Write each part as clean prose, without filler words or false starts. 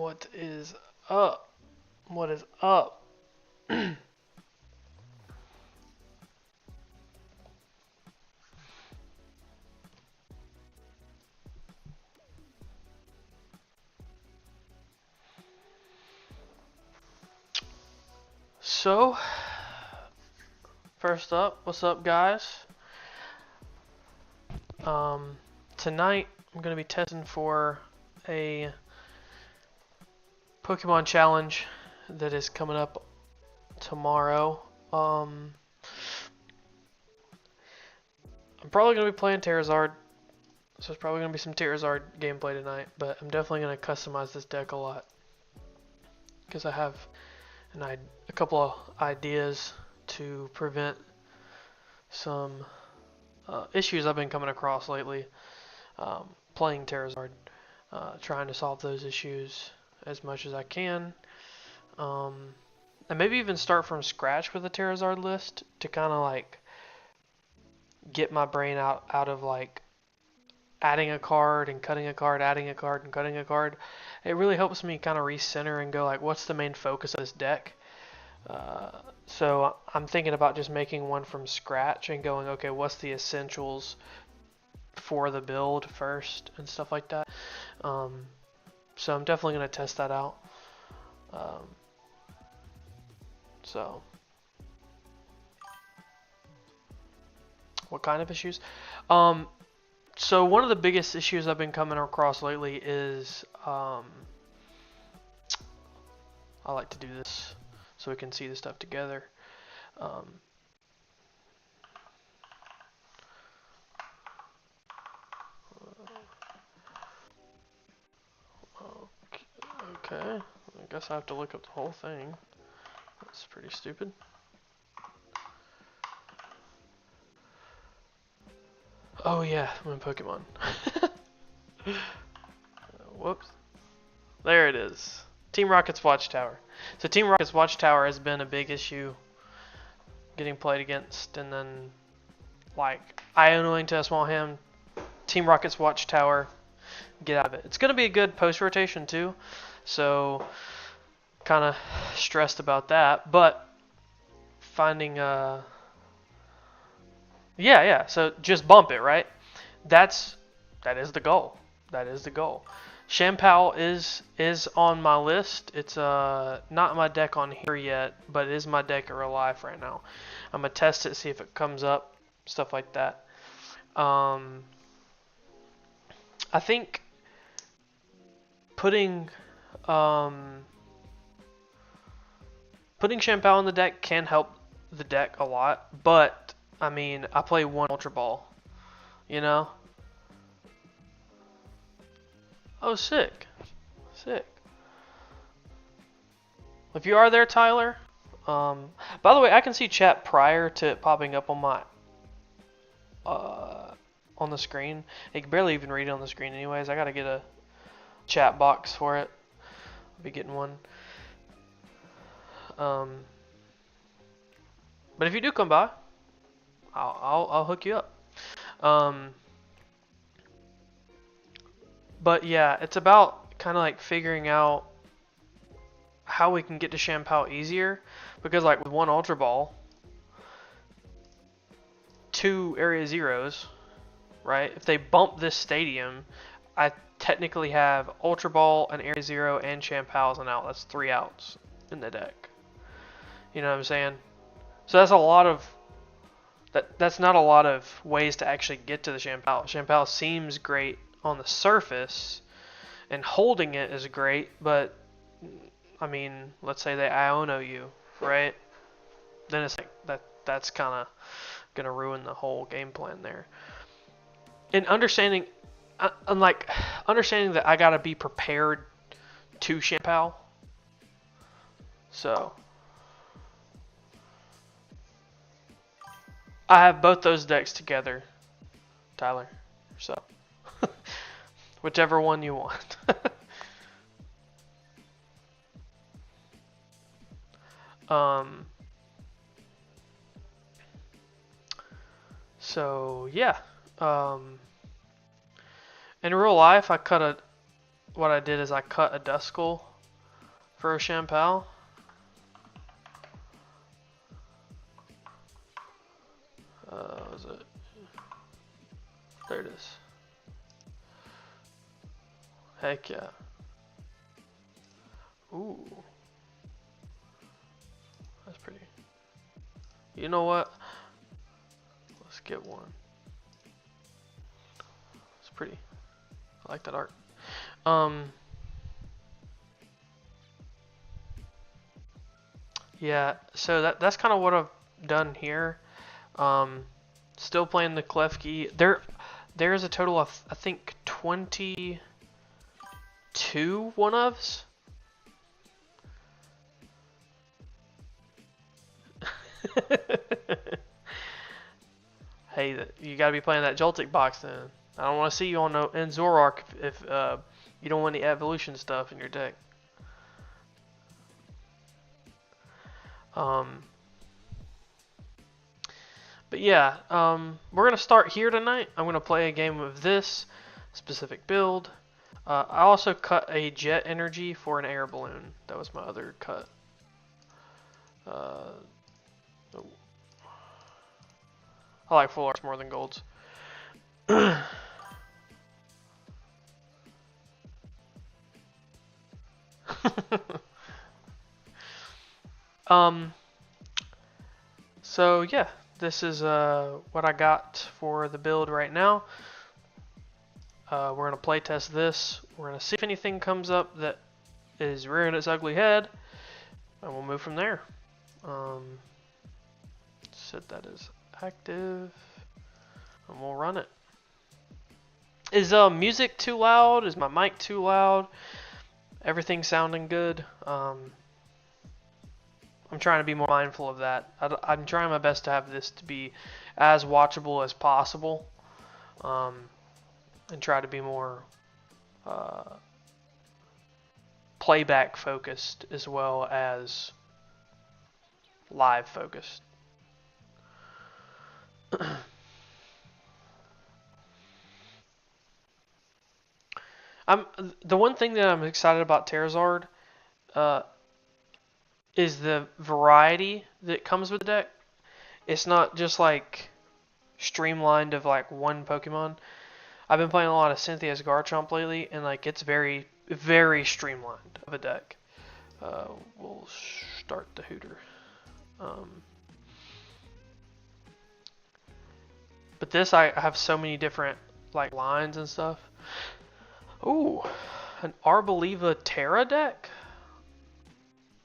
What is up? What is up? So, first up, what's up, guys? Tonight I'm gonna be testing for a Pokemon challenge that is coming up tomorrow. I'm probably gonna be playing Terrazard, so there's probably gonna be some Terrazard gameplay tonight. But I'm definitely gonna customize this deck a lot because I have a couple of ideas to prevent some issues I've been coming across lately playing Terrazard, trying to solve those issues as much as I can, and maybe even start from scratch with a Terrazard list to kind of like get my brain out of like adding a card and cutting a card, adding a card and cutting a card. It really helps me kind of recenter and go like, what's the main focus of this deck? So I'm thinking about just making one from scratch and going, okay, what's the essentials for the build first and stuff like that. So I'm definitely going to test that out. So what kind of issues? So one of the biggest issues I've been coming across lately is I like to do this so we can see the stuff together. Okay, I guess I have to look up the whole thing. That's pretty stupid. Oh yeah, I'm in Pokemon. Whoops. There it is. Team Rocket's Watchtower. So Team Rocket's Watchtower has been a big issue getting played against, and then like Ionoing to a small hand, Team Rocket's Watchtower, get out of it. It's going to be a good post rotation too, so kind of stressed about that, but finding yeah, so just bump it, right? That is the goal. That is the goal. Shampal is on my list. It's not my deck on here yet, but it is my deck in real life right now. I'm gonna test it, see if it comes up, stuff like that. I think putting Shampal in the deck can help the deck a lot, but I mean, I play one Ultra Ball, you know? Oh, sick. Sick. If you are there, Tyler, by the way, I can see chat prior to it popping up on my, on the screen. You can barely even read it on the screen anyways. I gotta get a chat box for it. I'll be getting one. But if you do come by, I'll hook you up. But yeah, it's about kind of like figuring out how we can get to Shampal easier, because like with one Ultra Ball, 2 Area Zeros, right? If they bump this stadium, I technically have Ultra Ball, an Area Zero, and Shampal as an out. That's 3 outs in the deck. You know what I'm saying? So that's a lot of that's not a lot of ways to actually get to the Shampal. Shampal seems great on the surface, and holding it is great, but I mean, let's say they Iono you, right? Then it's like that's kind of gonna ruin the whole game plan there. And understanding that I gotta be prepared to Shampal. So I have both those decks together, Tyler. So whichever one you want. So yeah. In real life, what I did is I cut a Duskull for a Champal. Was it? There it is. Heck yeah. Ooh. That's pretty. You know what? Let's get one. It's pretty. I like that art. Yeah, so that's kind of what I've done here. Still playing the Klefki. There's a total of, I think, 22 one-ofs. Hey, you gotta be playing that Joltik box then. I don't want to see you on in Zoroark if you don't want the evolution stuff in your deck. But yeah, we're gonna start here tonight. I'm gonna play a game of this specific build. I also cut a jet energy for an air balloon. That was my other cut. Oh. I like full arts more than golds. So yeah, this is what I got for the build right now. We're gonna play test this. We're gonna see if anything comes up that is rearing its ugly head, and we'll move from there. Set that as active, and we'll run it. Is music too loud? Is my mic too loud? Everything sounding good? I'm trying to be more mindful of that. I'm trying my best to have this to be as watchable as possible, and try to be more playback focused as well as live focused. The one thing that I'm excited about Terrazard is the variety that comes with the deck. It's not just like streamlined of like one Pokemon. I've been playing a lot of Cynthia's Garchomp lately, and like it's very, very streamlined of a deck. We'll start the Hooter. But this, I have so many different like lines and stuff. Ooh, an Arboliva Terra deck?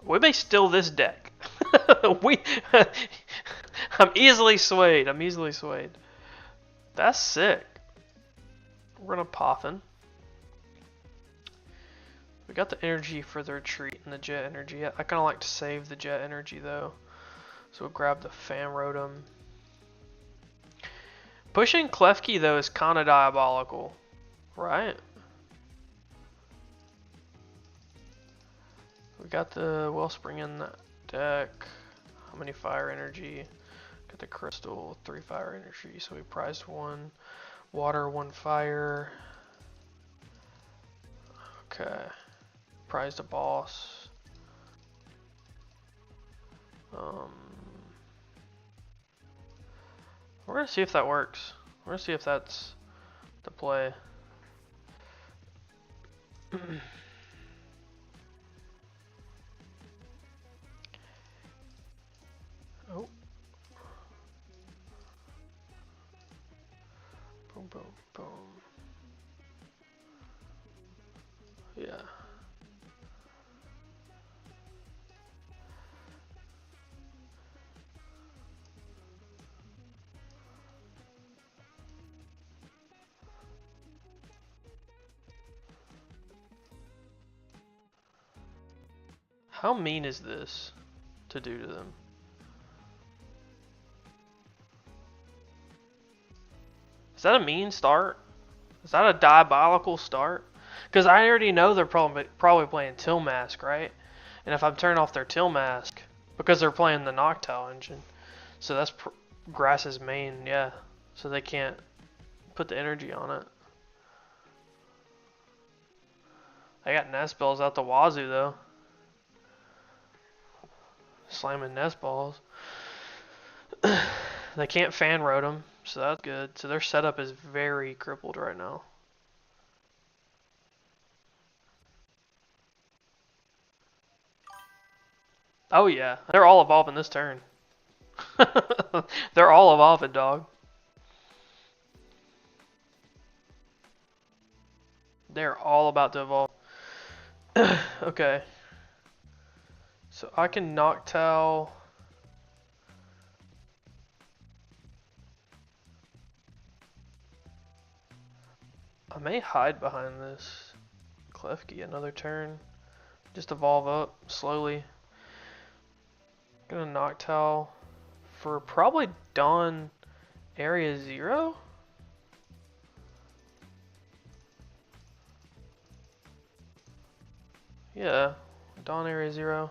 We may steal this deck. I'm easily swayed. I'm easily swayed. That's sick. We're gonna Poffin. We got the energy for the retreat and the jet energy. I kind of like to save the jet energy though. So we'll grab the Famrotom. Pushing Klefki though is kind of diabolical, right? We got the Wellspring in that deck. How many fire energy? Got the crystal, 3 fire energy. So we prized 1 water, 1 fire. Okay. Prized a boss. We're gonna see if that works. We're gonna see if that's the play. Oh. Boom, boom, boom. Yeah. How mean is this to do to them? Is that a mean start? Is that a diabolical start? Because I already know they're probably playing Tilmask, right? And if I'm turning off their Tilmask, because they're playing the Noctowl engine, so that's Grass's main, yeah. So they can't put the energy on it. I got Nest Bells out the wazoo though. slamming nest balls. They can't fan road them, so that's good. So their setup is very crippled right now. Oh yeah, they're all evolving this turn. They're all evolving, dog. They're all about to evolve. Okay. So I can Noctowl. I may hide behind this Klefki another turn. Just evolve up slowly. Gonna Noctowl for probably Dawn Area 0? Yeah, Dawn Area 0.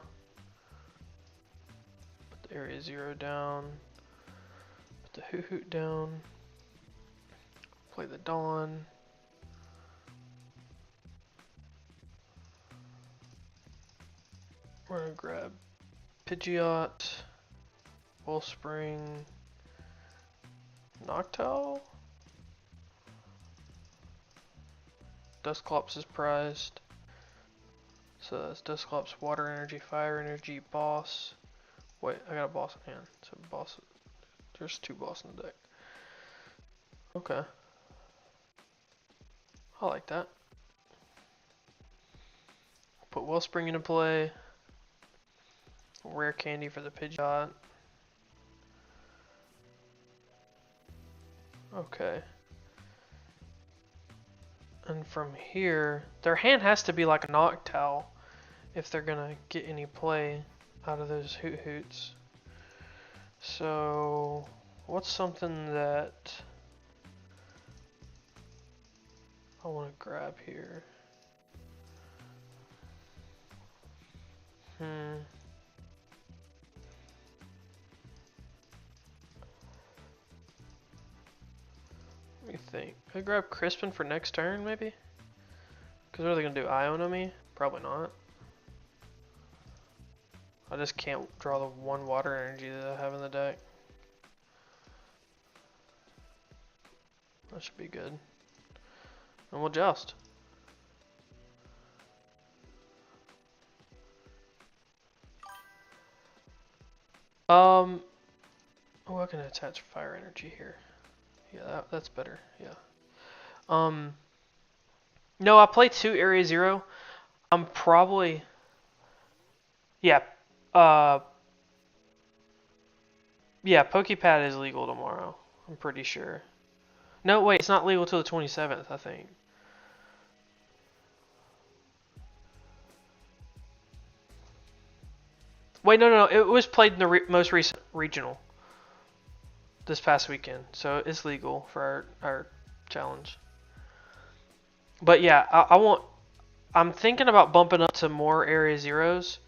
Put the Area 0 down. Put the Hoot down. Play the Dawn. We're gonna grab Pidgeot, Wellspring, Noctowl. Dusclops is prized. So that's Dusclops, Water Energy, Fire Energy, Boss. Wait, I got a Boss in hand. So Boss, there's 2 Boss in the deck. Okay. I like that. Put Wellspring into play. Rare Candy for the Pidgeot. Okay. And from here, their hand has to be like a Noctowl if they're gonna get any play out of those Hoots. So, what's something that I want to grab here? Let me think. Could I grab Crispin for next turn, maybe? Because what are they going to do? Ion on me? Probably not. I just can't draw the 1 water energy that I have in the deck. That should be good. And we'll joust. Oh, I can attach fire energy here. Yeah, that's better. Yeah. No, I play 2 Area 0. I'm probably... Yeah. Yeah, PokePad is legal tomorrow. I'm pretty sure. No, wait, it's not legal till the 27th, I think. Wait, no. It was played in the most recent regional. This past weekend. So it's legal for our challenge. But yeah, I'm thinking about bumping up to more Area 0s.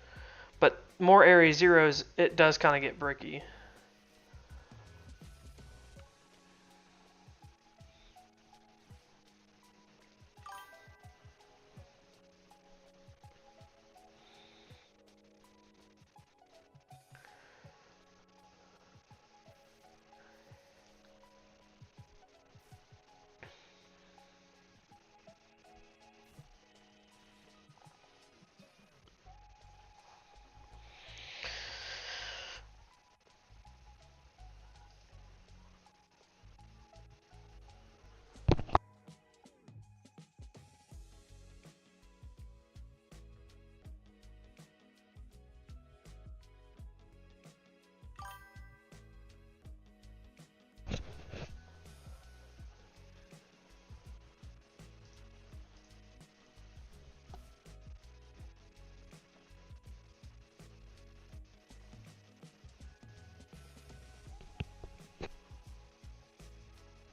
But more Area 0s, it does kind of get bricky.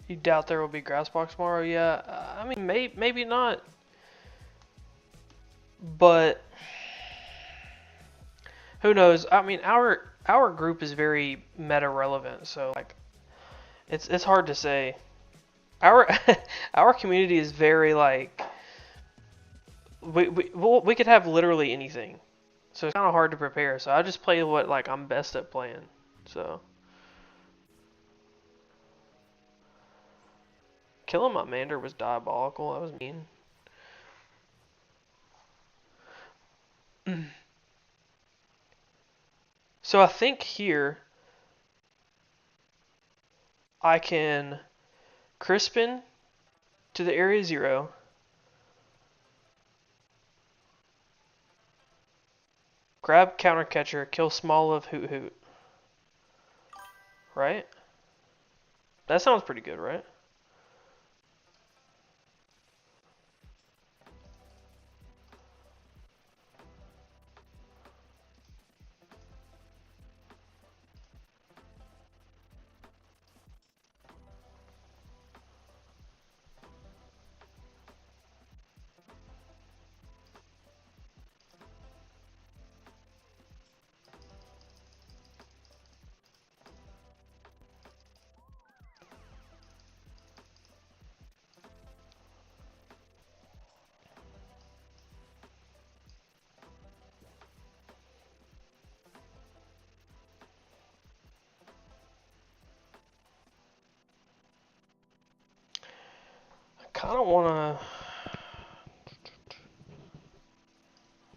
You doubt there will be grass box tomorrow? Yeah, I mean, maybe not. But who knows? I mean, our group is very meta relevant, so like, it's hard to say. Our our community is very like we could have literally anything. So it's kind of hard to prepare. So I just play what like I'm best at playing. So killing my Mander was diabolical. That was mean. So I think here I can Crispin to the area 0. Grab counter catcher, kill small of Hoot Hoot. Right? That sounds pretty good, right? I kind of want to...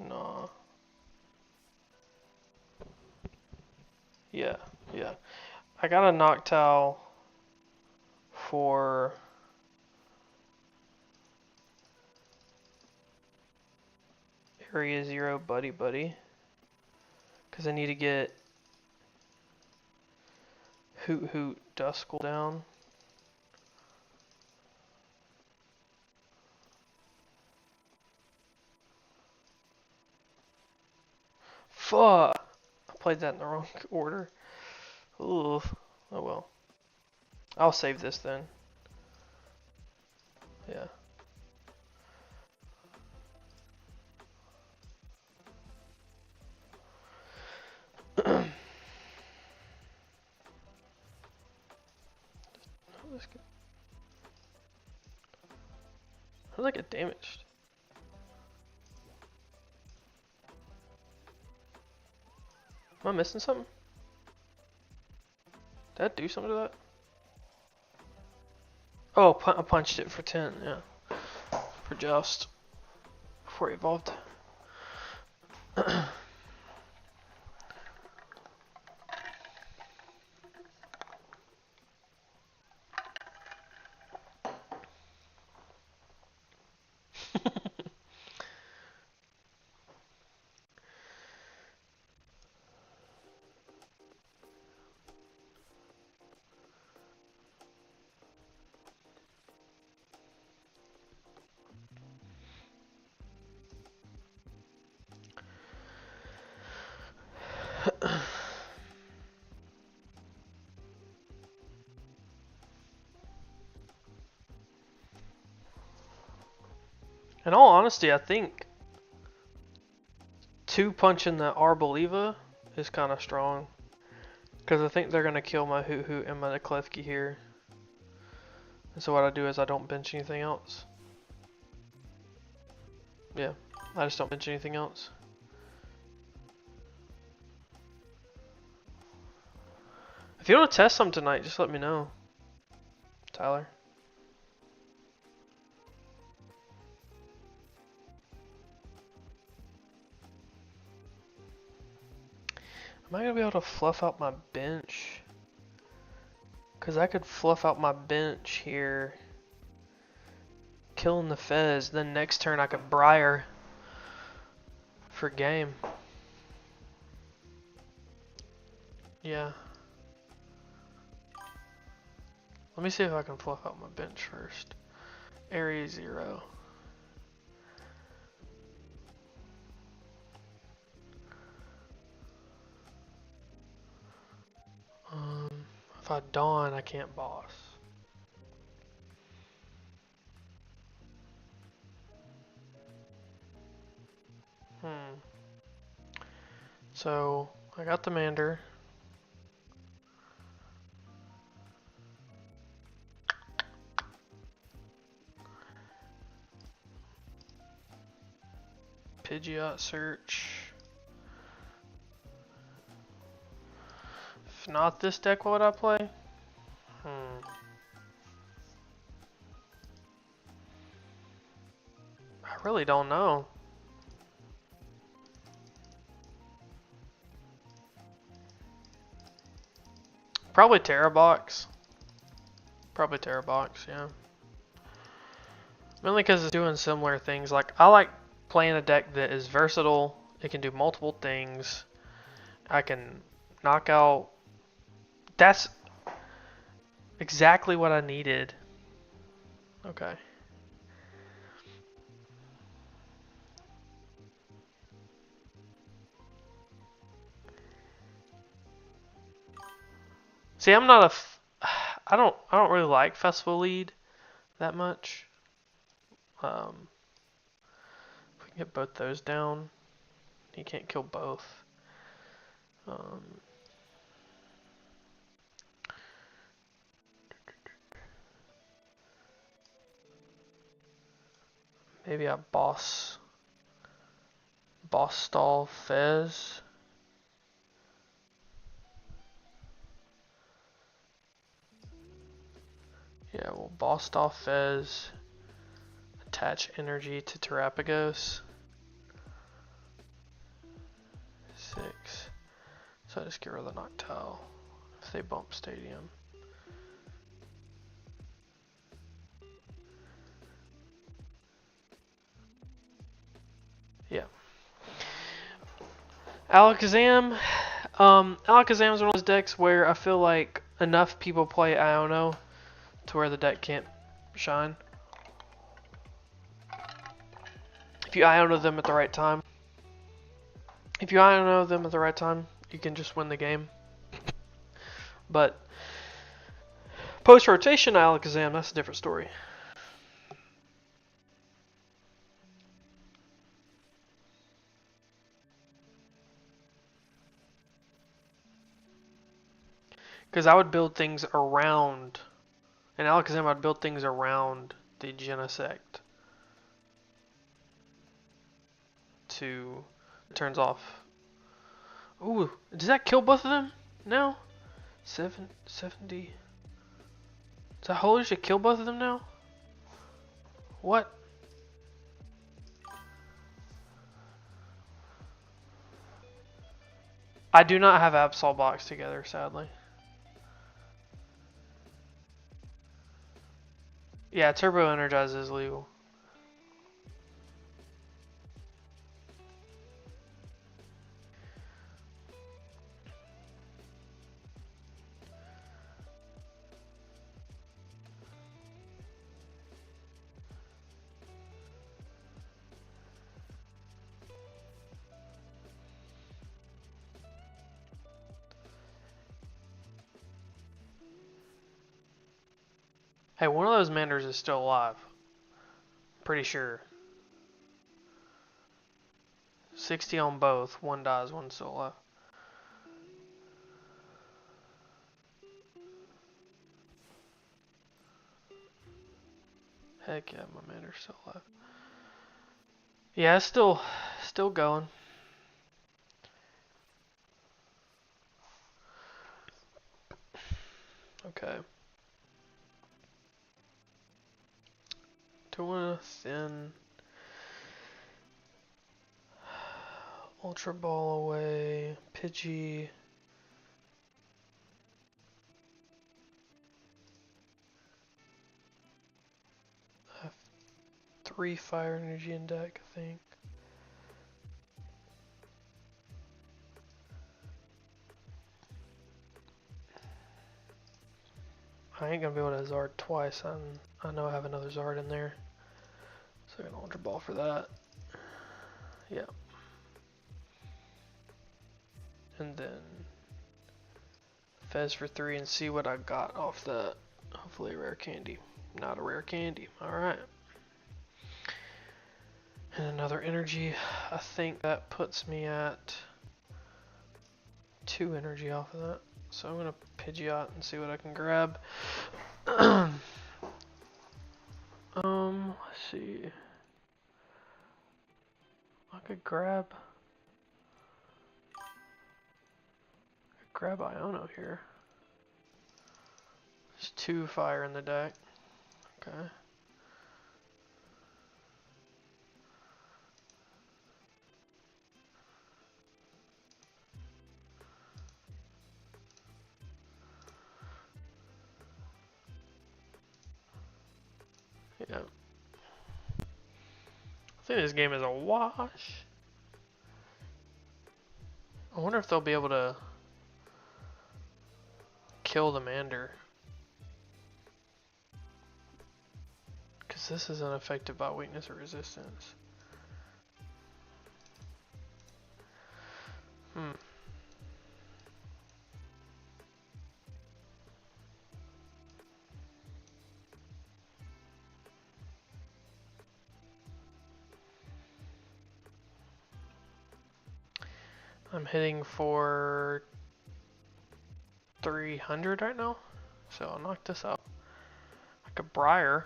Nah. Yeah, yeah. I got a Noctowl for... Area 0 Buddy Buddy. Because I need to get Hoot Hoot Duskull down. Fuck! I played that in the wrong order. Ooh. Oh well. I'll save this then. Yeah. How did I get damaged? Am I missing something? Did I do something to that? Oh, I punched it for 10, yeah. For Joust. Before he evolved. In all honesty, I think 2 punching the Arboliva is kind of strong. Because I think they're going to kill my Hoot Hoot and my Klefki here. And so what I do is I don't bench anything else. Yeah, I just don't bench anything else. If you want to test some tonight, just let me know, Tyler. Am I going to be able to fluff out my bench? Because I could fluff out my bench here. Killing the Fez. Then next turn I could Briar for game. Yeah. Let me see if I can fluff out my bench first. Area 0. If I Dawn, I can't boss. So, I got the Mander. Pidgeot search. If not this deck, what would I play? I really don't know. Probably Terra Box. Probably Terra Box, yeah. Mainly because it's doing similar things. Like, I like playing a deck that is versatile. It can do multiple things. I can knock out... That's exactly what I needed. Okay. See, I'm not a... I don't really like Festival Lead that much. If we can get both those down. He can't kill both. Maybe a boss stall Fez. Yeah, we'll boss stall Fez. Attach energy to Terapagos. 6. So I just get rid of the Noctowl if they bump Stadium. Yeah. Alakazam. Alakazam is one of those decks where I feel like enough people play Iono to where the deck can't shine. If you Iono them at the right time. If you Iono them at the right time, you can just win the game. But post-rotation Alakazam, that's a different story. Because I would build things around... In Alakazam, I'd build things around the Genesect. To... It turns off. Ooh, does that kill both of them now? 70... Does that Holy should kill both of them now? What? I do not have Absol Box together, sadly. Yeah, Turbo Energize is legal. Hey, one of those Manders is still alive. Pretty sure. 60 on both. One dies, one's still alive. Heck yeah, my Mander's still alive. Yeah, it's still going. Okay. Don't want to thin. Ultra Ball away. Pidgey. I have 3 fire energy in deck, I think. I ain't gonna be able to Zard twice. I know I have another Zard in there. So I'm gonna Ultra Ball for that. Yeah. And then Fez for 3 and see what I got off that. Hopefully a rare candy. Not a rare candy. Alright. And another energy. I think that puts me at 2 energy off of that. So I'm gonna Pidgeot and see what I can grab. Let's see. I could grab grab Iono here. There's 2 fire in the deck. Okay. Yeah. I think this game is a wash. I wonder if they'll be able to kill the Mander. Because this is unaffected by weakness or resistance. I'm hitting for 300 right now, so I'll knock this out. Like a Briar.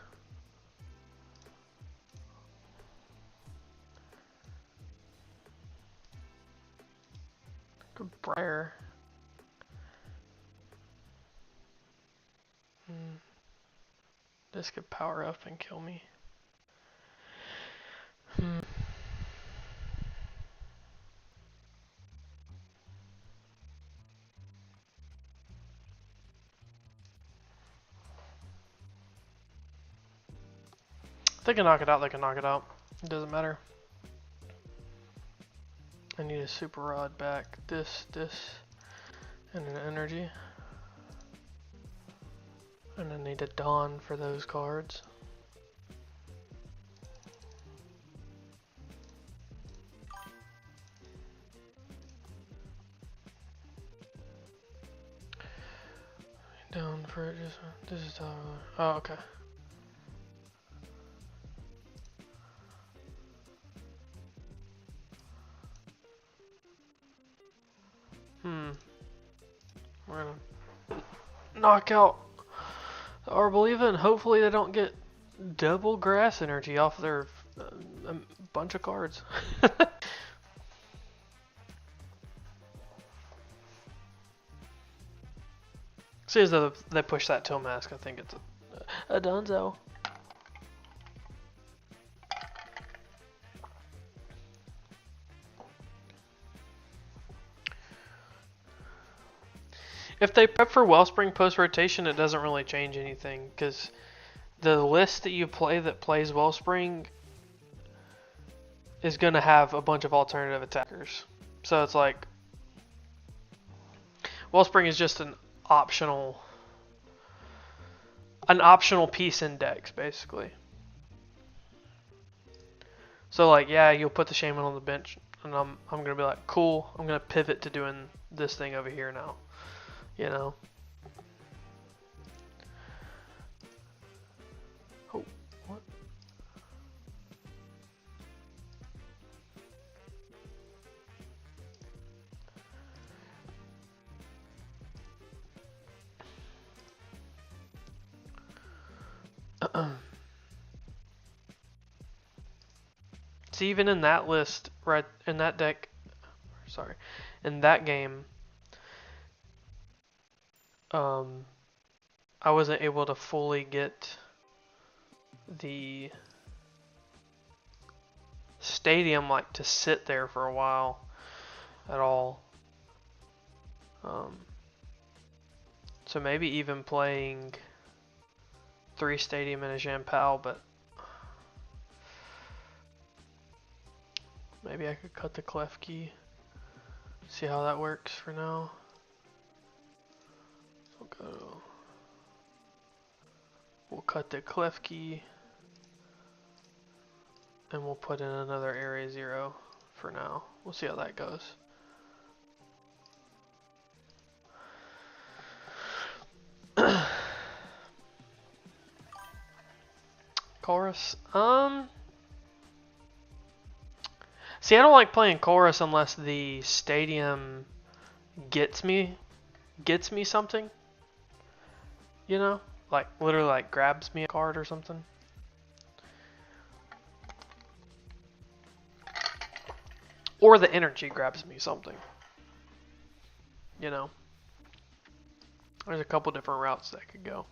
Like a Briar. This could power up and kill me. If they can knock it out, they can knock it out. It doesn't matter. I need a Super Rod back. This, and an energy. And I need a Dawn for those cards. Down for it, this is how. Oh, okay. We're gonna knock out Arboliva, and hopefully they don't get double grass energy off their bunch of cards. See, as though they push that Till Mask, I think it's a donezo. If they prep for Wellspring post-rotation, it doesn't really change anything, because the list that you play that plays Wellspring is going to have a bunch of alternative attackers. So it's like, Wellspring is just an optional piece in decks, basically. So like, yeah, you'll put the Shaman on the bench, and I'm going to be like, cool, I'm going to pivot to doing this thing over here now. You know. Oh, what? See, even in that list, right in that deck, sorry, in that game, I wasn't able to fully get the stadium like to sit there for a while at all. So maybe even playing 3 stadium and a Jampal, but maybe I could cut the Klefki, see how that works for now. We'll cut the Klefki, and we'll put in another Area 0 for now. We'll see how that goes. Chorus, see, I don't like playing Chorus unless the stadium gets me something. You know? Like, literally, like, grabs me a card or something. Or the energy grabs me something. You know? There's a couple different routes that could go.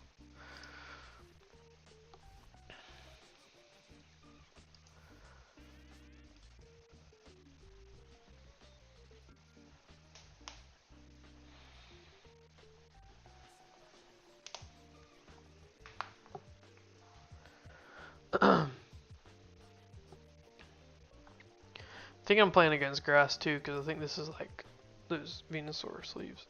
I think I'm playing against grass too, because I think this is like those Venusaur sleeves.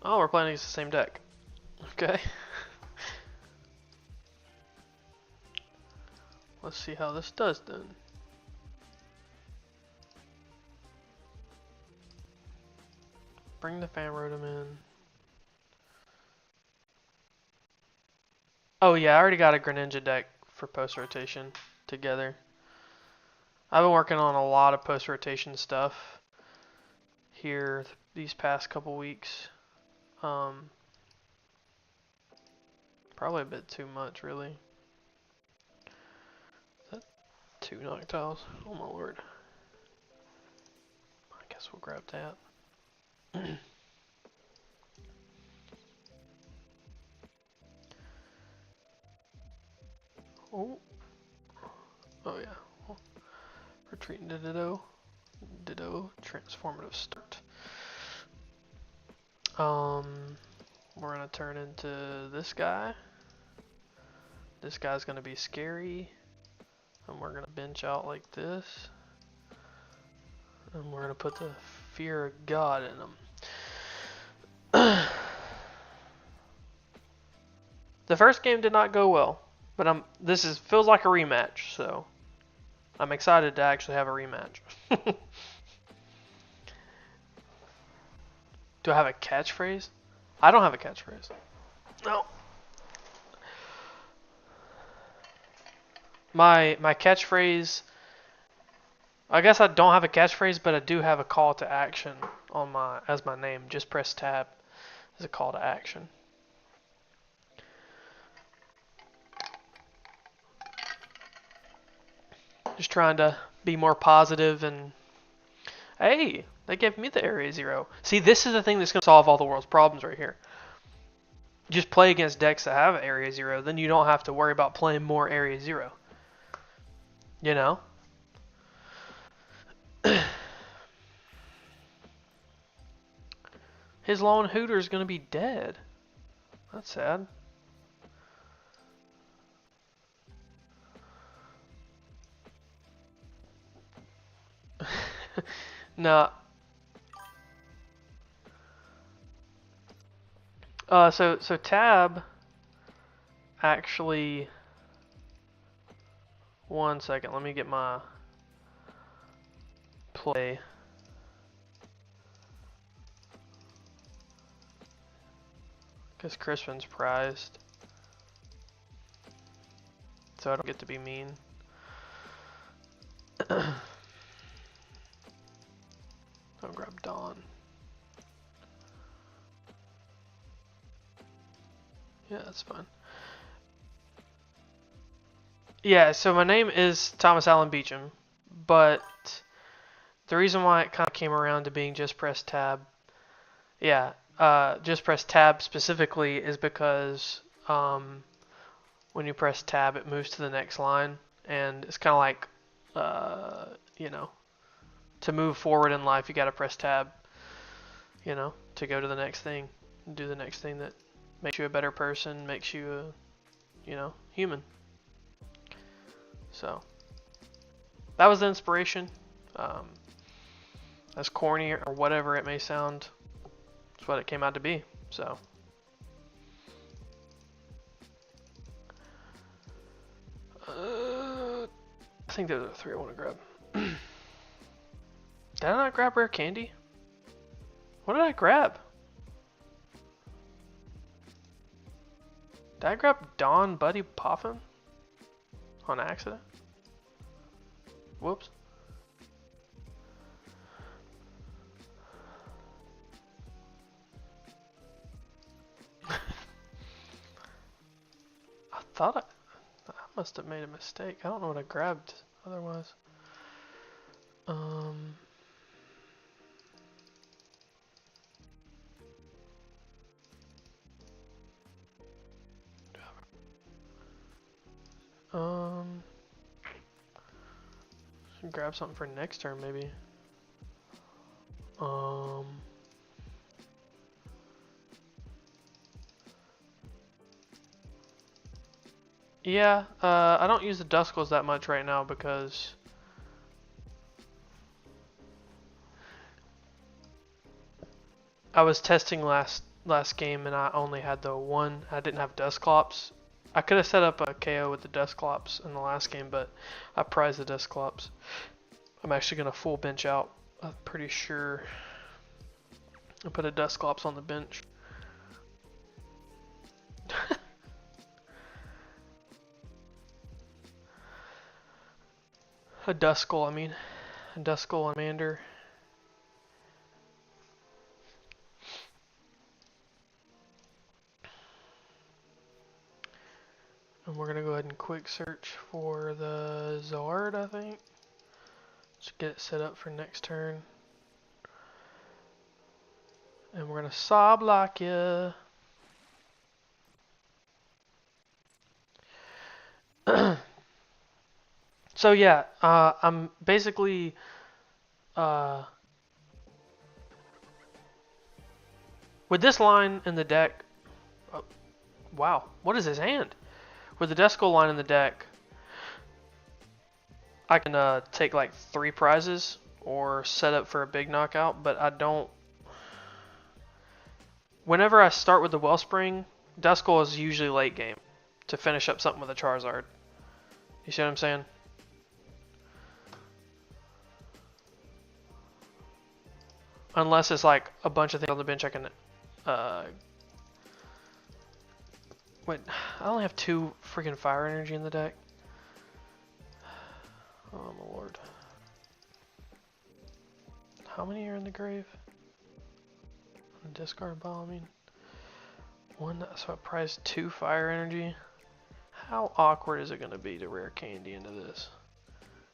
Oh, we're playing against the same deck. Okay. Let's see how this does then. Bring the Fanrotom in. Oh yeah, I already got a Greninja deck for post-rotation together. I've been working on a lot of post-rotation stuff here these past couple weeks. Probably a bit too much, really. Is that 2 Noctiles? Oh my lord. I guess we'll grab that. Oh. Oh yeah. Well, retreating to Ditto. Ditto. Transformative start. We're gonna turn into this guy. This guy's gonna be scary. And we're gonna bench out like this. And we're gonna put the fear of God in him. The first game did not go well, but this feels like a rematch, so I'm excited to actually have a rematch. Do I have a catchphrase? I don't have a catchphrase. No. My catchphrase, I guess I don't have a catchphrase, but I do have a call to action on as my name. Just press tab as a call to action. Just trying to be more positive and hey, they gave me the Area Zero. See, this is the thing that's going to solve all the world's problems right here. Just play against decks that have Area Zero, then you don't have to worry about playing more Area Zero. You know? His lone Hooter's going to be dead. That's sad. No. So Tab actually. One second, let me get my play. Because Crispin's prized. So I don't get to be mean. I'll grab Dawn. Yeah, that's fine. Yeah, so my name is Thomas Allen Beecham, but the reason why it kind of came around to being just press tab, just press tab specifically is because when you press tab, it moves to the next line, and it's kind of like, you know, to move forward in life, you got to press tab, you know, to go to the next thing, do the next thing that makes you a better person, makes you a, you know, human. So that was the inspiration. As corny or whatever it may sound, it's what it came out to be. So I think those are the 3 I want to grab. Did I not grab Rare Candy? What did I grab? Did I grab Dawn Buddy Poffin? On accident? Whoops. thought I must have made a mistake. I don't know what I grabbed otherwise. Should grab something for next turn maybe. Yeah, I don't use the Duscles that much right now because I was testing last game and I only had the one. I didn't have Dusclops. I could have set up a KO with the Dusclops in the last game, but I prize the Dusclops. I'm actually gonna full bench out. I'm pretty sure I put a Dusclops on the bench. A Duskull, I mean. A Duskull and Mander. And we're gonna go ahead and quick search for the Zard, I think. Just get it set up for next turn. And we're gonna Saw block ya. So yeah, I'm basically with this line in the deck. Oh, wow, what is his hand? With the Duskull line in the deck, I can take like 3 prizes or set up for a big knockout, but I don't. Whenever I start with the Wellspring, Duskull is usually late game to finish up something with a Charizard. You see what I'm saying? Unless it's like a bunch of things on the bench I can wait, I only have 2 freaking Fire Energy in the deck. Oh my lord. How many are in the grave? On the discard pile, I mean. 1, so I prize 2 Fire Energy. How awkward is it going to be to rare candy into this?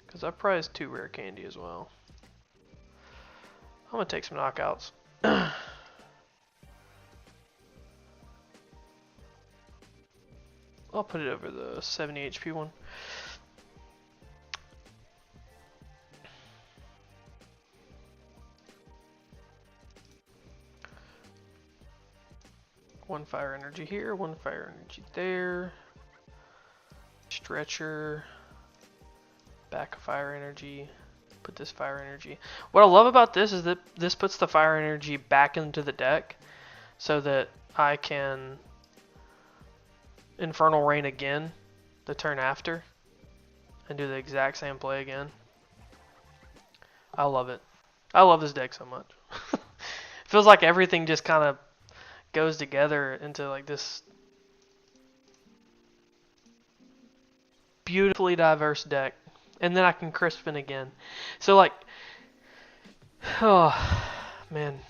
Because I prize 2 rare candy as well. I'm going to take some knockouts. I'll put it over the 70 HP one. One Fire Energy here, 1 Fire Energy there. Stretcher. Back Fire Energy. Put this Fire Energy. What I love about this is that this puts the Fire Energy back into the deck so that I can Infernal Rain again the turn after and do the exact same play again. I love it. I love this deck so much. Feels like everything just kind of goes together into like this beautifully diverse deck. And then I can Crispin again. So like, oh man.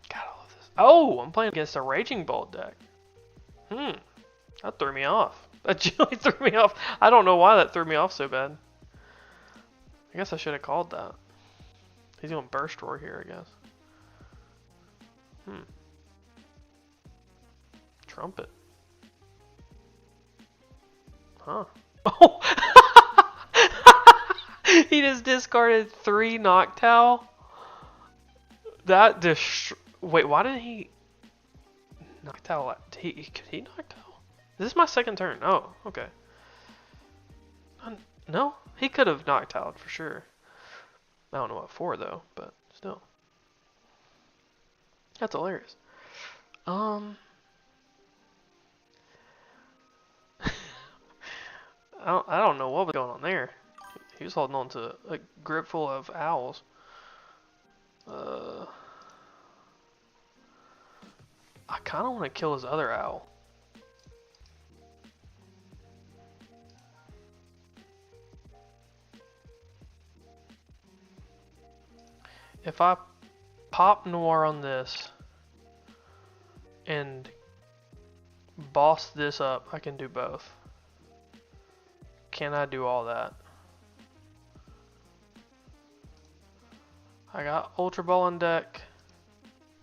God, I love this. Oh, I'm playing against a Raging Bolt deck. That threw me off. That really threw me off. I don't know why that threw me off so bad. I guess I should have called that. He's going Burst Roar here, I guess. Trumpet. Huh. Oh! He just discarded 3 Noctowl? That wait, why did he... Noctowl... Could he Noctowl? This is my second turn. Oh, okay. No? He could have Noctowled for sure. I don't know what for though, but still. That's hilarious. I don't know what was going on there. He was holding on to a grip full of owls. I kind of want to kill his other owl. If I pop Noir on this and boss this up, I can do both. Can I do all that? I got Ultra Ball on deck.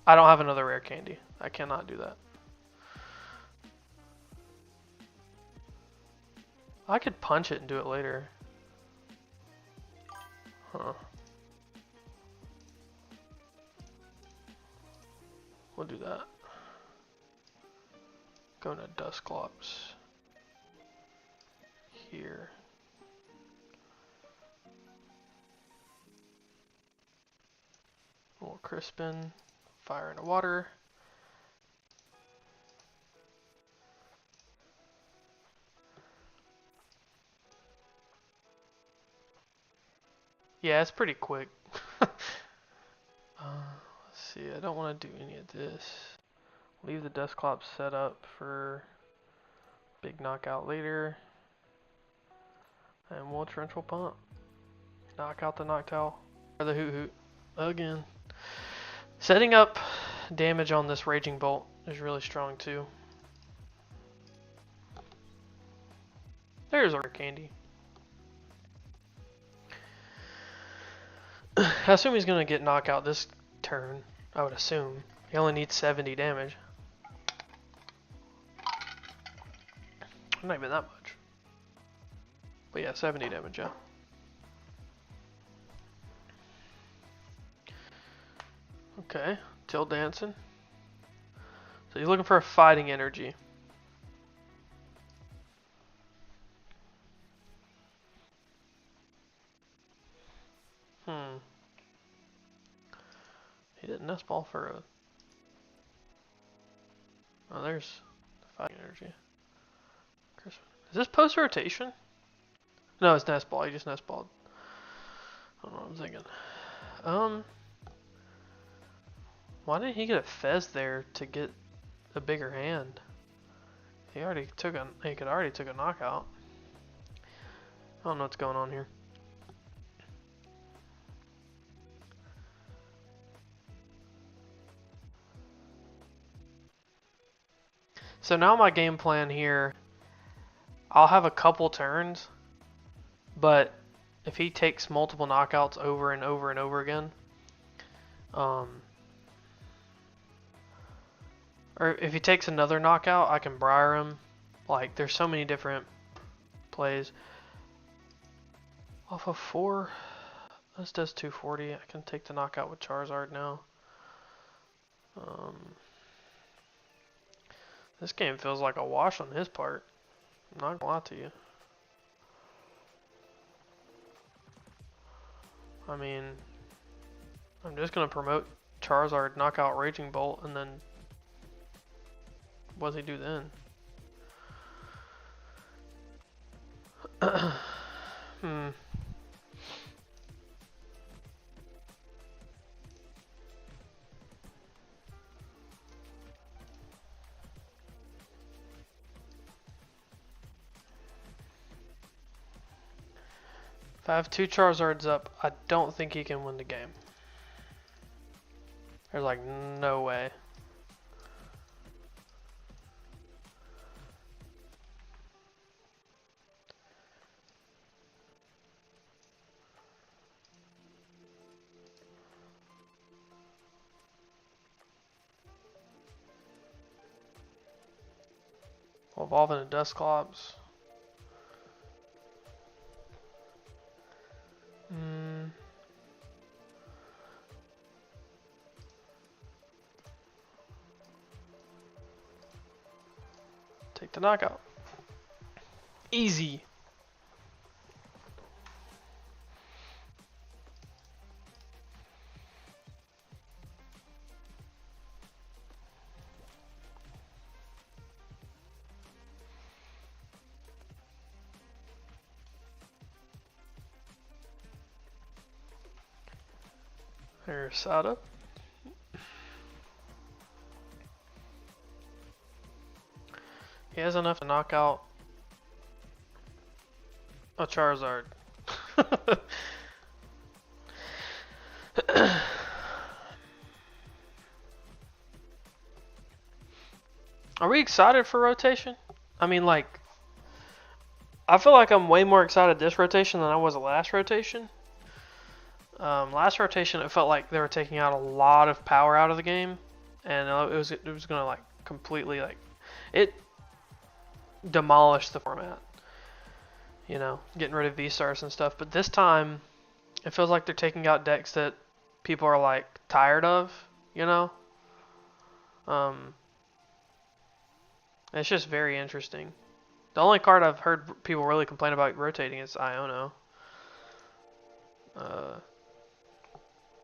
I don't have another rare candy. I cannot do that. I could punch it and do it later. Huh. We'll do that. Go to Dusclops. Here. A little Crispin. Fire into water. Yeah, it's pretty quick. Let's see, I don't want to do any of this. Leave the Dusclops set up for big knockout later. And we'll Torrential Pump. Knock out the Noctowl. Or the Hoot Hoot. Again. Setting up damage on this Raging Bolt is really strong too. There's our candy. I assume he's going to get knockout this turn. I would assume. He only needs 70 damage. Not even that much. But yeah, 70 damage, yeah. Okay, Till Dancing. So he's looking for a fighting energy. He didn't nest ball for a... Oh, there's fighting energy. Is this post rotation? No, it's nest ball. He just nest balled. I don't know what I'm thinking. Why didn't he get a Fez there to get a bigger hand? He could already took a knockout. I don't know what's going on here. So now my game plan here, I'll have a couple turns, but if he takes multiple knockouts over and over and over again, or if he takes another knockout, I can Briar him. Like, there's so many different plays. Off of 4, this does 240. I can take the knockout with Charizard now. This game feels like a wash on his part. I'm not gonna lie to you. I mean, I'm just gonna promote Charizard, knockout Raging Bolt, and then what does he do then? 2 Charizards up. I don't think he can win the game. There's like no way. We'll evolve into Dusclops. Take the knockout. Easy. There's Sada. He has enough to knock out a Charizard. Are we excited for rotation? I mean, like, I feel like I'm way more excited this rotation than I was the last rotation. Last rotation, it felt like they were taking out a lot of power out of the game, and it was gonna like completely like it demolished the format. You know, getting rid of V-Stars and stuff. But this time, it feels like they're taking out decks that people are like tired of. You know, it's just very interesting. The only card I've heard people really complain about rotating is Iono.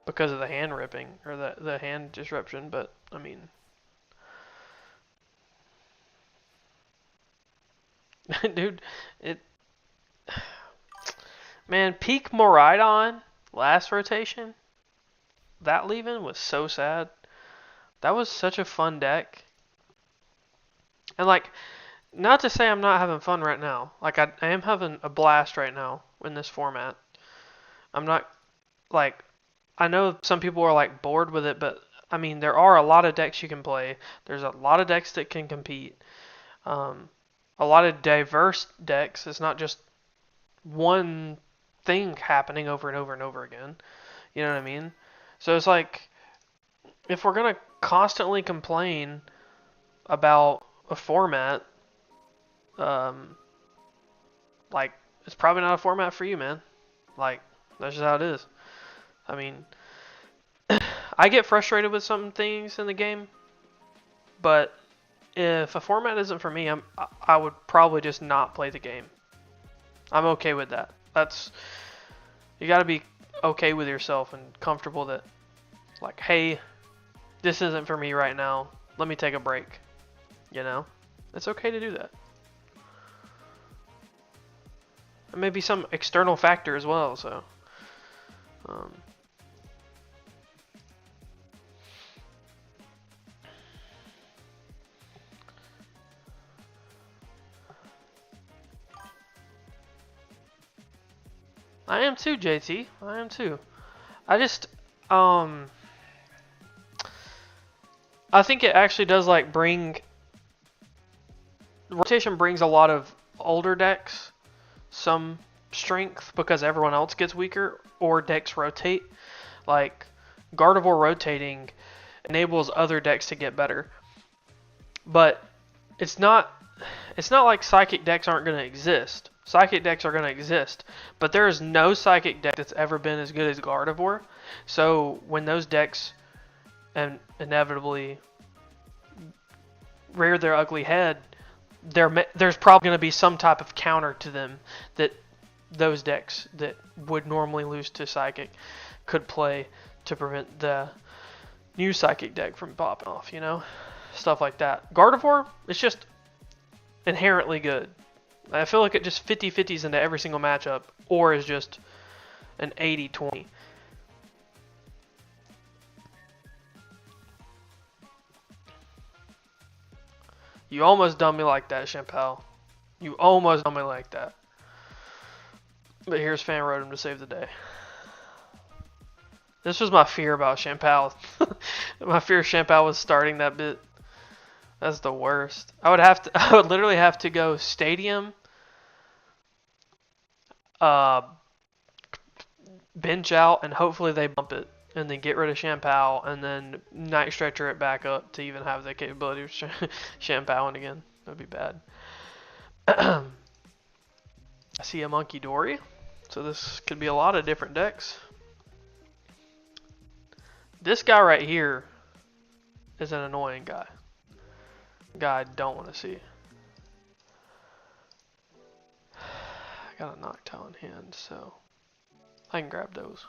Because of the hand ripping or the hand disruption, but I mean, dude, man, peak Moridon last rotation, that leave-in was so sad. That was such a fun deck, and like, not to say I'm not having fun right now. Like I am having a blast right now in this format. I'm not like. I know some people are like bored with it, but I mean there are a lot of decks you can play. There's a lot of decks that can compete. A lot of diverse decks. It's not just one thing happening over and over and over again. You know what I mean? So it's like if we're gonna constantly complain about a format, like it's probably not a format for you, man. Like that's just how it is. I mean, I get frustrated with some things in the game, but if a format isn't for me, I would probably just not play the game. I'm okay with that. You got to be okay with yourself and comfortable that, like, hey, this isn't for me right now. Let me take a break. You know, it's okay to do that. It may be some external factor as well. So. I am too, JT. I am too. I just, I think it actually does like rotation brings a lot of older decks some strength because everyone else gets weaker or decks rotate. Like Gardevoir rotating enables other decks to get better. But it's not like Psychic decks aren't going to exist. Psychic decks are going to exist, but there is no Psychic deck that's ever been as good as Gardevoir. So when those decks inevitably rear their ugly head, there's probably going to be some type of counter to them that those decks that would normally lose to Psychic could play to prevent the new Psychic deck from popping off, you know? Stuff like that. Gardevoir is just inherently good. I feel like it just 50-50s into every single matchup, or is just an 80-20. You almost done me like that, Champal. You almost done me like that. But here's Fan Rotom to save the day. This was my fear about Champal. My fear Champal was starting that bit. That's the worst. I would literally have to go Stadium, bench out, and hopefully they bump it, and then get rid of Champal, and then Night Stretcher it back up to even have the capability of Champal again. That'd be bad. I see a Monkey Dory, so this could be a lot of different decks. This guy right here is an annoying guy. Guy I don't want to see. I got a Noctowl in hand, so I can grab those.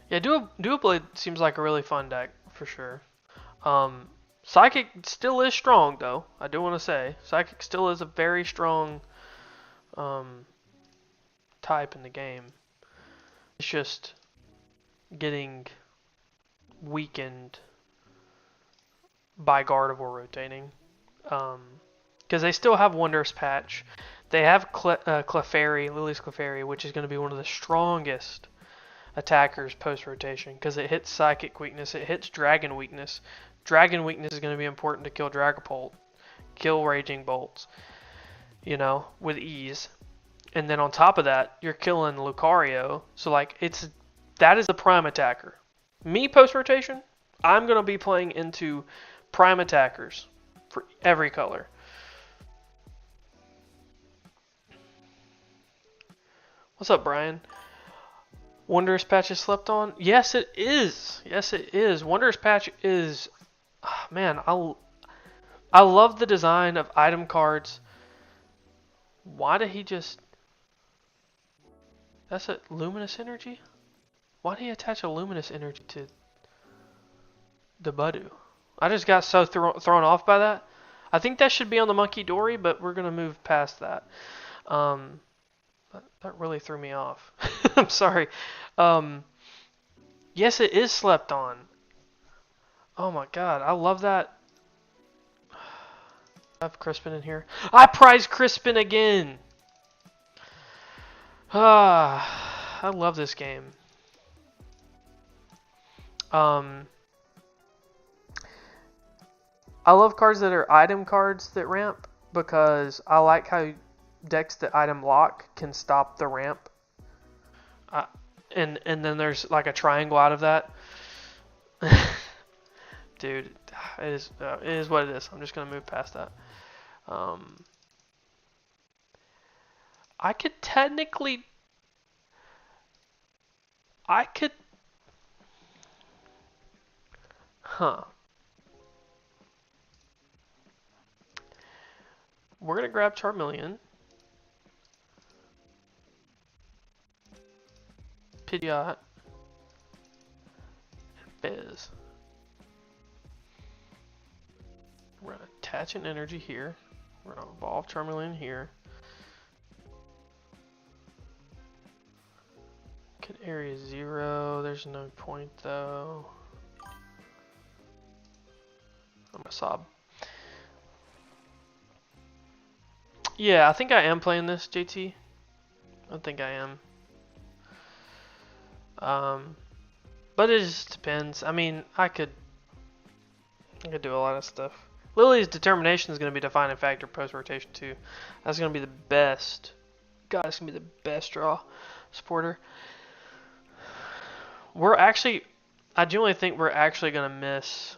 Yeah, Doublade seems like a really fun deck for sure. Psychic still is strong, though. I do want to say. Psychic still is a very strong type in the game. It's just getting weakened by Gardevoir rotating. Because they still have Wondrous Patch. They have Clefairy, Lily's Clefairy, which is going to be one of the strongest attackers post-rotation. Because it hits Psychic weakness, it hits Dragon weakness. Dragon weakness is going to be important to kill Dragapult. Kill Raging Bolts. You know, with ease. And then on top of that, you're killing Lucario. So, like, that is the prime attacker. Me, post-rotation, I'm going to be playing into prime attackers for every color. What's up, Brian? Wondrous Patch is slept on? Yes, it is. Yes, it is. Wondrous Patch is... Oh, man, I love the design of item cards. Why did he just... That's a Luminous Energy? Why did he attach a Luminous Energy to the Budu? I just got so thrown off by that. I think that should be on the Munkidori, but we're going to move past that. That really threw me off. I'm sorry. Yes, it is slept on. Oh my god, I love that. I have Crispin in here. I prize Crispin again! I love this game. I love cards that are item cards that ramp because I like how decks that item lock can stop the ramp. And then there's like a triangle out of that. Dude, it is what it is. I'm just gonna move past that. I could technically... Huh. We're gonna grab Charmeleon. Pidgeot. And Biz. We're gonna attach an energy here. We're gonna evolve Charmeleon here. Could area 0, there's no point though. I'm gonna sob. Yeah, I think I am playing this, JT. I think I am. But it just depends. I mean, I could do a lot of stuff. Lily's determination is going to be a defining factor post-rotation too. That's going to be the best. God, it's going to be the best draw supporter. We're actually... I genuinely think we're actually going to miss...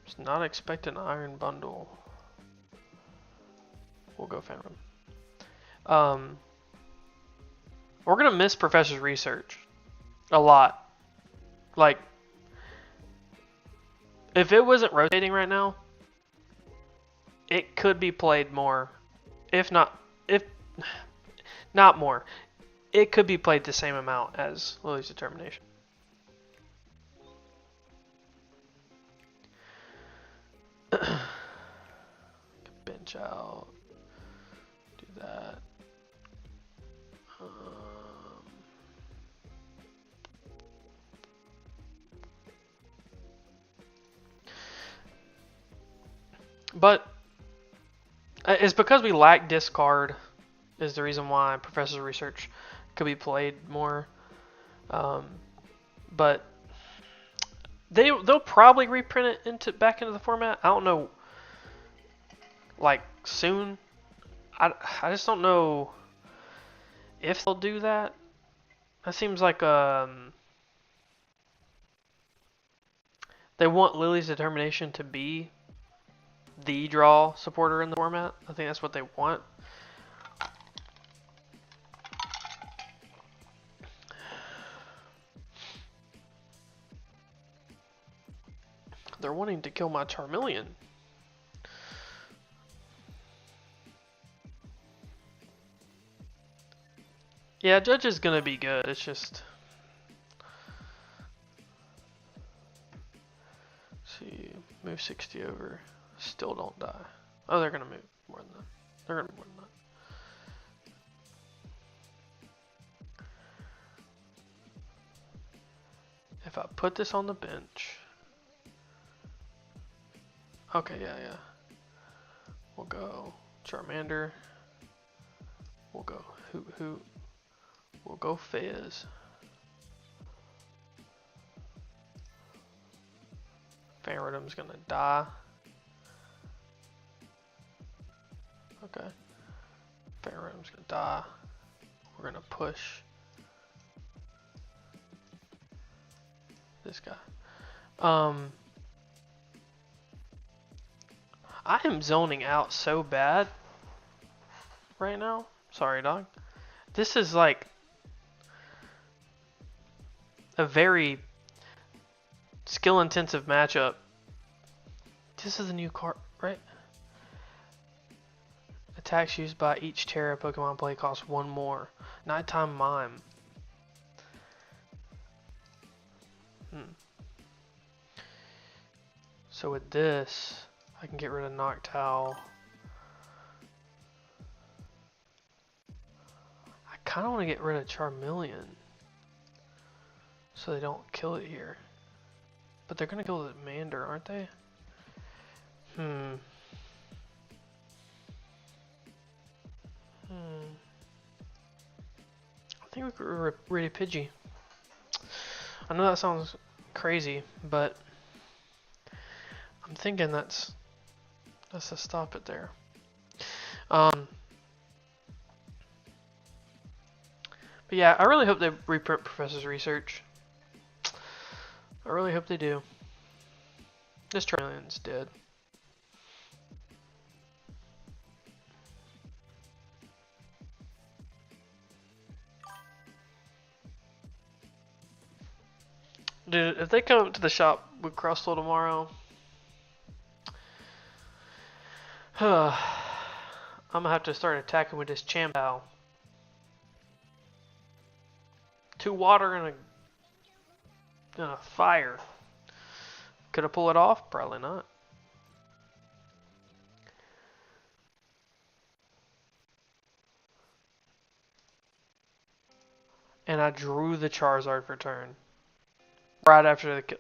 Just not expect an Iron Bundle. We'll go Phantom. We're gonna miss Professor's Research a lot. Like, if it wasn't rotating right now, it could be played more. If not more, it could be played the same amount as Lily's Determination. Bench out. Do that. But it's because we lack discard is the reason why Professor's Research could be played more. But they'll probably reprint it back into the format. I don't know, like soon. I just don't know if they'll do that. That seems like they want Lily's Determination to be the draw supporter in the format. I think that's what they want. They're wanting to kill my Charmeleon. Yeah, Judge is gonna be good. It's just. See, move 60 over. Still don't die. Oh, they're gonna move more than that. They're gonna move more than that. If I put this on the bench. Okay, yeah. We'll go Charmander. We'll go Hoot. We'll go Fizz. Ferrotom's gonna die. Okay. Ferrotom's gonna die. We're gonna push this guy. I am zoning out so bad right now. Sorry, dog. This is like a very skill-intensive matchup. This is a new card, right? Attacks used by each Terra Pokemon play cost 1 more. Nighttime Mime. So with this, I can get rid of Noctowl. I kind of want to get rid of Charmeleon, so they don't kill it here. But they're gonna kill the Mander, aren't they? I think we could read a Pidgey. I know that sounds crazy, but I'm thinking that's a stop it there. But yeah, I really hope they reprint Professor's Research. I really hope they do. This Charmeleon's dead. Dude, if they come up to the shop with Crustle tomorrow, I'm gonna have to start attacking with this Chien-Pao. 2 water and a fire. Could I pull it off? Probably not. And I drew the Charizard for turn. Right after the kill.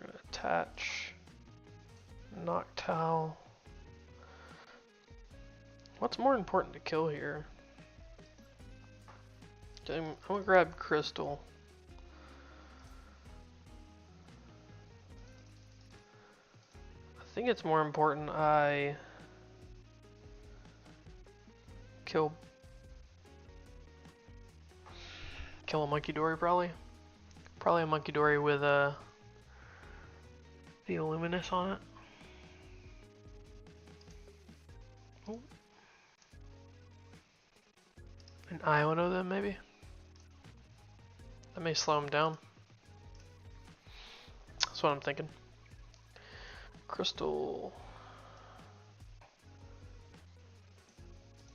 We're gonna attach Noctowl. What's more important to kill here? I'm gonna grab Crystal. I think it's more important I kill a Munkidori probably. Probably a Munkidori with the Illuminous on it. Ooh. An Iono then maybe? That may slow him down. That's what I'm thinking. Crystal.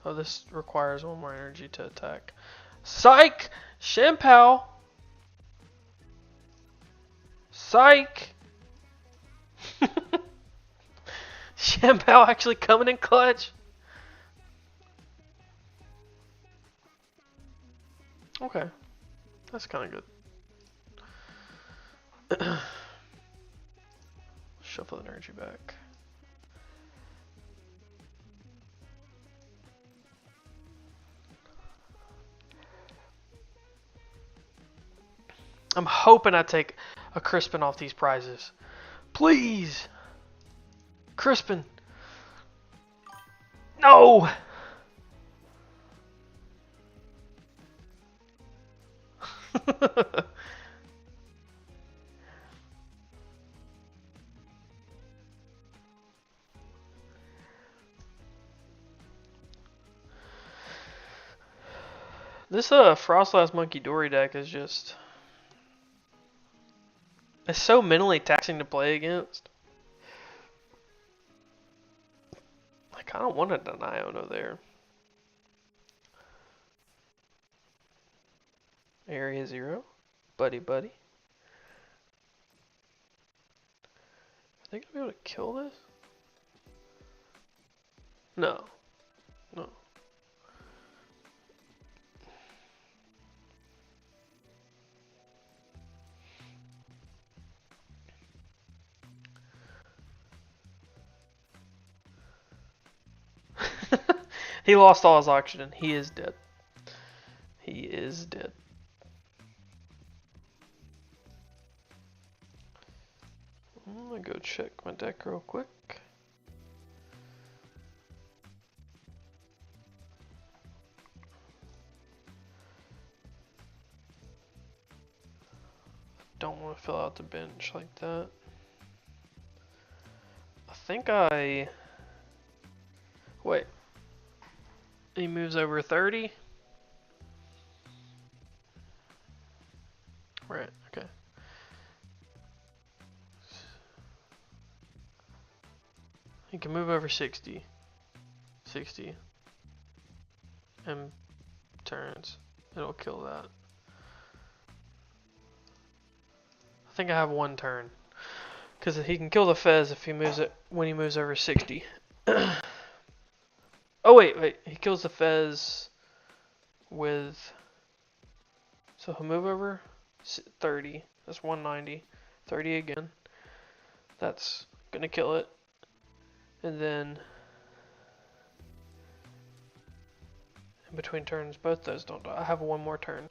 Oh, this requires 1 more energy to attack. Psych! Chien-Pao! Psych! Chien-Pao actually coming in clutch. Okay. That's kind of good. Shuffle the energy back. I'm hoping I take a Crispin off these prizes. Please! Crispin! No! This Frostlass Monkey Dory deck is just... It's so mentally taxing to play against. I kind of wanted an Iono there. Area 0. Buddy. I think I'll be able to kill this? No. He lost all his oxygen. He is dead. I'm gonna go check my deck real quick. Don't want to fill out the bench like that. I think wait. He moves over 30. Right, okay. He can move over 60. 60. And turns. It'll kill that. I think I have one turn. Because he can kill the Fez if he moves it when he moves over 60. Oh wait. He kills the Fez with... So he'll move over 30. That's 190. 30 again. That's gonna kill it. And then... in between turns, both those don't die. I have one more turn.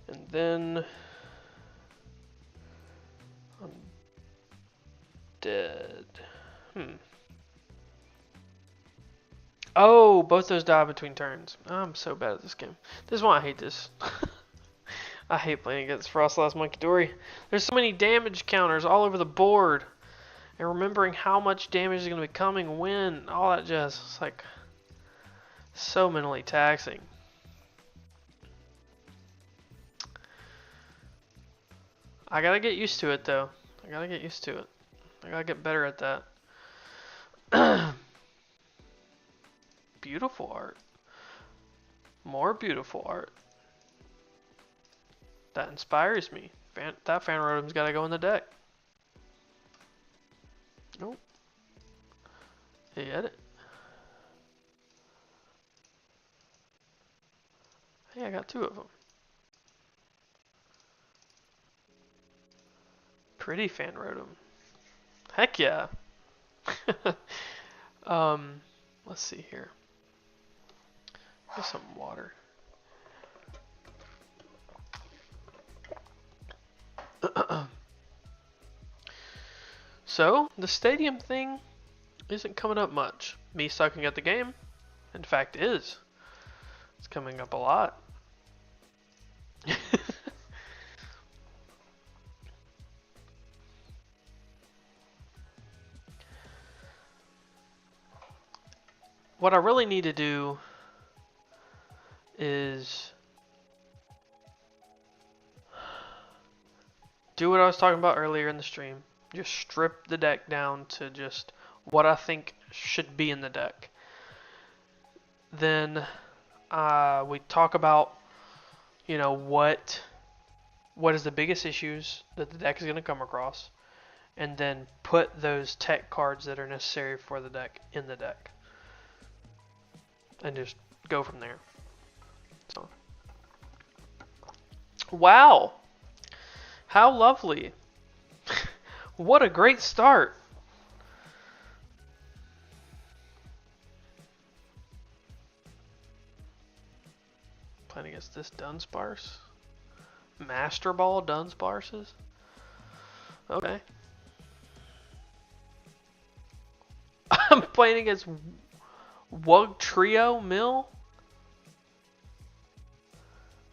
And then... I'm dead. Oh, both those die between turns. I'm so bad at this game. This is why I hate this. I hate playing against Frostlass Monkey Dory. There's so many damage counters all over the board. And remembering how much damage is going to be coming when, all that jazz. It's like so mentally taxing. I gotta get used to it though. I gotta get better at that. Beautiful art. More beautiful art. That inspires me. That Fanrotom's gotta go in the deck. Nope. He had it. Hey, I got two of them. Pretty Fanrotom. Heck yeah. Let's see here. Get some water. So, the stadium thing isn't coming up much. Me sucking at the game, in fact, is. It's coming up a lot. What I really need to do is do what I was talking about earlier in the stream. Just strip the deck down to just what I think should be in the deck. Then we talk about, you know, what is the biggest issues that the deck is going to come across, and then put those tech cards that are necessary for the deck in the deck. And just go from there. So. Wow! How lovely. What a great start. Playing against this Dunsparce. Master Ball Dunsparces? Okay. I'm playing against Wugtrio Mill?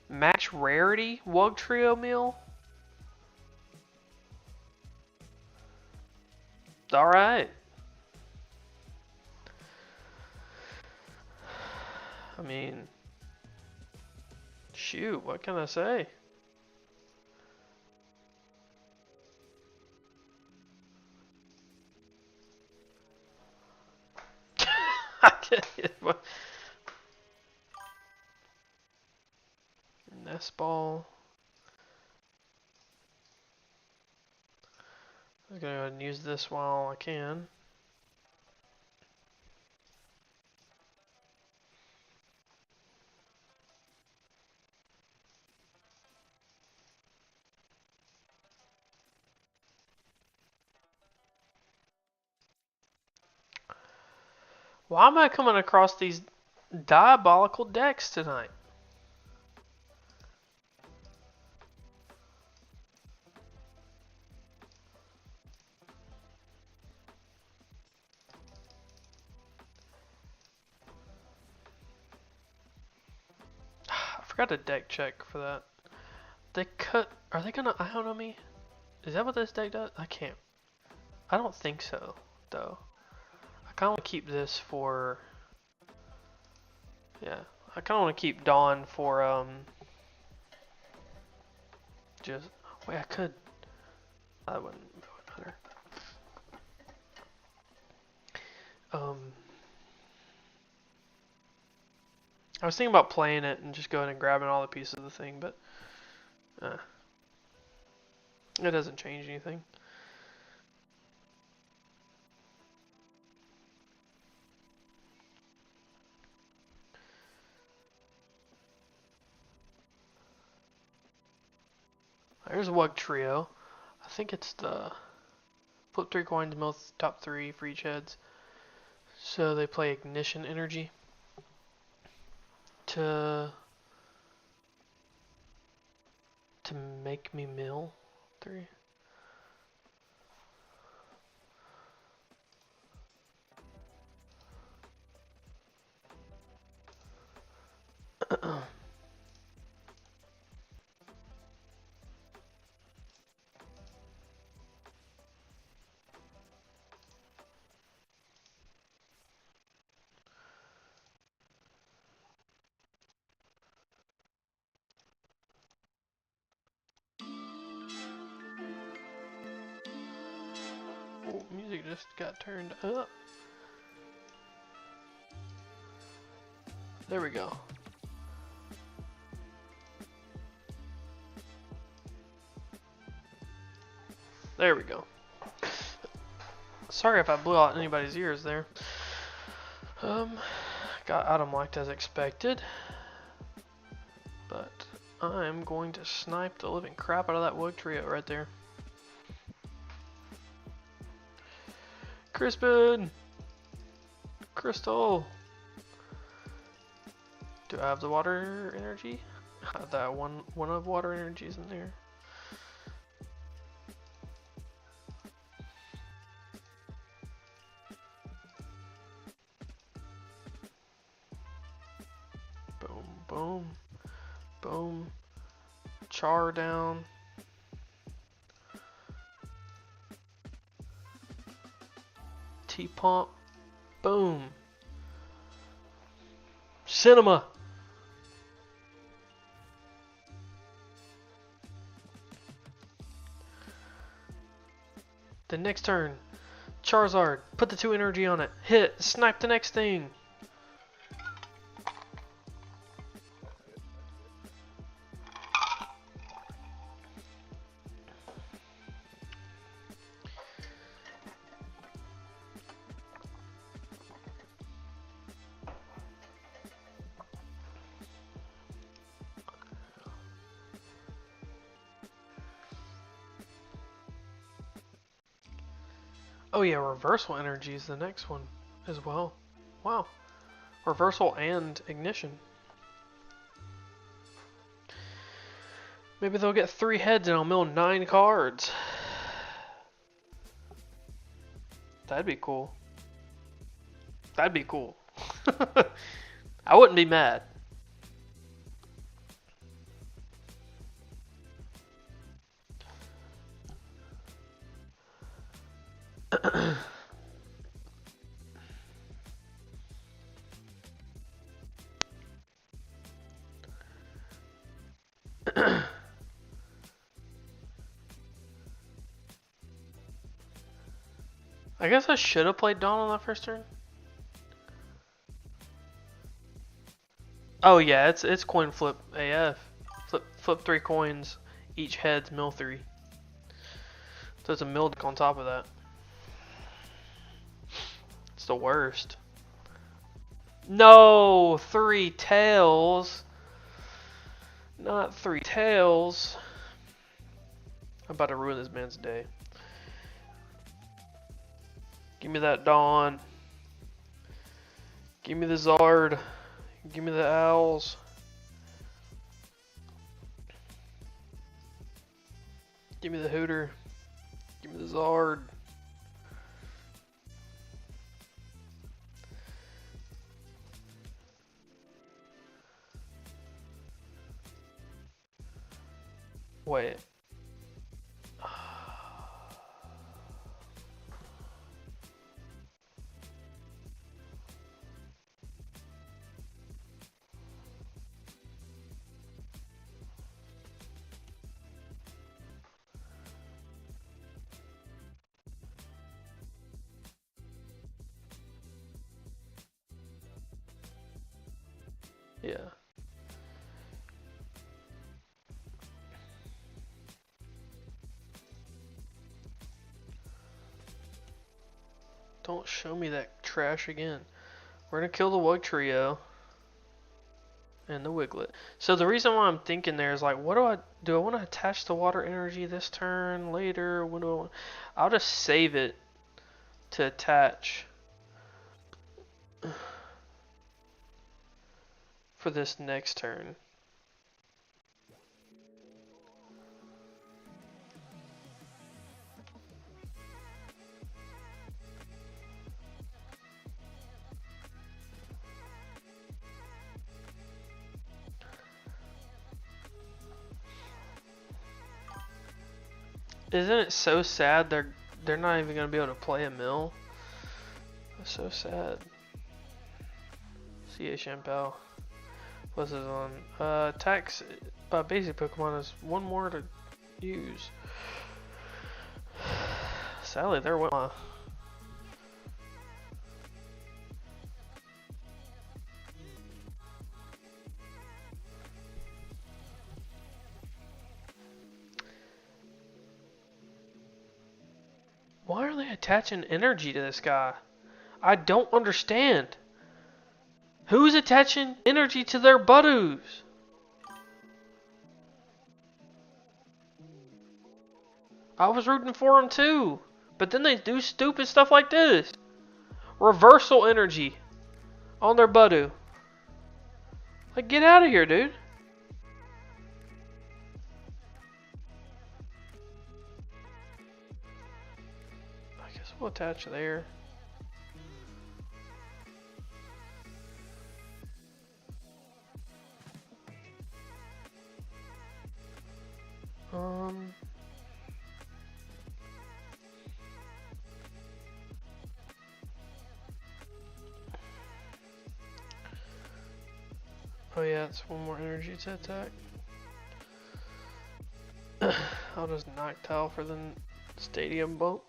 Match Rarity Wugtrio Mill? Alright. I mean, shoot, what can I say? I can't get what. Nest ball. I'm gonna go ahead and use this while I can. Why am I coming across these diabolical decks tonight? I forgot to deck check for that. They cut. Are they gonna Ion on me? Is that what this deck does? I can't. I don't think so, though. I kind of want to keep this for. Yeah, I kind of want to keep Dawn for just. Wait, I could. That wouldn't matter. I was thinking about playing it and just going and grabbing all the pieces of the thing, but it doesn't change anything. There's a Wugtrio. I think it's the flip 3 coins, mill top 3 for each heads. So they play Ignition Energy to make me mill 3. Oh, music just got turned up. There we go. There we go. Sorry if I blew out anybody's ears there. Got Autumn Light as expected. But I'm going to snipe the living crap out of that Wugtrio right there. Crispin! Crystal! Do I have the water energy? That one of water energies in there. Boom, boom, boom. Char down. T-Pump. Boom. Cinema. The next turn. Charizard. Put the 2 energy on it. Hit. Snipe the next thing. Oh yeah, reversal energy is the next one as well. Wow. Reversal and ignition. Maybe they'll get 3 heads and I'll mill 9 cards. That'd be cool. That'd be cool. I wouldn't be mad. I guess I should have played Dawn on that first turn. Oh yeah, it's coin flip AF. Flip 3 coins, each heads mill 3. So there's a mill deck on top of that. It's the worst. No, 3 tails. Not 3 tails. I'm about to ruin this man's day. Give me that Dawn. Give me the Zard. Give me the Owls. Give me the Hooter. Give me the Zard. Wait. Yeah. Don't show me that trash again. We're gonna kill the Wugtrio and the Wiglet. So the reason why I'm thinking there is like, what do I want to attach the water energy this turn, later? What do I want? I'll just save it to attach for this next turn. Isn't it so sad they're not even gonna be able to play a mill? That's so sad. CA Shampoo. What's this on? Attacks by basic Pokemon is 1 more to use. Sadly, there went my. Why are they attaching energy to this guy? I don't understand. Who's attaching energy to their Budoos? I was rooting for them too. But then they do stupid stuff like this. Reversal energy on their Budoo. Like, get out of here, dude. I guess we'll attach there. Oh yeah, it's 1 more energy to attack. I'll just Noctowl for the stadium bump.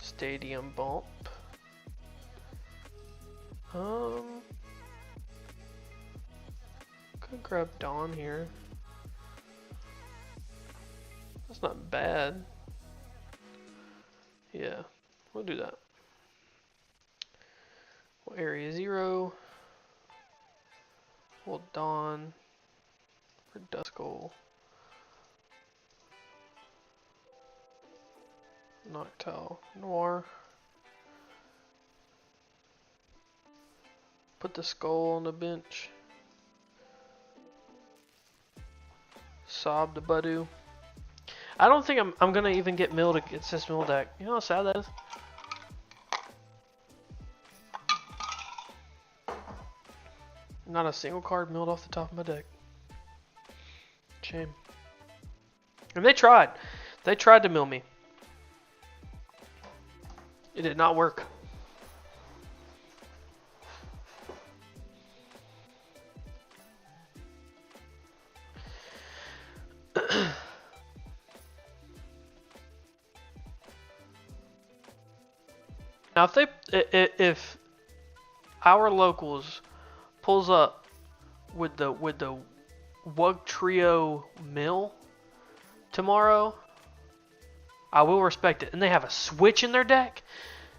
Stadium bump. Could grab Dawn here. That's not bad. Yeah, we'll do that. We'll area 0. We'll Dawn for Duskull. Noctowl, Noir. Put the Skull on the bench. Sob the Budoo. I don't think I'm gonna even get milled against this mill deck. You know how sad that is? Not a single card milled off the top of my deck. Shame. And they tried. They tried to mill me. It did not work. Now, if our locals pulls up with the Wugtrio mill tomorrow, I will respect it. And they have a switch in their deck?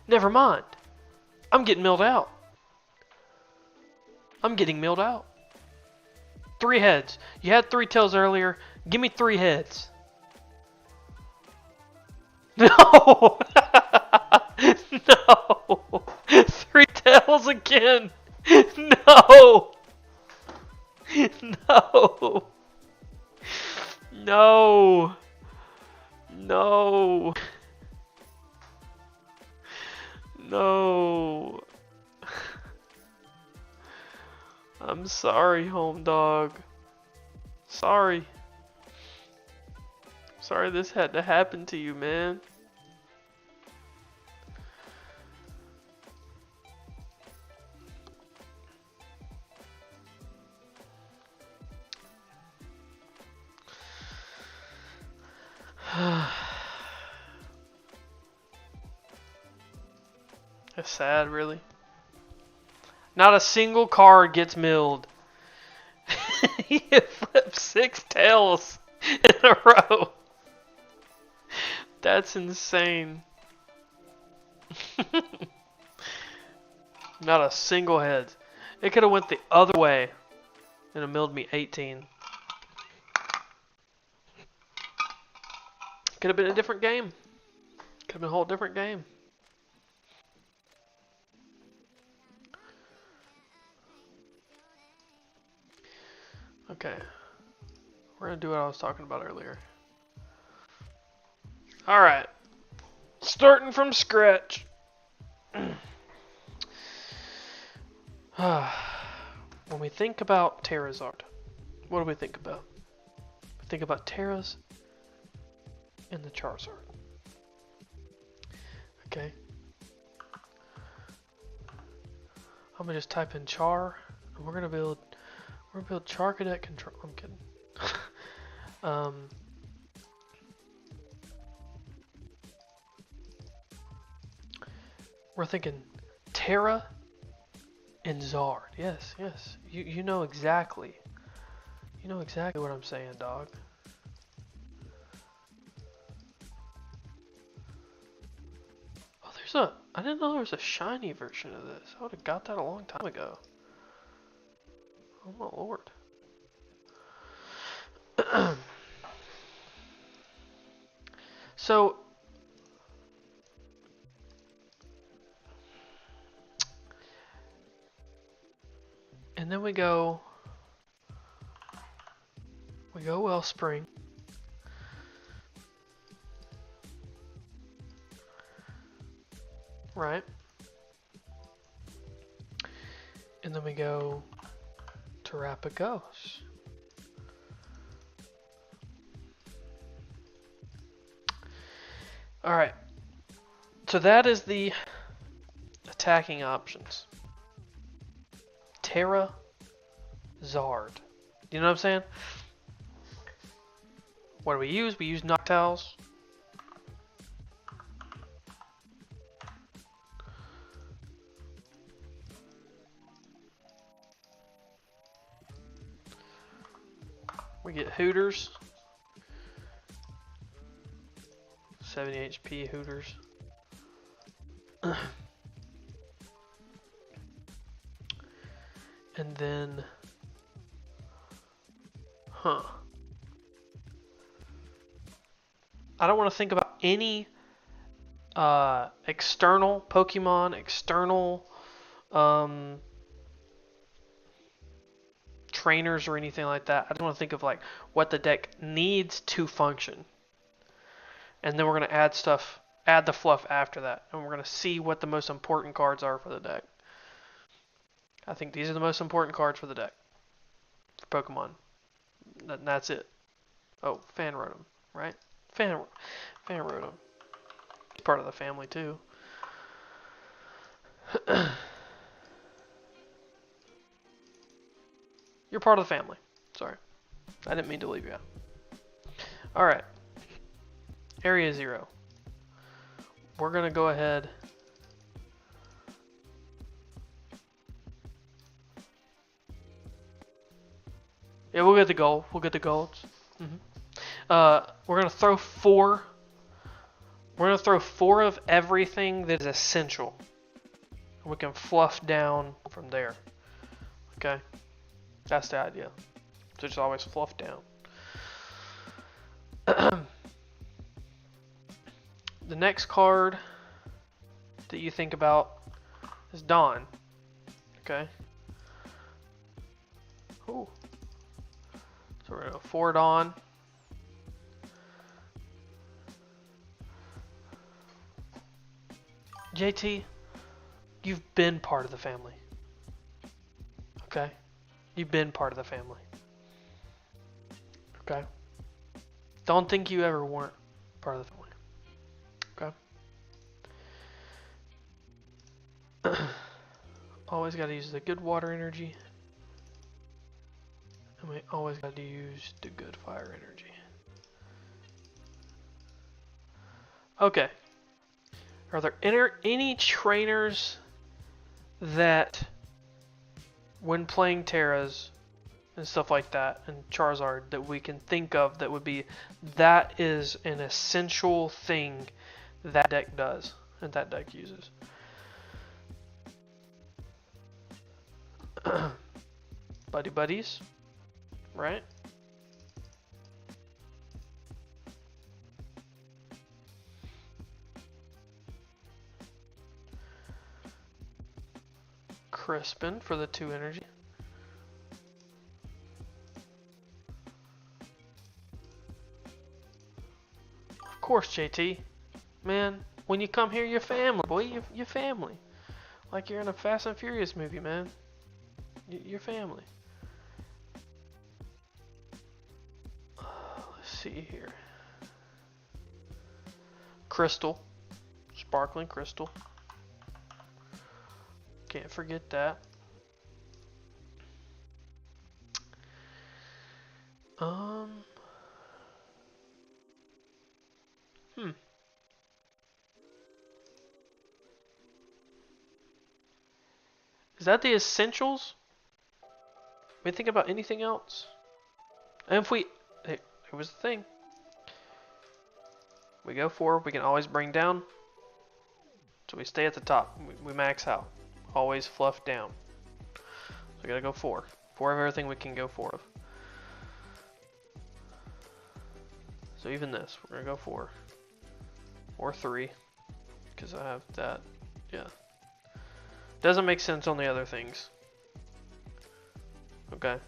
Never mind. I'm getting milled out. I'm getting milled out. 3 heads. You had 3 tails earlier. Give me 3 heads. No! No! 3 tails again! No! No! No! No! No! I'm sorry, home dog. Sorry. Sorry this had to happen to you, man. That's sad, really. Not a single card gets milled. He flipped 6 tails in a row. That's insane. Not a single head. It could have went the other way and it milled me 18. Could have been a different game. Could have been a whole different game. Okay. We're going to do what I was talking about earlier. Alright. Starting from scratch. When we think about Terrazard, what do we think about? We think about Terras and the Charizard. Okay. I'm gonna just type in Char, and we're gonna build Char Cadet Control. I'm kidding. We're thinking Terra and Zard. Yes, yes. You know exactly. You know exactly what I'm saying, dog. Oh, I didn't know there was a shiny version of this. I would have got that a long time ago. Oh my lord. So, and then we go Wellspring. Right. And then we go Terrapagos. Alright. So that is the attacking options. Terra, Zard. You know what I'm saying? What do we use? We use Noctowls. We get Hooters. 70 HP Hooters. And then, I don't want to think about any external Pokemon, external trainers or anything like that. I don't want to think of like what the deck needs to function. And then we're going to add the fluff after that. And we're going to see what the most important cards are for the deck. I think these are the most important cards for the deck. For Pokemon. That's it. Oh, Fan Rotom, right? Fan Rotom. He's part of the family too. You're part of the family. Sorry. I didn't mean to leave you out. Alright. Area 0. We're going to go ahead Yeah, we'll get the gold. We'll get the golds. We're gonna throw four. We're gonna throw four of everything that is essential. We can fluff down from there. Okay, that's the idea. So just always fluff down. The next card that you think about is Dawn. Okay. Ooh. So we're gonna go 4 Dawn. JT, you've been part of the family. Okay? You've been part of the family. Okay? Don't think you ever weren't part of the family. Okay? Always gotta use the good water energy. And we always gotta use the good fire energy. Okay. Are there any trainers that, when playing Terras and stuff like that, and Charizard, that we can think of that would be, that is an essential thing that deck does, and that deck uses? Buddy buddies, right? Crispin for the 2 energy. Of course, JT. Man, when you come here, you're family, boy. You're family. Like you're in a Fast and Furious movie, man. You're family. Let's see here. Crystal. Sparkling crystal. Can't forget that. Is that the essentials? We think about anything else? And if we, it was the thing. We go 4, we can always bring down. So we stay at the top. We max out. Always fluff down. So we gotta go 4. 4 of everything we can go 4 of. So even this, we're gonna go 4. Or 3. Because I have that. Yeah. Doesn't make sense on the other things. Okay.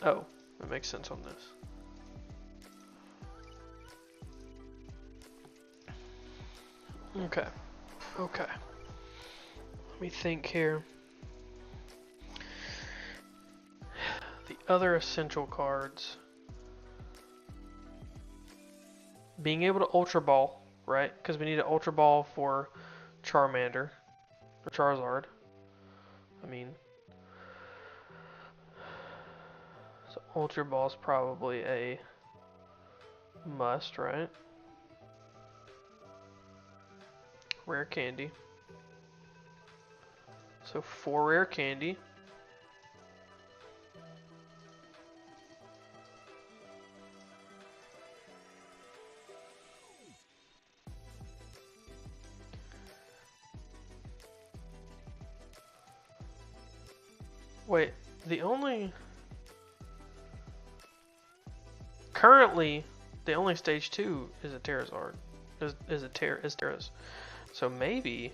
Oh, it makes sense on this. Okay. Okay. Let me think here. The other essential cards. Being able to Ultra Ball, right? Because we need an Ultra Ball for Charmander. Or Charizard. I mean. So Ultra Ball is probably a must, right? Rare candy. So 4 rare candy. Wait, currently, the only stage 2 is a Terrazard. Is Terras. So maybe,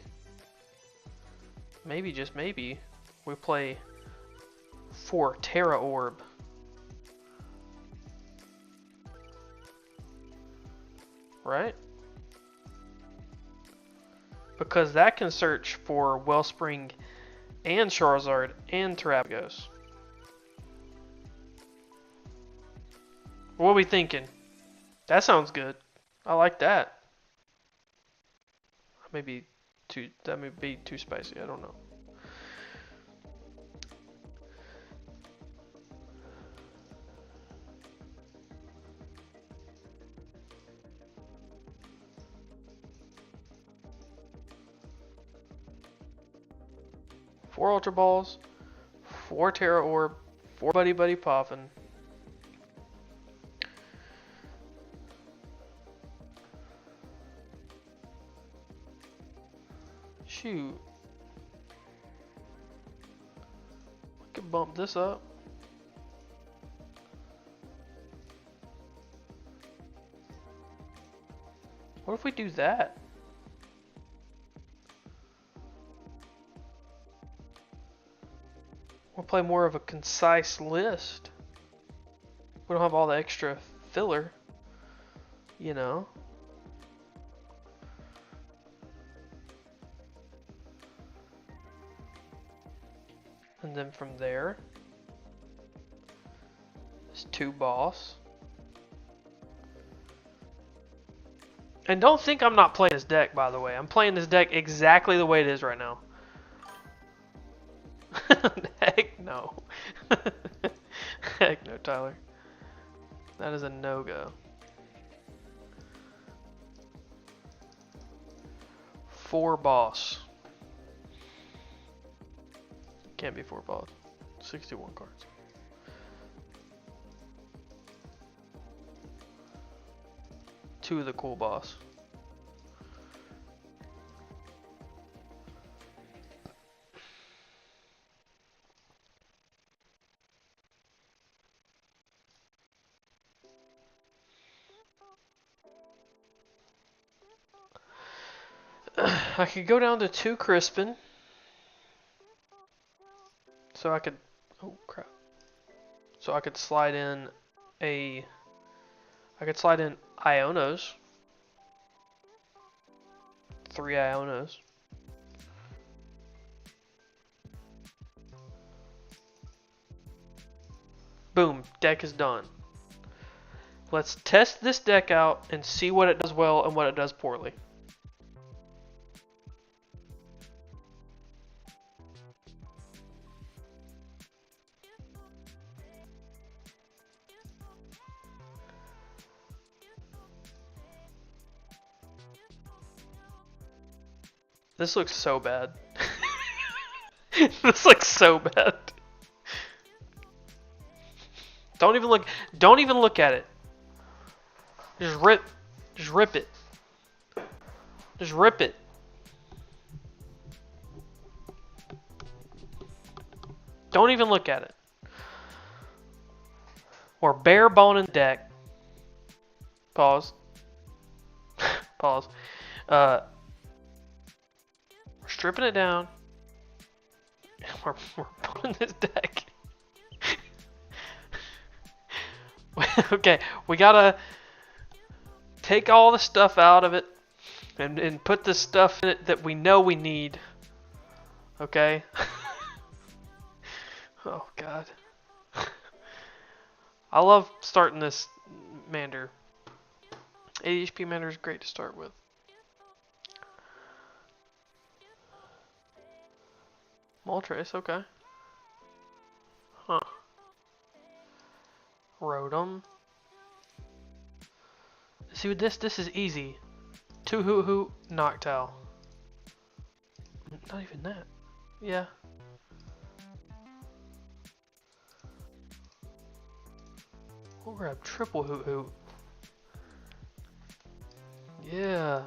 just maybe, we play 4 Terra Orb. Right? Because that can search for Wellspring and Charizard and Terrapagos. What are we thinking? That sounds good. I like that. That may be too spicy, I don't know. Four Ultra Balls, 4 Terra Orb, 4 Buddy Buddy Poffin. Shoot. We could bump this up. What if we do that? We'll play more of a concise list. We don't have all the extra filler, you know. And then from there, it's 2 boss. And don't think I'm not playing this deck, by the way. I'm playing this deck exactly the way it is right now. Heck no. Heck no, Tyler. That is a no-go. 4 boss. Can't be 4 boss. 61 cards. Two of the cool boss. I could go down to 2 Crispin. So I could, oh crap. So I could slide in Ionos. 3 Ionos. Boom, deck is done. Let's test this deck out and see what it does well and what it does poorly. This looks so bad. This looks so bad. Don't even look at it. Just rip it. Just rip it. Don't even look at it. Or bare boning deck. Pause. Pause. We're stripping it down. We're putting this deck. Okay, we gotta take all the stuff out of it and put the stuff in it that we know we need. Okay? Oh god. I love starting this Mander. 80 HP Mander is great to start with. Moltres, okay. Huh. Rotom. See with this is easy. 2 Hoo-Hoo, Noctowl. Not even that. Yeah. We'll grab triple Hoo-Hoo. Yeah.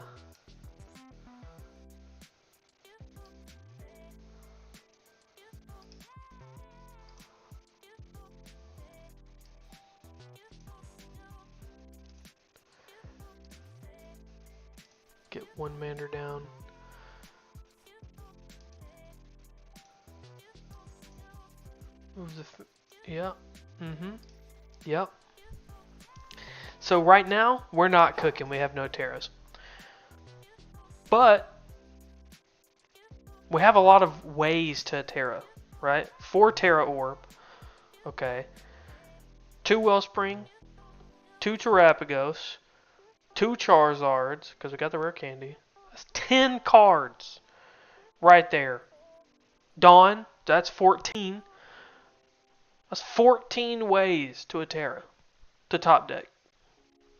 Get 1 Mander down. Move the yep. Yep. So right now we're not cooking. We have no Terras. But we have a lot of ways to Terra, right? 4 Terra Orb. Okay. 2 Wellspring, 2 Terrapagos, 2 Charizards, because we got the rare candy. That's 10 cards right there. Dawn, that's 14. That's 14 ways to a Terra. To top deck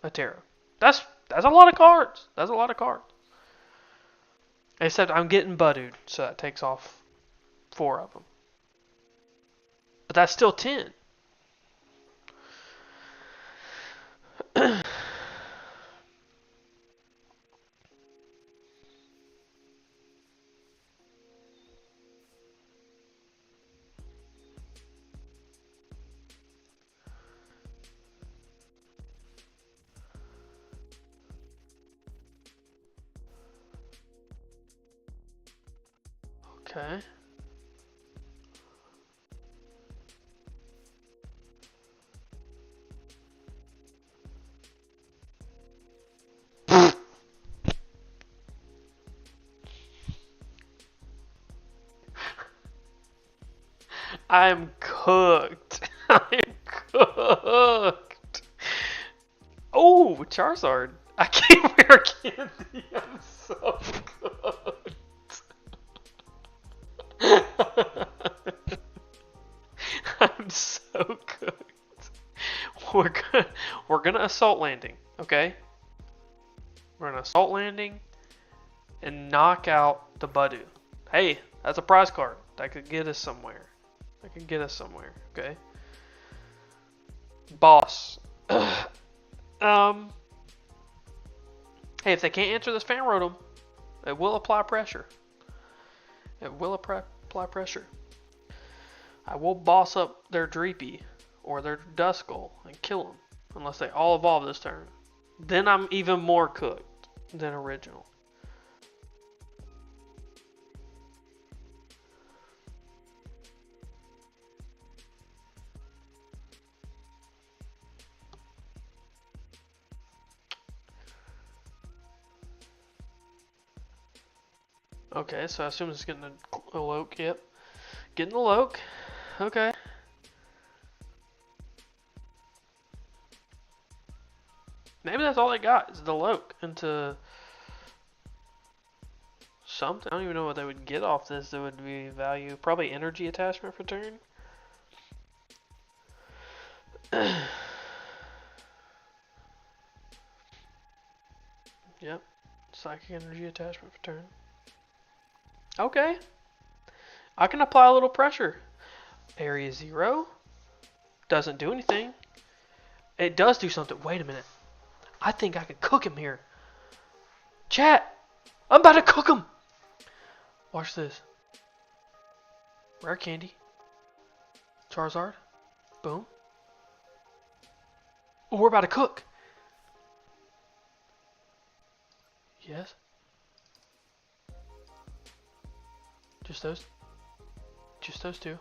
a Terra. That's a lot of cards. That's a lot of cards. Except I'm getting Budded, so that takes off 4 of them. But that's still 10. Okay. I'm cooked. I'm cooked. Oh, Charizard. I can't wear candy. I'm so cooked. I'm so cooked. We're gonna assault landing, okay? We're gonna assault landing and knock out the Budew. Hey, that's a prize card. That could get us somewhere. That could get us somewhere, okay? Boss. Hey, if they can't answer this fan rotom, it will apply pressure. It will apply pressure. I will boss up their Dreepy or their Duskull and kill them unless they all evolve this turn. Then I'm even more cooked than original. Okay, so I assume it's getting a Loke. Yep. Getting the Loke. Okay. Maybe that's all they got is the Loke into something. I don't even know what they would get off this that would be value. Probably energy attachment for turn. Yep. Psychic energy attachment for turn. Okay. I can apply a little pressure. Area 0. Doesn't do anything. It does do something. Wait a minute. I think I could cook him here. Chat! I'm about to cook him! Watch this. Rare candy. Charizard. Boom. Oh, we're about to cook. Yes. Just those two.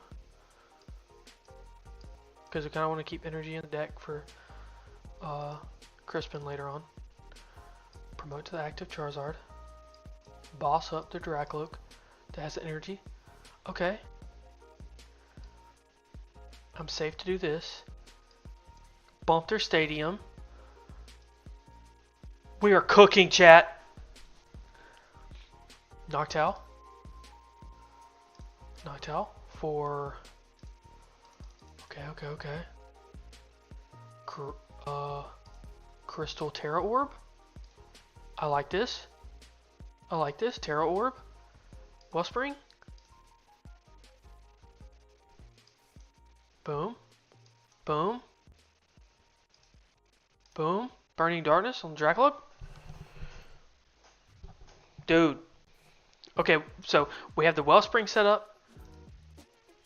Because I kind of want to keep energy in the deck for Crispin later on. Promote to the active Charizard. Boss up the Dracloak that has the energy. Okay. I'm safe to do this. Bump their stadium. We are cooking, chat. Noctowl. Noctowl for... Okay. Crystal Terra Orb. I like this. Terra Orb. Wellspring. Boom. Boom. Boom. Burning Darkness on Dracloak. Dude. Okay, so we have the Wellspring set up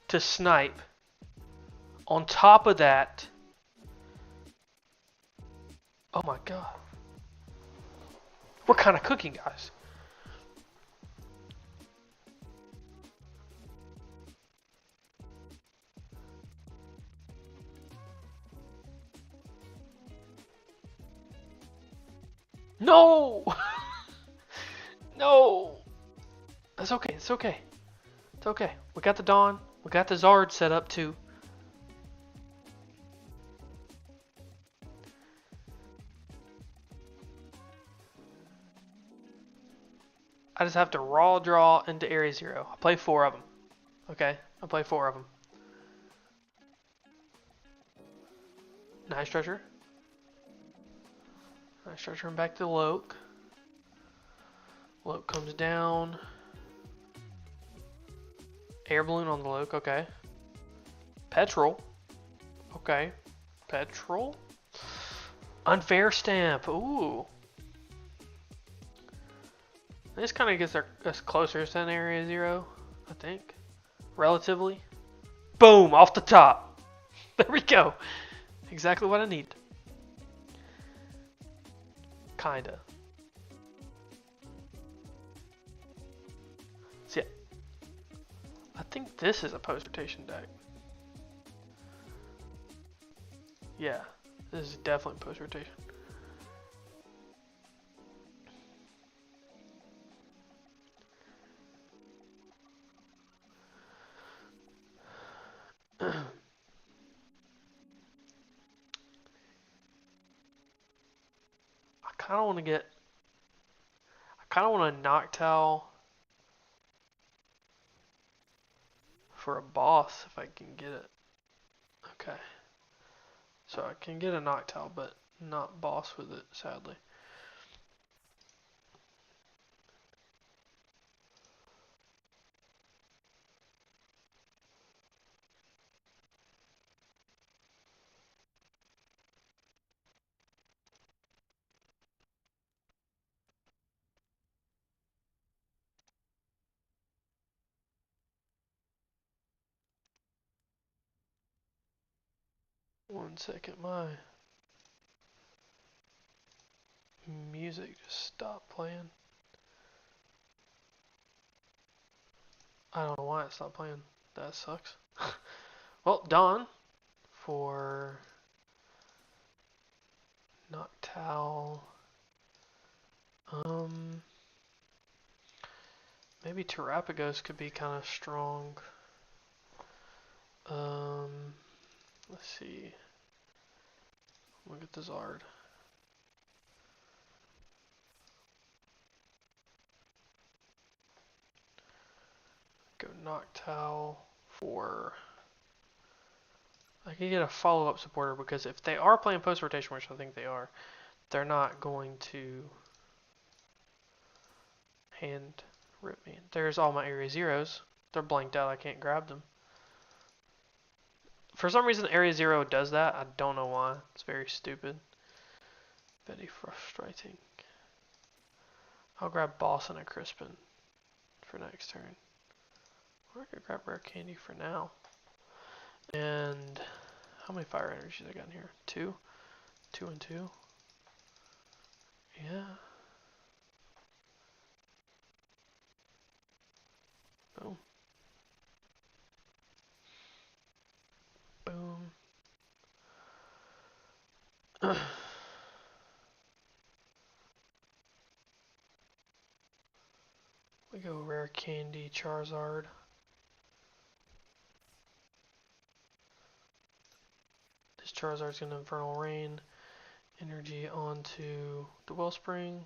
to snipe. On top of that... Oh my god. We're kind of cooking, guys. No! No! That's okay, it's okay. It's okay. We got the Dawn. We got the Zard set up too. I just have to raw draw into Area 0. I play 4 of them. Okay? I play 4 of them. Nice Treasure. Nice Treasure and back to Loke. Loke comes down. Air Balloon on the Loke, okay. Petrol. Okay. Petrol. Unfair stamp. Ooh. This kind of gets us closer to Area Zero, I think. Relatively. Boom! Off the top. There we go. Exactly what I need. Kinda. So yeah. I think this is a post-rotation deck. Yeah. This is definitely post-rotation. I kind of want to get. I kind of want a Noctowl for a boss if I can get it. Okay. So I can get a Noctowl, but not boss with it, sadly. One second, my music just stopped playing. I don't know why it stopped playing. That sucks. Well, Dawn for Noctowl. Maybe Terapagos could be kind of strong. Let's see. Look at the Zard. Go Noctowl for. I can get a follow-up supporter because if they are playing post-rotation, which I think they are, they're not going to hand rip me. There's all my Area Zeros. They're blanked out. I can't grab them. For some reason, Area Zero does that. I don't know why. It's very stupid. Very frustrating. I'll grab Boss and a Crispin for next turn. Or I could grab Rare Candy for now. And how many Fire Energies I got in here? 2? 2 and 2? Yeah. Boom. Boom. We go Rare Candy, Charizard. This Charizard's gonna Infernal Rain energy onto the Wellspring.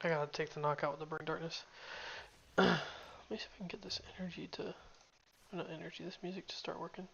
I gotta take the knockout with the Burning Darkness. Let me see if I can get this energy to... Not energy, this music to start working.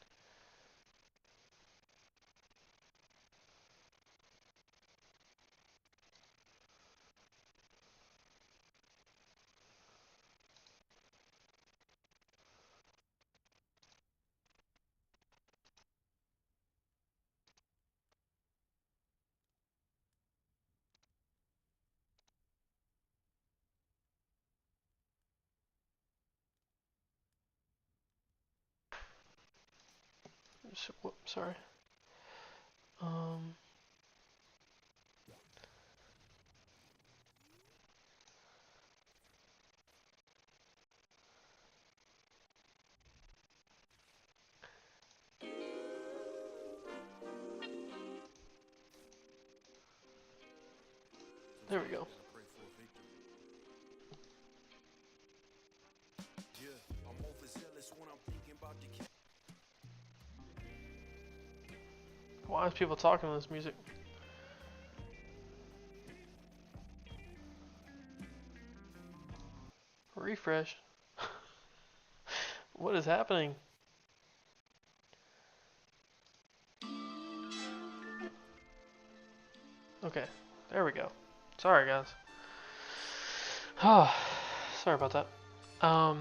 Whoops, sorry. There we go. Why is people talking to this music? Refresh. What is happening? Okay, there we go. Sorry, guys. Oh, sorry about that. God,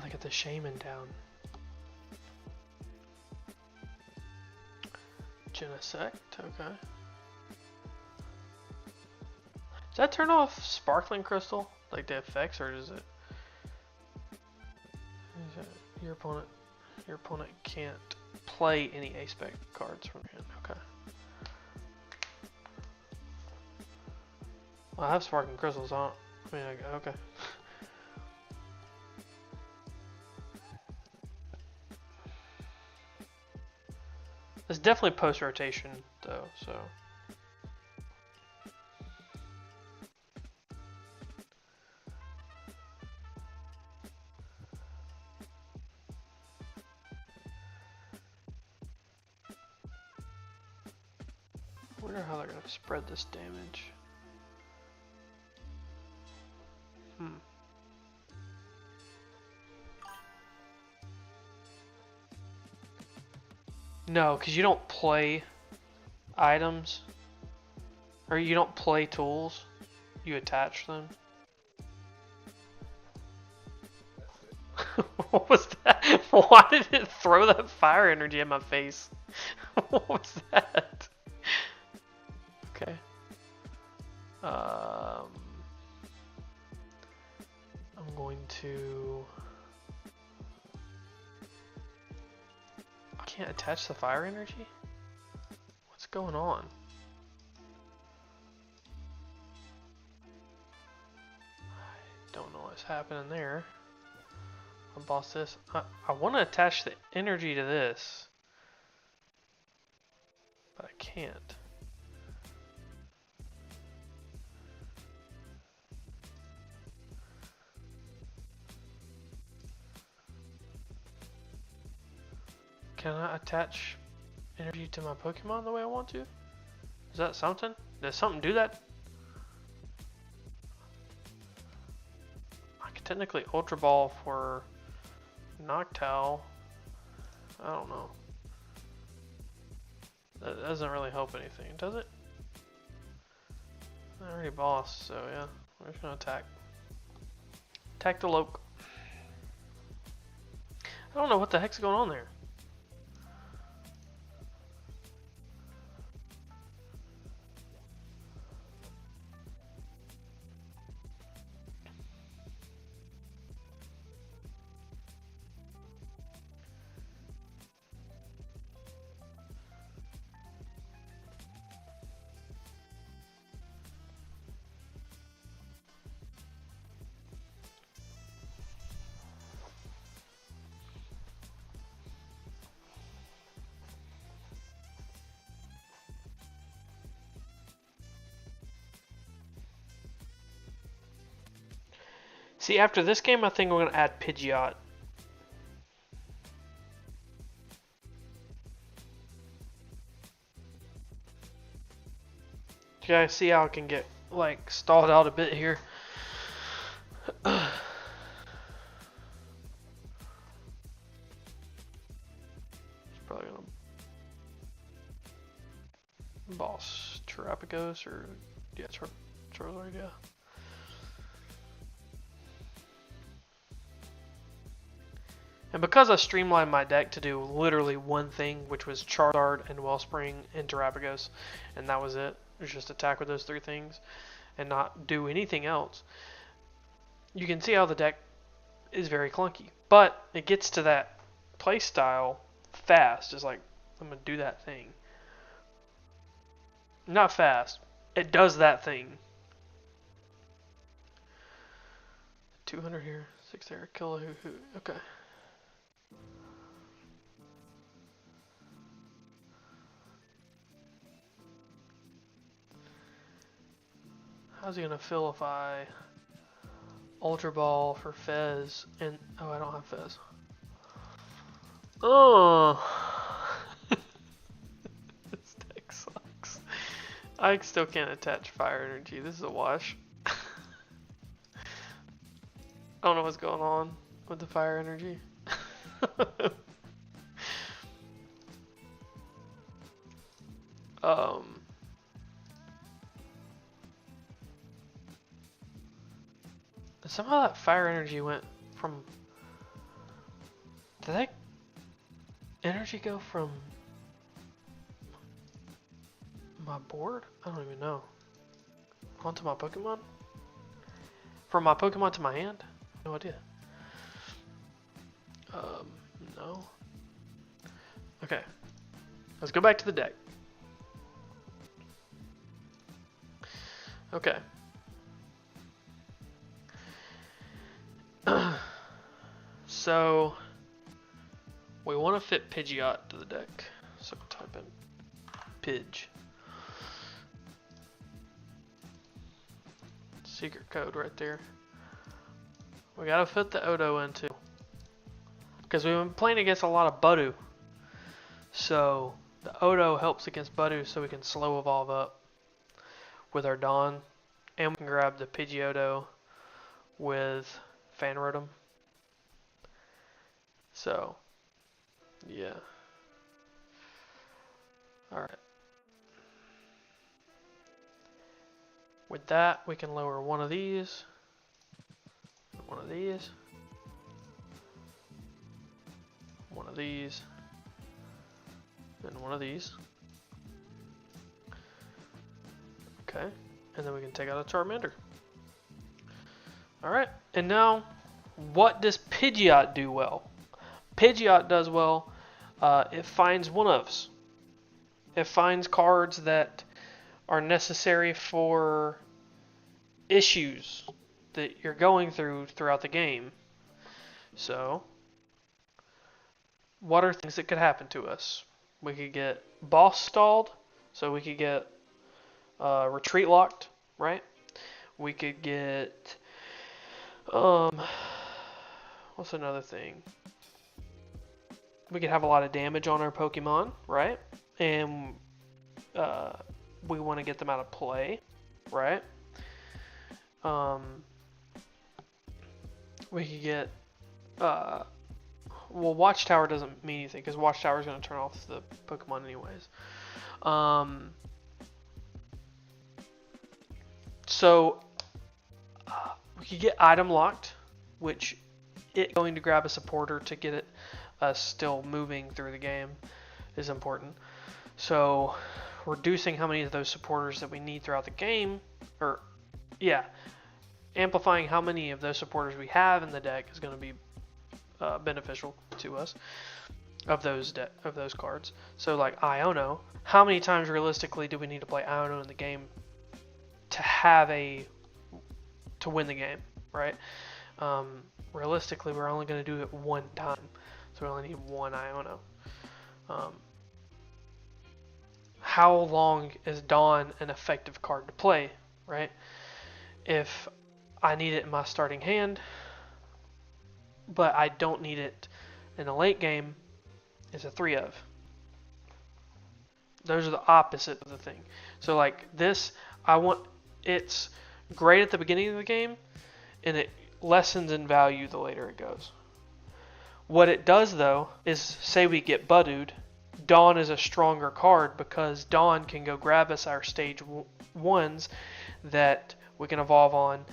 they got the shaman down. Genesect, okay. Does that turn off Sparkling Crystal? Like the effects, or does it? Your opponent can't play any A-Spec cards from your hand. Okay. Well, I have Sparkling Crystals on. I mean, okay. It's definitely post-rotation, though, so... I wonder how they're going to spread this damage. No, because you don't play items. Or you don't play tools. You attach them. What was that? Why did it throw that fire energy in my face? What was that? Okay. I'm going to... I can't attach the fire energy? What's going on? I don't know what's happening there. I'll boss this. I want to attach the energy to this, but I can't. Can I attach energy to my Pokemon the way I want to? Is that something? Does something do that? I could technically Ultra Ball for Noctowl. I don't know. That doesn't really help anything, does it? I already bossed, so yeah. We're just gonna attack. Attack the Loke. I don't know what the heck's going on there. See, after this game, I think we're going to add Pidgeot. You guys see how I can get, like, stalled out a bit here? It's probably going to boss Terapagos, or, yeah, Charizard, yeah. And because I streamlined my deck to do literally one thing, which was Charizard and Wellspring and Terapagos, and that was it. It was just attack with those three things and not do anything else. You can see how the deck is very clunky. But it gets to that play style fast. It's like, I'm going to do that thing. Not fast. It does that thing. 200 here, 6 there, kill a hoo-hoo. Okay. How's he gonna feel if I Ultra Ball for Fez and oh, I don't have Fez. Oh, this deck sucks. I still can't attach fire energy. This is a wash. I don't know what's going on with the fire energy. Somehow that fire energy went from... Did that energy go from my board? I don't even know. Onto my Pokemon? From my Pokemon to my hand? No idea. No. Okay. Let's go back to the deck. Okay. So, we want to fit Pidgeot to the deck. So type in Pidge. Secret code right there. We gotta fit the Odo in too. Because we've been playing against a lot of Budew. So, the Odo helps against Budew so we can slow evolve up with our Dawn. And we can grab the Pidgeotto with Fanrotom. So, yeah. Alright. With that, we can lower one of these, one of these, one of these, and one of these. Okay, and then we can take out a Charmander. Alright, and now, what does Pidgeot do well? Pidgeot does well, it finds one-ofs. It finds cards that are necessary for issues that you're going throughout the game. So, what are things that could happen to us? We could get boss stalled, so we could get retreat locked, right? We could get what's another thing? We could have a lot of damage on our Pokemon, right? And we want to get them out of play, right? We could get well, Watchtower doesn't mean anything because Watchtower is going to turn off the Pokemon anyways. So we could get item locked, which it going to grab a supporter to get it still moving through the game is important. So reducing how many of those supporters that we need throughout the game, or yeah, amplifying how many of those supporters we have in the deck is going to be beneficial to us of those cards. So like Iono, how many times realistically do we need to play Iono in the game to win the game, right? Realistically, we're only going to do it one time, so we only need one Iono. How long is Dawn an effective card to play, right? If I need it in my starting hand, but I don't need it in the late game, it's a 3-of. Those are the opposite of the thing. So like this, it's great at the beginning of the game, and it lessens in value the later it goes. What it does though is, say we get Budewed, Dawn is a stronger card because Dawn can go grab us our stage 1s that we can evolve on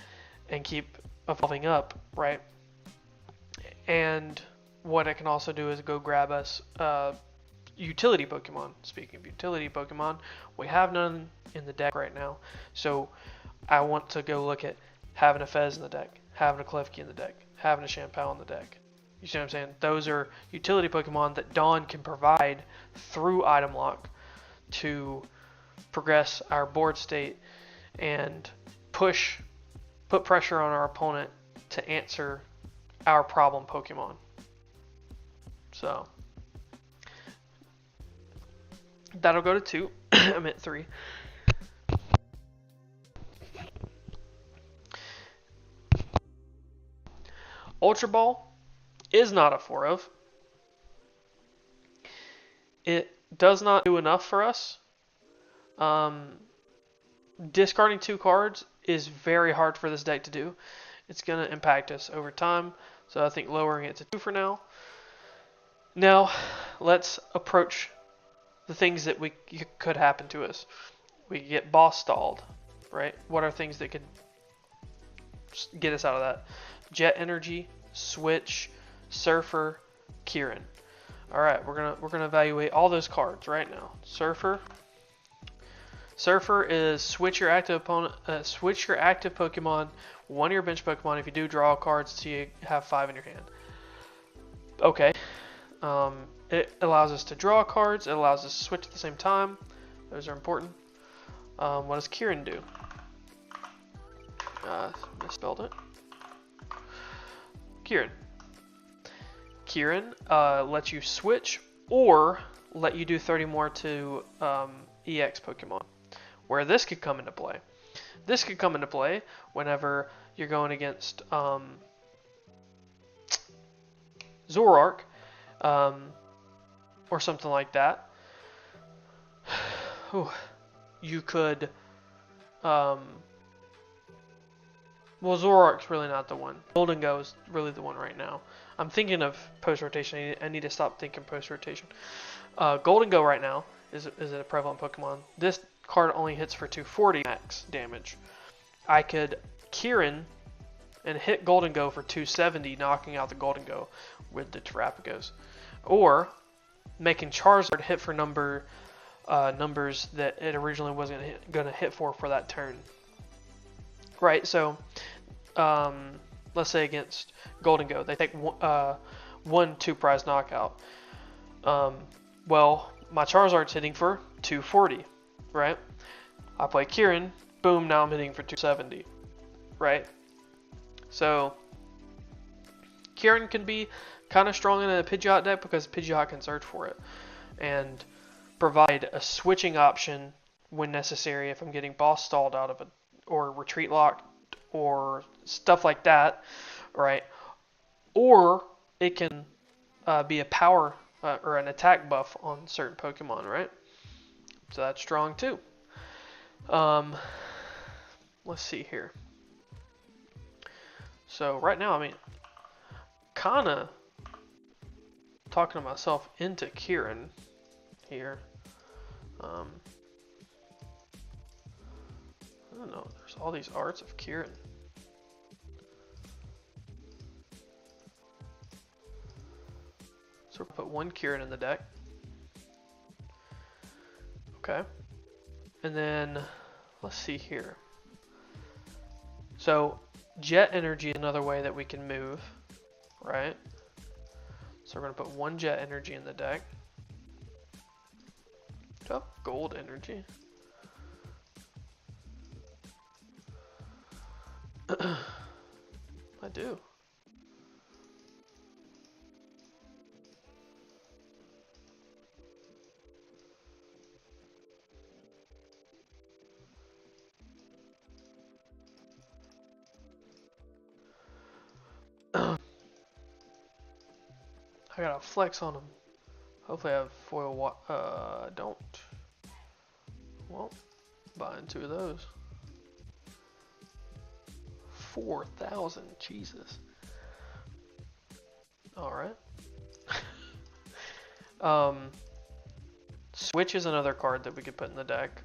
and keep evolving up, right? And what it can also do is go grab us utility Pokemon. Speaking of utility Pokemon, we have none in the deck right now. So I want to go look at having a Fez in the deck, having a Klefki in the deck, having a Champao in the deck. You see what I'm saying? Those are utility Pokemon that Dawn can provide through item lock to progress our board state and put pressure on our opponent to answer our problem Pokemon. So that'll go to 2. I'm at 3. Ultra Ball is not a 4-of. It does not do enough for us. Discarding 2 cards is very hard for this deck to do. it's going to impact us over time. So I think lowering it to 2 for now. Now, let's approach the things that could happen to us. We get boss stalled, right? What are things that could get us out of that? Jet Energy, Switch, Surfer, Kieran. All right, we're gonna evaluate all those cards right now. Surfer is switch your active opponent, switch your active Pokemon, one of your bench Pokemon. If you do, draw cards so you have 5 in your hand. Okay. It allows us to draw cards. It allows us to switch at the same time. Those are important. What does Kieran do? Misspelled it. Kieran lets you switch or let you do 30 more to EX Pokemon. Where this could come into play. This could come into play whenever you're going against Zoroark or something like that. You could well, Zoroark's really not the one. Gholdengo is really the one right now. I'm thinking of post-rotation. I need to stop thinking post-rotation. Gholdengo right now is a prevalent Pokemon. This card only hits for 240 max damage. I could Kieran and hit Gholdengo for 270, knocking out the Gholdengo with the Terrapagos. Or making Charizard hit for numbers that it originally wasn't going to hit for that turn. Right, so let's say against Gholdengo, they take one 2-prize knockout. Well, my Charizard's hitting for 240, right? I play Kieran, boom, now I'm hitting for 270, right? So Kieran can be kind of strong in a Pidgeot deck because Pidgeot can search for it and provide a switching option when necessary if I'm getting boss stalled out of it or retreat locked or stuff like that, right? Or it can be a power or an attack buff on certain Pokemon, right? So that's strong too. Let's see here. So right now, I mean, kind of talking to myself into Kieran here. I don't know. There's all these arts of Kieran. So we'll put one Kieran in the deck. Okay. And then let's see here. So Jet Energy is another way that we can move, right? So we're going to put one Jet Energy in the deck. Oh, Gold Energy. I do. I gotta flex on them. Hopefully I have foil. Don't. Well, buying 2 of those. 4,000. Jesus. All right. Switch is another card that we could put in the deck.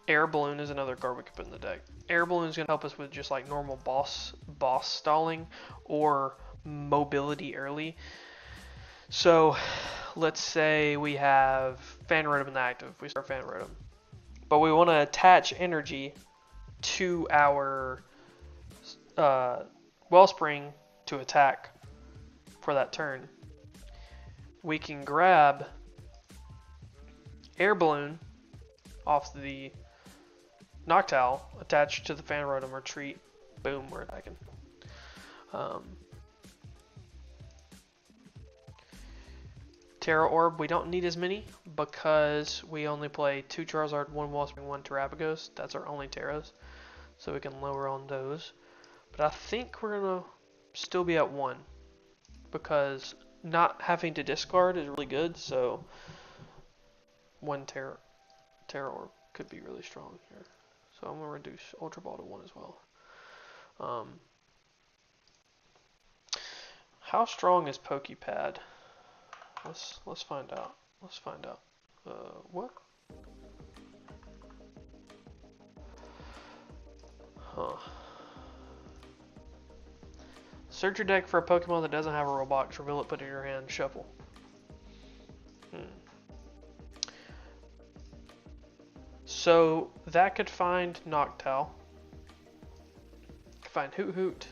Air Balloon is another card we could put in the deck. Air Balloon is going to help us with just like normal boss stalling or mobility early. So let's say we have Fan Rotom in the active. We start Fan Rotom. But we want to attach energy to our Wellspring to attack for that turn. We can grab Air Balloon off the Noctowl, attached to the Fan Rotom, retreat, boom, we're attacking. Terra Orb, we don't need as many because we only play 2 Charizard, 1 Wellspring, 1 Terrapagos. That's our only Terras, so we can lower on those. But I think we're gonna still be at 1 because not having to discard is really good. So 1 Terra Orb. could be really strong here. So I'm going to reduce Ultra Ball to 1 as well. How strong is Pokepad? Let's find out. Let's find out. What? Huh. Search your deck for a Pokemon that doesn't have a roll box. Reveal it, put it in your hand, shuffle. So that could find Noctowl. Could find Hoot Hoot.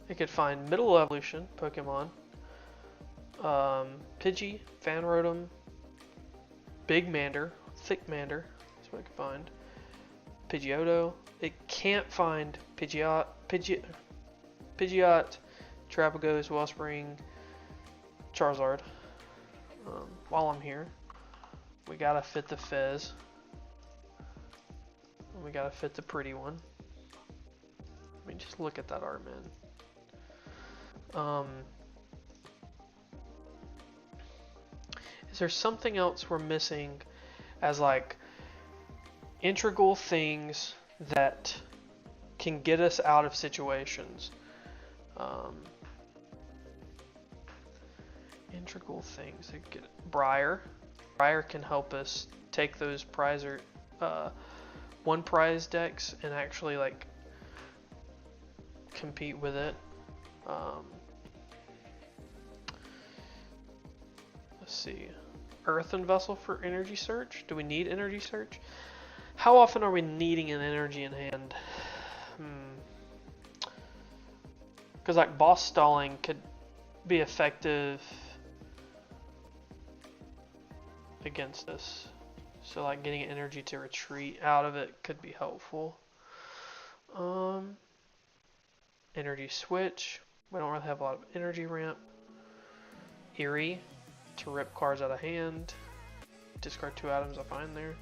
It could find Middle Evolution Pokemon. Pidgey, Fanrotom, Big Mander, Thick Mander. That's what it could find. Pidgeotto. It can't find Pidgeot, Trapagos, Wellspring, Charizard. While I'm here, we gotta fit the Fizz. And we gotta fit the pretty one. I mean, just look at that art, man. Is there something else we're missing as like integral things that can get us out of situations? Integral things. Briar. Briar can help us take those one prize decks and actually like compete with it. Let's see. Earthen Vessel for Energy Search. Do we need Energy Search? How often are we needing an energy in hand? Because like boss stalling could be effective against this. So like getting energy to retreat out of it could be helpful. Energy Switch. We don't really have a lot of energy ramp. Eerie to rip cards out of hand. Discard 2 items I find there.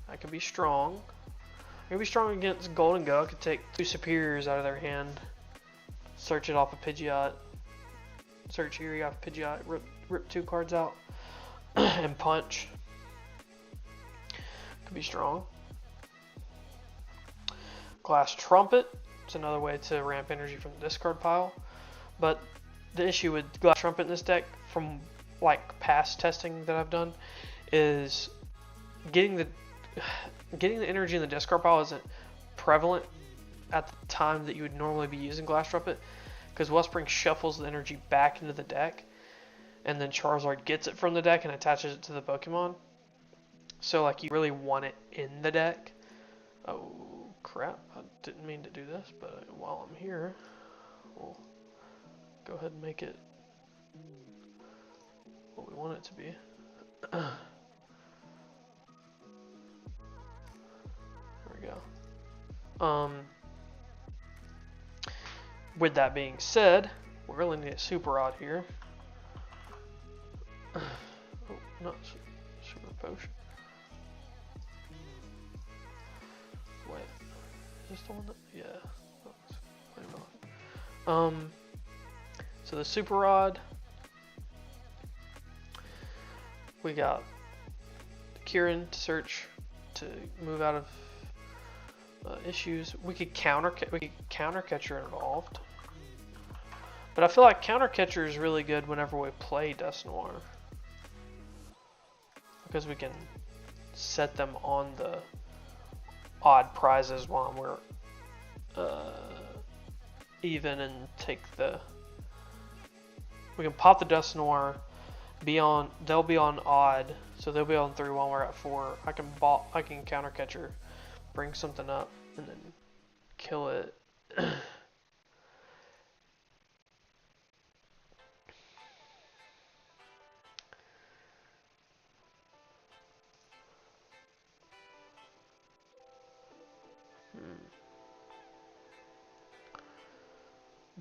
I can be strong. I can be strong against Golden Go. I could take 2 superiors out of their hand. Search it off of Pidgeot. Search Eerie off Pidgeot. Rip 2 cards out. And punch. Could be strong. Glass Trumpet. It's another way to ramp energy from the discard pile. But the issue with Glass Trumpet in this deck, from like past testing that I've done, is getting the energy in the discard pile isn't prevalent at the time that you would normally be using Glass Trumpet, because Wellspring shuffles the energy back into the deck, and then Charizard gets it from the deck and attaches it to the Pokemon. So like you really want it in the deck. Oh crap, I didn't mean to do this, but while I'm here, we'll go ahead and make it what we want it to be. There we go. With that being said, we really need a Super Rod here. Oh, not Super Potion. Wait, is this the one that? Yeah. So the Super Rod. We got Kieran to search to move out of issues. We could counter Catcher involved, but I feel like counter Catcher is really good whenever we play Dusknoir, because we can set them on the odd prizes while we're even, and take the. We can pop the Dusknoir. They'll be on odd, so they'll be on 3 while we're at 4. I can counter Catcher, bring something up, and then kill it.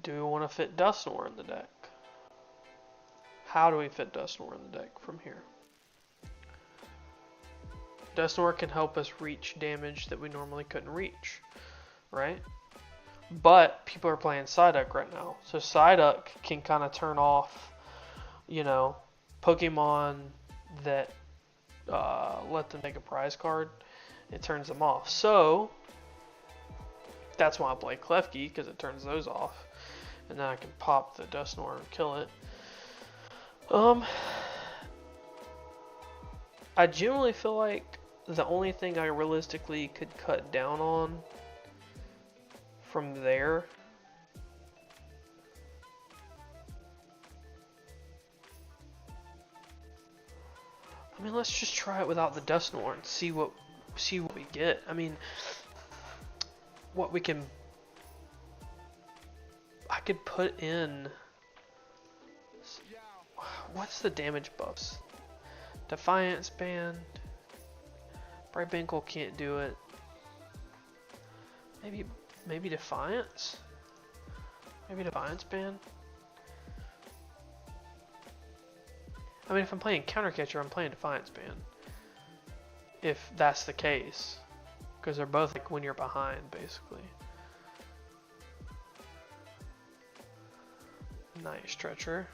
Do we want to fit Dusknoir in the deck? How do we fit Dusknoir in the deck from here? Dusknoir can help us reach damage that we normally couldn't reach, right? But people are playing Psyduck right now, so Psyduck can kind of turn off, you know, Pokemon that let them take a prize card, it turns them off. So that's why I play Klefki, because it turns those off. And then I can pop the Dusknoir and kill it. I generally feel like the only thing I realistically could cut down on from there I mean, let's just try it without the Dusknoir and see what we get. I mean, what we can, I could put in, what's the damage buffs? Defiance Band. Brightbinkle can't do it. Maybe Defiance? Maybe Defiance Band? I mean, if I'm playing Countercatcher, I'm playing Defiance Band. If that's the case. Because they're both like when you're behind, basically. Night Stretcher.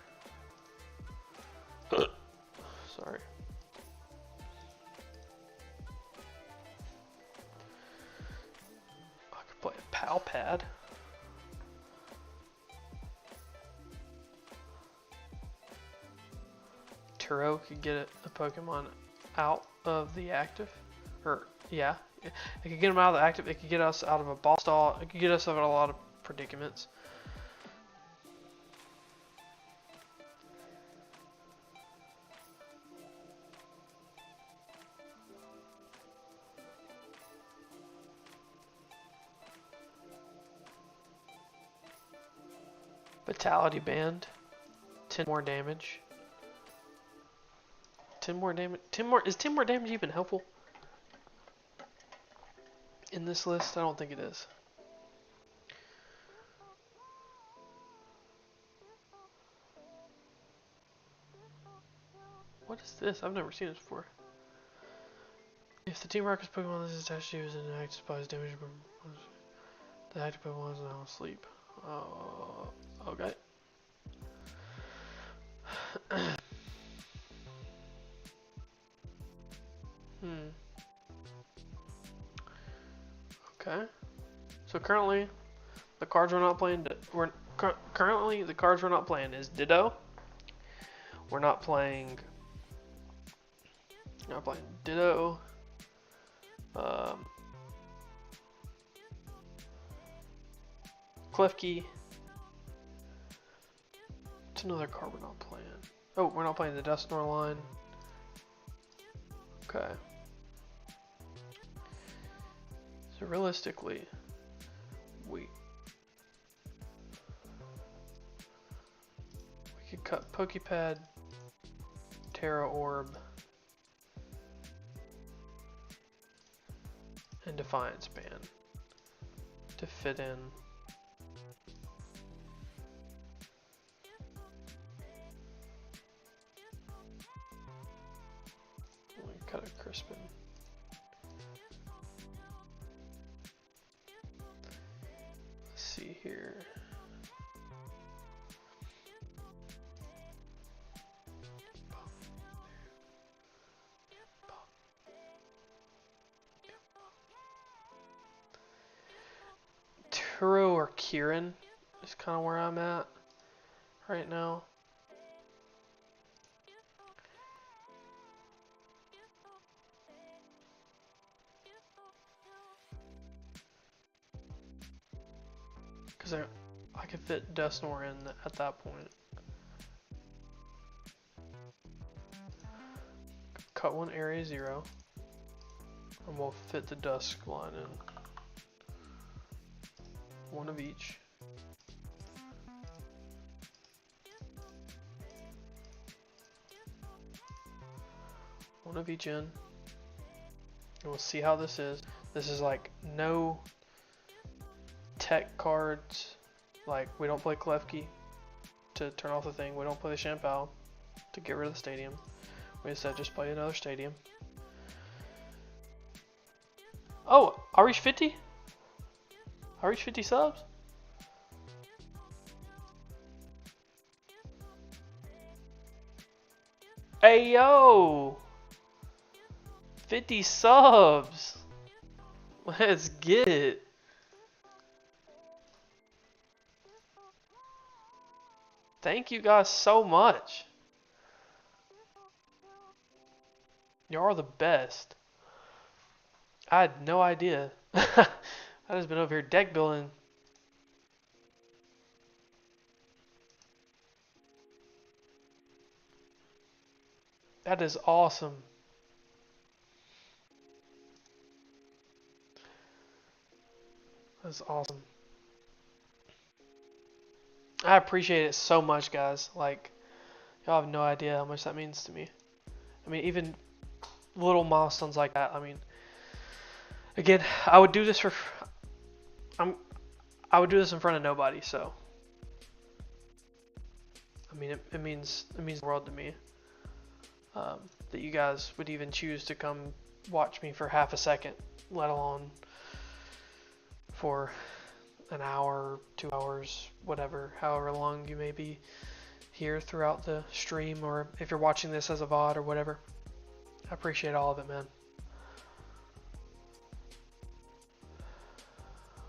Sorry. I could play a Pal Pad. Turo could get a Pokemon out of the active. Or, yeah. It could get them out of the active. It could get us out of a ball stall. It could get us out of a lot of predicaments. Vitality Band. 10 more damage. 10 more damage. 10 more. Is 10 more damage even helpful in this list? I don't think it is. What is this? I've never seen this before. If the Team Rocket's Pokemon is attached to you is an active supplies damage, the active Pokemon is now asleep. Okay. Okay. So currently, the cards we're not playing. Currently the cards we're not playing is Ditto. We're not playing. Not playing Ditto. Klefki. It's another card we're not playing. Oh, we're not playing the Dusknoir line. Okay. So realistically, we could cut Pokepad, Terra Orb, and Defiance Band to fit in. Cut a Crispin. Let's see here. Turo or Kieran is kind of where I'm at right now. Because I could fit Dusknoir in at that point. Cut one Area 0. And we'll fit the Dusk line in. One of each. One of each in. And we'll see how this is. This is like no tech cards. Like, we don't play Klefki to turn off the thing. We don't play the Shampoo to get rid of the stadium. We instead just play another stadium. Oh, I reached 50? I reached 50 subs? Hey yo! 50 subs! Let's get it. Thank you guys so much. You're the best. I had no idea. I just been over here deck building. That is awesome. That's awesome. I appreciate it so much, guys. Like, y'all have no idea how much that means to me. I mean, even little milestones like that. I mean, again, I would do this for. I would do this in front of nobody. So, I mean, it means the world to me. That you guys would even choose to come watch me for half a second, let alone for an hour, 2 hours, whatever, however long you may be here throughout the stream, or if you're watching this as a VOD or whatever. I appreciate all of it, man.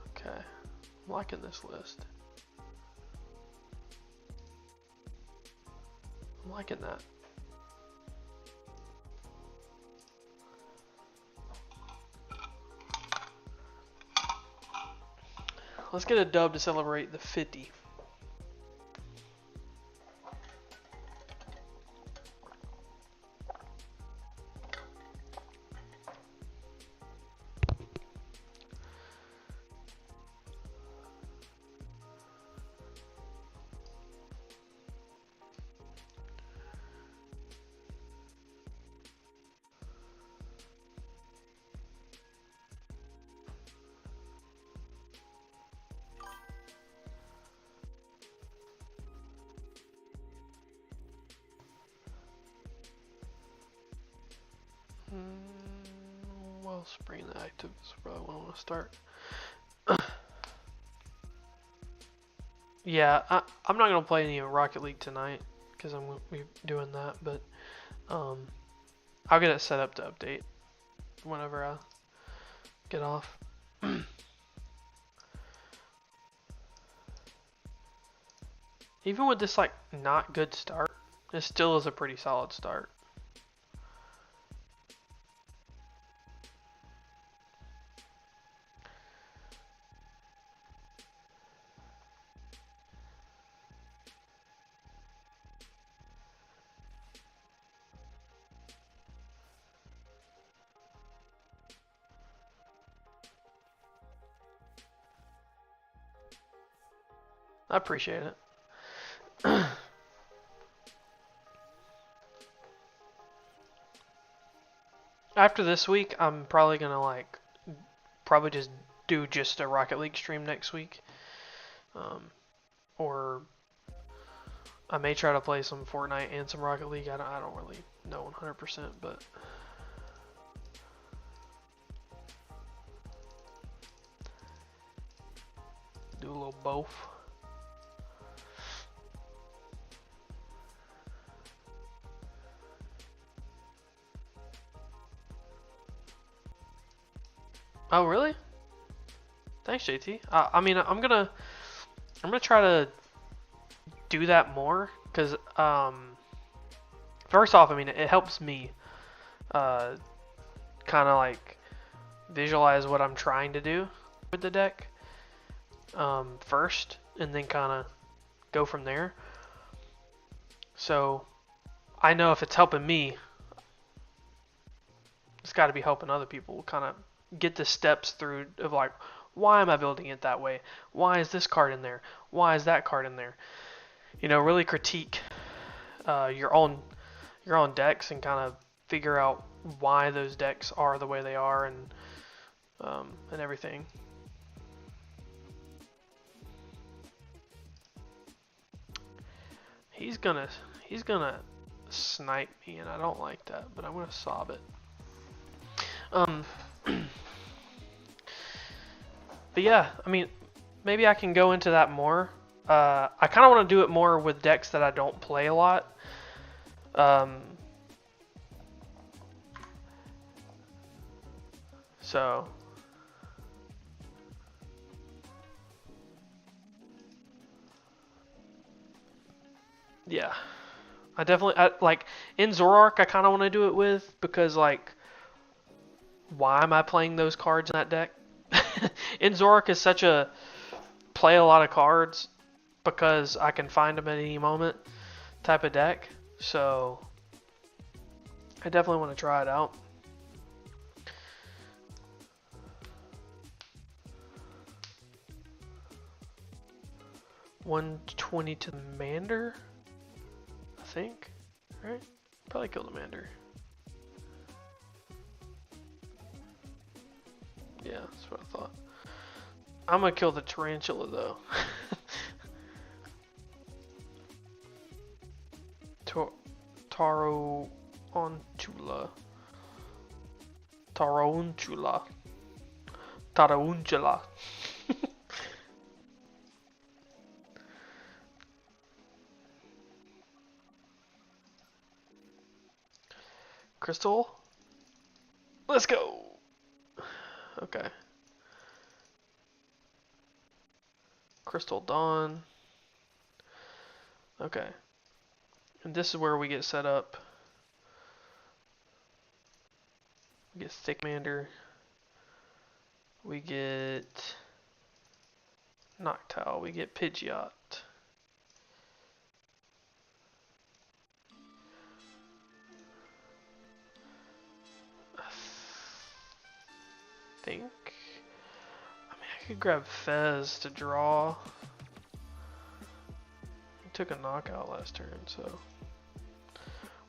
Okay, I'm liking this list. I'm liking that. Let's get a dub to celebrate the 50. Wellspring active is probably what I want to start. Yeah, I'm not gonna play any Rocket League tonight because I'm gonna be doing that, but I'll get it set up to update whenever I get off. Even with this like not good start, it still is a pretty solid start. I appreciate it. After this week, I'm probably gonna like just do just a Rocket League stream next week, or I may try to play some Fortnite and some Rocket League. I don't really know 100%, but do a little both. Oh really? Thanks, JT. I mean, I'm gonna try to do that more, because first off, I mean, it helps me kind of like visualize what I'm trying to do with the deck first, and then kind of go from there. So I know if it's helping me, it's got to be helping other people kind of get the steps through of like, why am I building it that way? Why is this card in there? Why is that card in there? You know, really critique your own decks and kind of figure out why those decks are the way they are, and everything. He's gonna snipe me, and I don't like that, but I'm gonna sob it. But yeah, I mean, maybe I can go into that more. I kind of want to do it more with decks that I don't play a lot. So Yeah. I like in Zoroark I kind of want to do it with because like why am I playing those cards in that deck? In Zoroark is such a play a lot of cards because I can find them at any moment type of deck. So I definitely want to try it out. $120 to the Mander, I think, right? Probably kill the Mander. Yeah, that's what I thought. I'm gonna kill the Tarantula though. Tarantula. Tarantula. Tarantula. Crystal. Let's go. Okay. Crystal Dawn. Okay. And this is where we get set up. We get Thick Mander. We get Noctowl. We get Pidgeot. I think. I mean, I could grab Fez to draw. He took a knockout last turn, so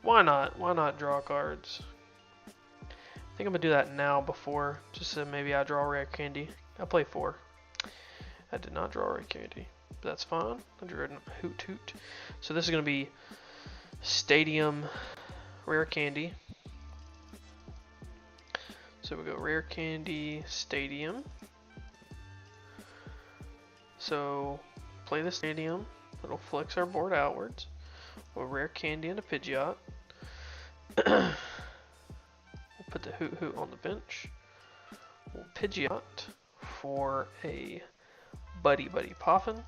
why not? Why not draw cards? I think I'm gonna do that now before, just so maybe I draw Rare Candy. I play 4. I did not draw Rare Candy, but that's fine. I drew a Hoot Hoot. So this is gonna be Stadium Rare Candy. So we go Rare Candy, Stadium. So play the Stadium. It'll flex our board outwards. We'll Rare Candy and a Pidgeot. We'll put the Hoot Hoot on the bench. We'll Pidgeot for a Buddy Poffin.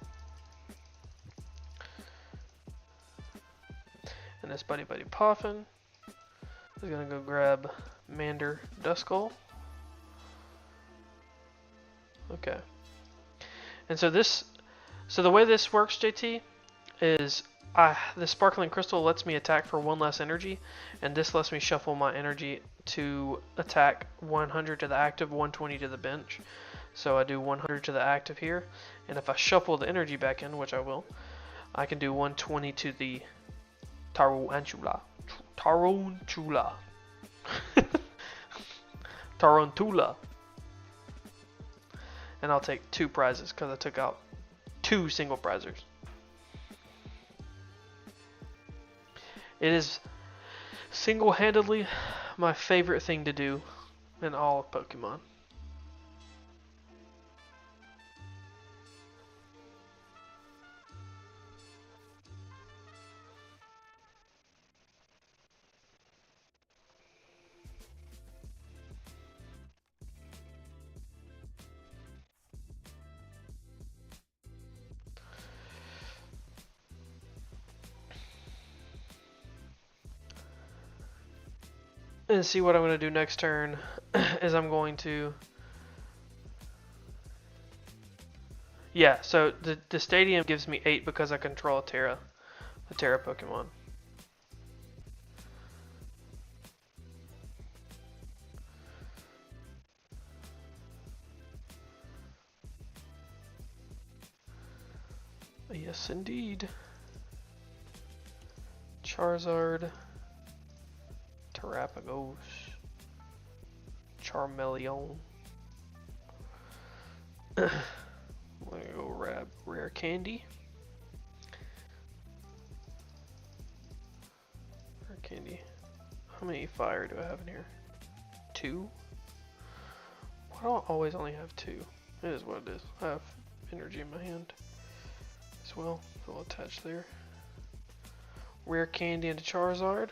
And this Buddy Poffin is gonna go grab Mander Duskull. Okay. And so the way this works, JT, is the Sparkling Crystal lets me attack for 1 less energy, and this lets me shuffle my energy to attack 100 to the active, 120 to the bench. So I do 100 to the active here, and if I shuffle the energy back in, which I will, I can do 120 to the Tarantula. Tarantula. And I'll take 2 prizes because I took out 2 single prizers. It is single-handedly my favorite thing to do in all of Pokemon. And see what I'm going to do next turn is I'm going to... Yeah, so the Stadium gives me 8 because I control a Terra Pokemon. Yes, indeed. Charizard. Terrapagos, Charmeleon. I'm gonna go grab Rare Candy. Rare Candy. How many fire do I have in here? 2? Why do I always only have 2? It is what it is. I have energy in my hand as well, so I'll attach there. Rare Candy into Charizard.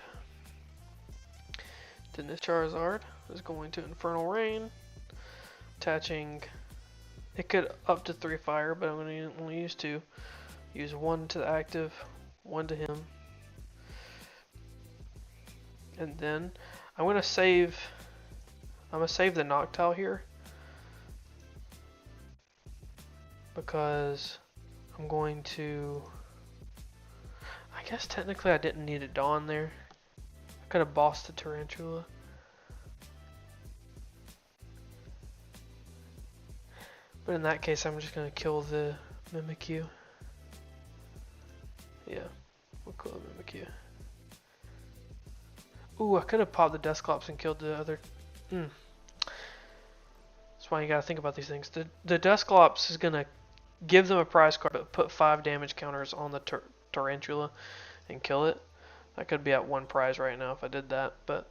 Then this Charizard is going to Infernal Rain, attaching, it could up to 3 fire, but I'm going to only use 2. Use 1 to the active, One to him. And then I'm gonna save the Noctowl here because I'm going to, I guess technically I didn't need a Dawn there. I could have bossed the Tarantula. But in that case I'm just gonna kill the Mimikyu. Yeah, we'll kill the Mimikyu. Ooh, I could have popped the Dusclops and killed the other. That's why you gotta think about these things. The Dusclops is gonna give them a prize card, but put 5 damage counters on the Tarantula and kill it. I could be at 1 prize right now if I did that, but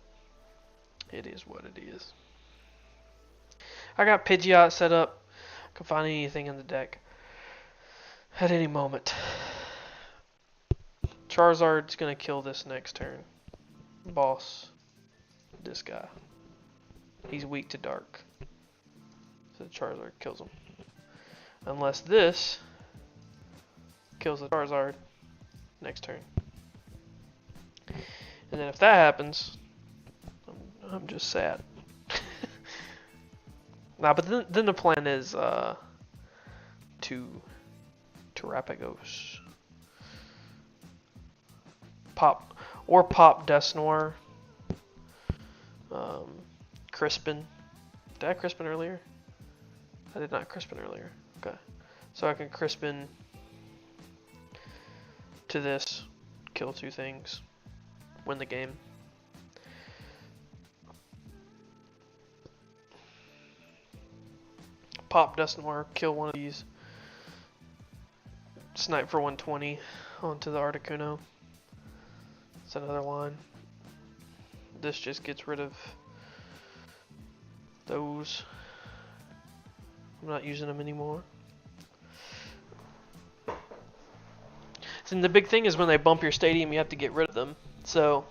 it is what it is. I got Pidgeot set up. I can find anything in the deck at any moment. Charizard's gonna kill this next turn. Boss. This guy. He's weak to dark. So Charizard kills him. Unless this kills the Charizard next turn. And then if that happens, I'm just sad. Nah, but then the plan is to Terrapagos. Pop Dusknoir. Crispin. Did I Crispin earlier? I did not Crispin earlier. Okay. So I can Crispin to this, kill 2 things, win the game. Pop Dusknoir, kill one of these. Snipe for 120 onto the Articuno. It's another line. This just gets rid of those. I'm not using them anymore. And the big thing is when they bump your stadium, you have to get rid of them. So,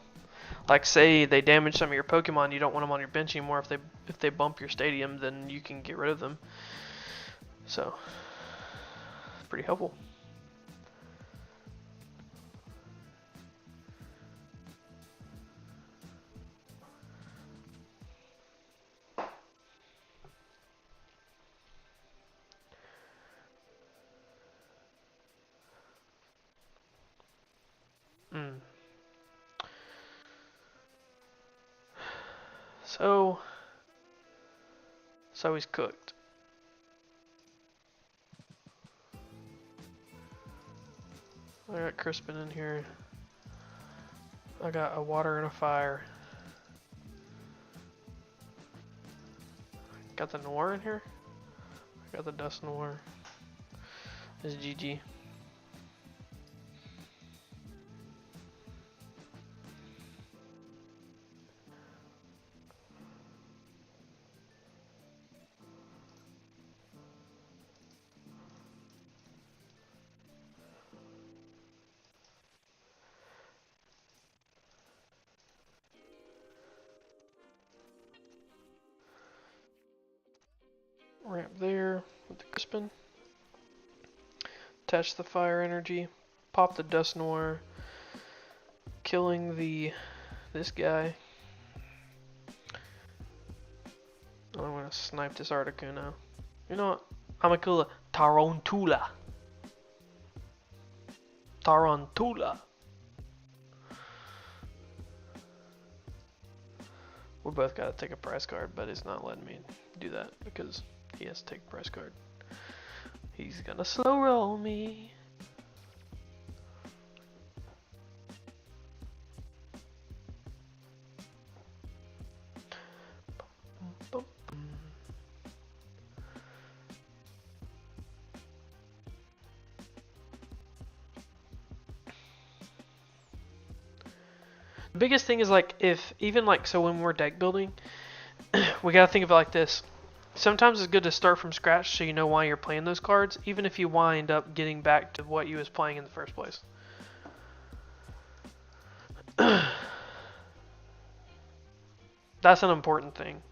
like say they damage some of your Pokemon, you don't want them on your bench anymore. If they bump your stadium, then you can get rid of them. So, it's pretty helpful. So he's cooked. I got Crispin in here. I got a Water and a Fire. Got the Noir in here. I got the Dusknoir. This is GG. Ramp there with the Crispin. Attach the Fire Energy. Pop the Dusknoir. Killing this guy. I'm gonna snipe this Articuno. You know what? I'm gonna kill the Tarantula. Tarantula. We both gotta take a prize card, but it's not letting me do that because he has to take a prize card. He's gonna slow roll me. The biggest thing is like so when we're deck building, we gotta think of it like this. Sometimes it's good to start from scratch so you know why you're playing those cards, even if you wind up getting back to what you was playing in the first place. That's an important thing.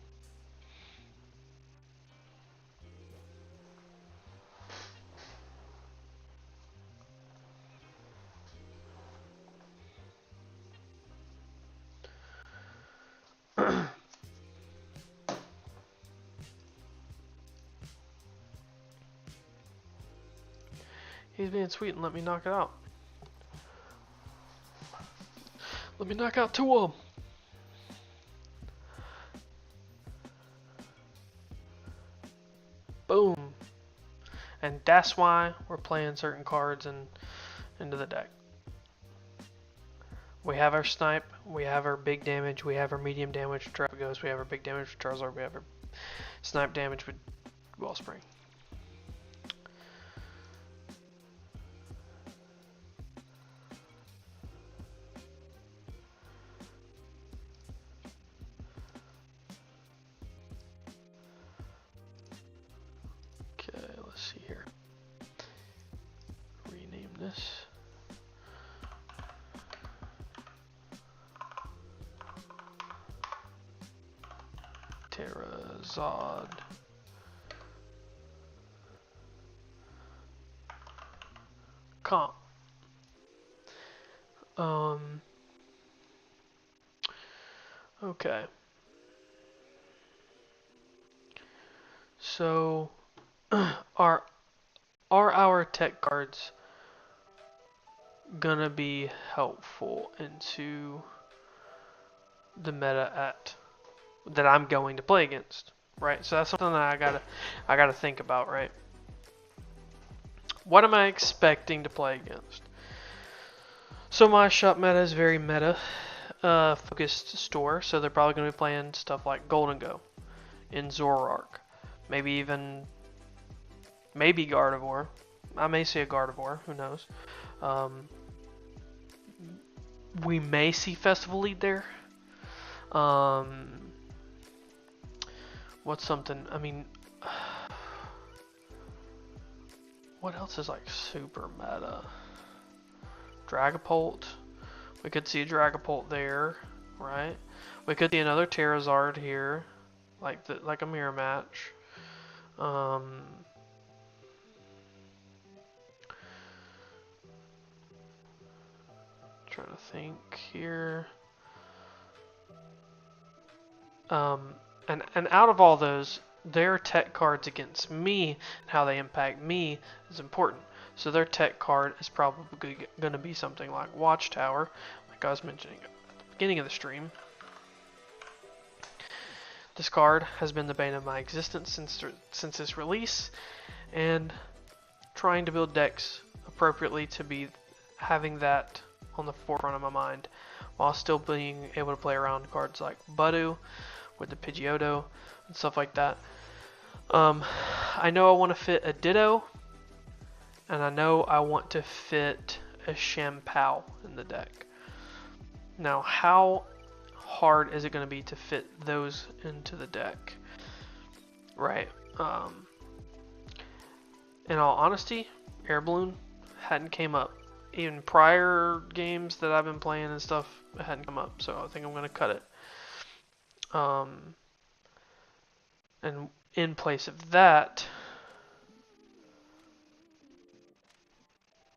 He's being sweet and let me knock it out. Let me knock out 2 of them. Boom. And that's why we're playing certain cards into the deck. We have our snipe, we have our big damage, we have our medium damage with Trapagos, we have our big damage with Charizard, we have our snipe damage with Wellspring. Okay, let's see here. Rename this. Terrazard. Comp. Okay. So are our tech cards gonna be helpful into the meta that I'm going to play against, right? So that's something that I gotta think about, right? What am I expecting to play against? So my shop meta is very meta focused store, so they're probably gonna be playing stuff like Golden Go, in Zoroark, maybe Gardevoir. I may see a Gardevoir, who knows? We may see Festival Lead there. What's something? I mean, what else is like super meta? Dragapult. We could see a Dragapult there, right? We could see another Terrazard here, like a mirror match. Trying to think here. And out of all those, their tech cards against me and how they impact me is important. So their tech card is probably going to be something like Watchtower, like I was mentioning at the beginning of the stream. This card has been the bane of my existence since its release, and trying to build decks appropriately to be having that on the forefront of my mind, while still being able to play around cards like Budu with the Pidgeotto and stuff like that. I know I want to fit a Ditto, and I know I want to fit a Shampoo in the deck. Now, how hard is it going to be to fit those into the deck? Right. In all honesty, Air Balloon hadn't came up. Even prior games that I've been playing and stuff, it hadn't come up, so I think I'm going to cut it. And in place of that,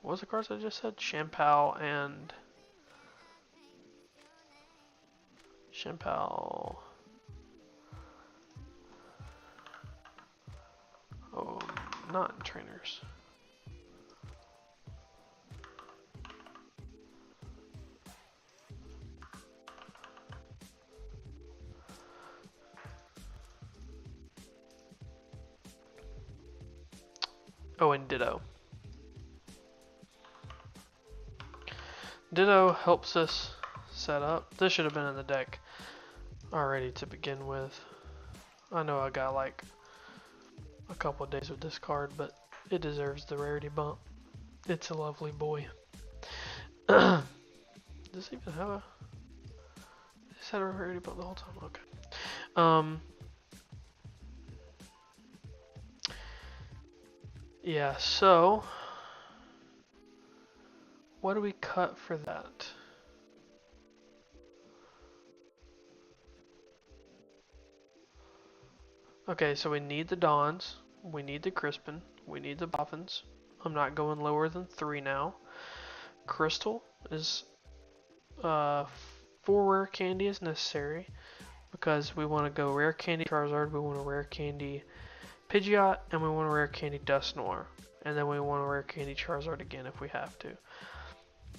what was the cards I just said? Shampoo. Oh, not in trainers. Oh, and Ditto. Ditto helps us set up. This should have been in the deck already to begin with. I know I got like a couple of days with this card, but it deserves the rarity bump. It's a lovely boy. Does it even have a... It's had a rarity bump the whole time? Okay. Yeah, so what do we cut for that? Okay, so we need the Dawns, we need the Crispin, we need the Boffins. I'm not going lower than 3 now. Crystal is 4 rare candy is necessary because we want to go rare candy Charizard, we want to rare candy Pidgeot, and we want to rare candy Dusknoir. And then we want a rare candy Charizard again if we have to.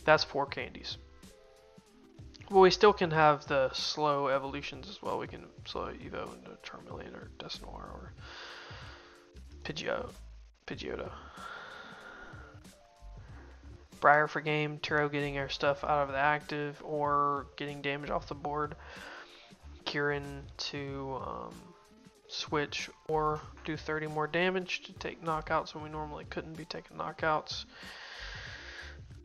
That's 4 candies. Well, we still can have the slow evolutions as well. We can slow Evo into Charmeleon or Dusknoir or Pidgeotto. Briar for game, Turo getting our stuff out of the active or getting damage off the board. Kieran to switch or do 30 more damage to take knockouts when we normally couldn't be taking knockouts.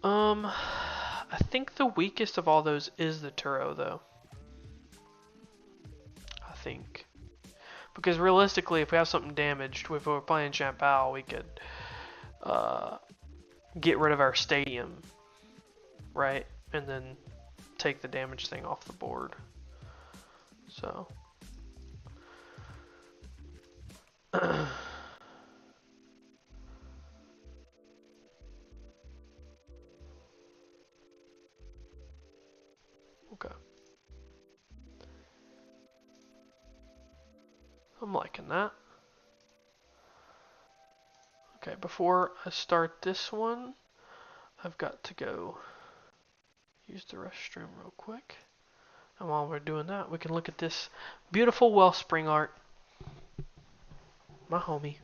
I think the weakest of all those is the Turo though. I think. Because realistically, if we have something damaged, if we're playing Champao, we could get rid of our stadium, right? And then take the damage thing off the board. So. Okay. I'm liking that. Okay, before I start this one, I've got to go use the restroom real quick. And while we're doing that, we can look at this beautiful Wellspring art. My homie.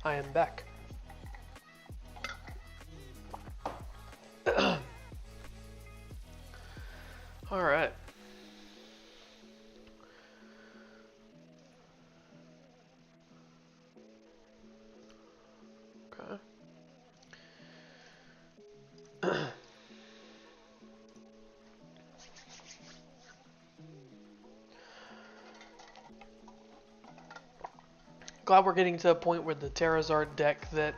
I am back. All right. Okay. Glad we're getting to a point where the Terrazard deck that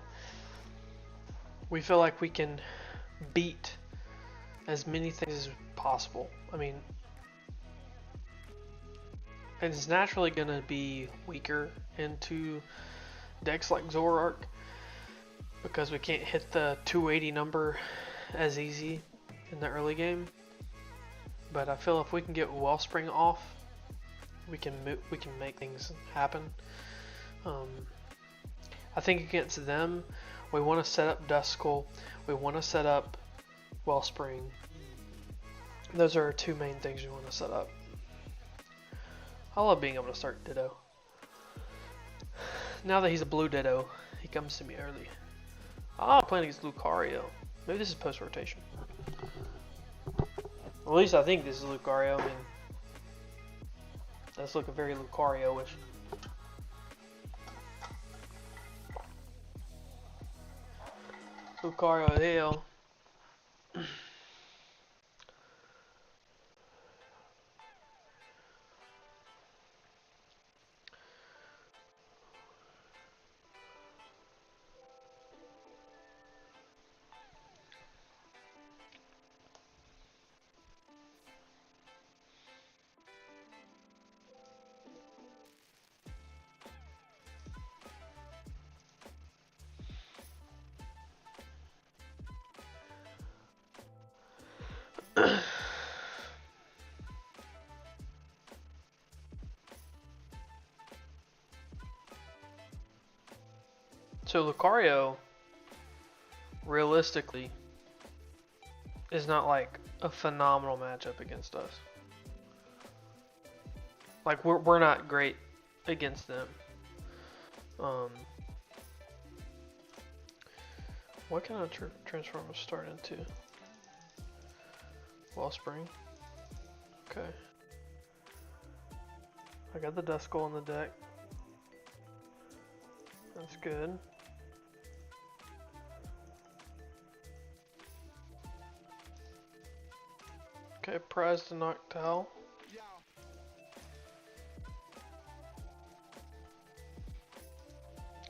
we feel like we can beat as many things as possible. I mean, it's naturally going to be weaker into decks like Zoroark because we can't hit the 280 number as easy in the early game. But I feel if we can get Wellspring off, we can make things happen. I think against them, we want to set up Duskull. We want to set up Wellspring. Those are our two main things you want to set up. I love being able to start Ditto. Now that he's a blue Ditto, he comes to me early. I'm playing against Lucario. Maybe this is post-rotation. Well, at least I think this is Lucario. I mean, that's looking very Lucario-ish. Lucario hell. So Lucario, realistically, is not like a phenomenal matchup against us. Like we're not great against them. What kind of transformers start into? Wellspring. Okay. I got the Duskull on the deck. That's good. Okay, prize to Noctowl.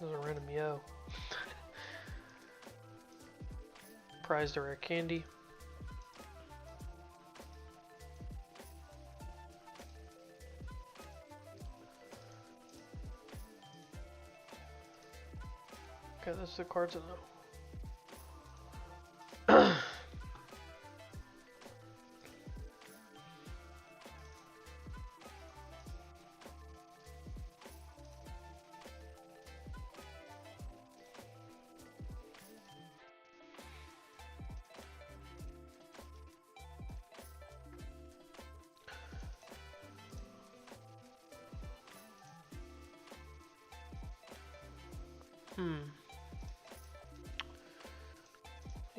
There's a random yo. Prize to Rare Candy. Okay, that's the cards I know.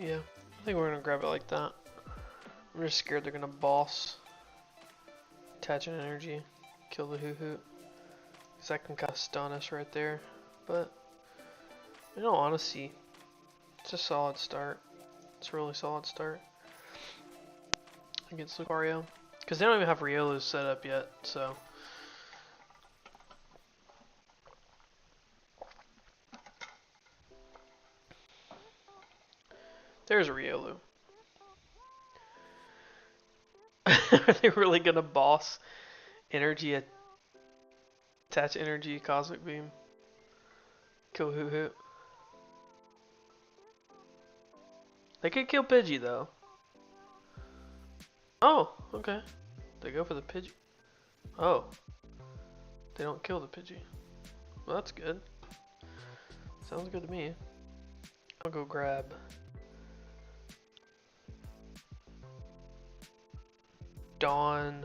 Yeah, I think we're gonna grab it like that. I'm just scared they're gonna boss, attach an energy, kill the Hoot, because that can kind of stun us right there. But in all honesty, it's a solid start. It's a really solid start against Lucario, because they don't even have Riolu set up yet, so. There's a Riolu. Are they really gonna boss energy, attach energy, Cosmic Beam, kill Hoot? They could kill Pidgey though. Oh, okay. They go for the Pidgey. Oh. They don't kill the Pidgey. Well, that's good. Sounds good to me. I'll go grab Dawn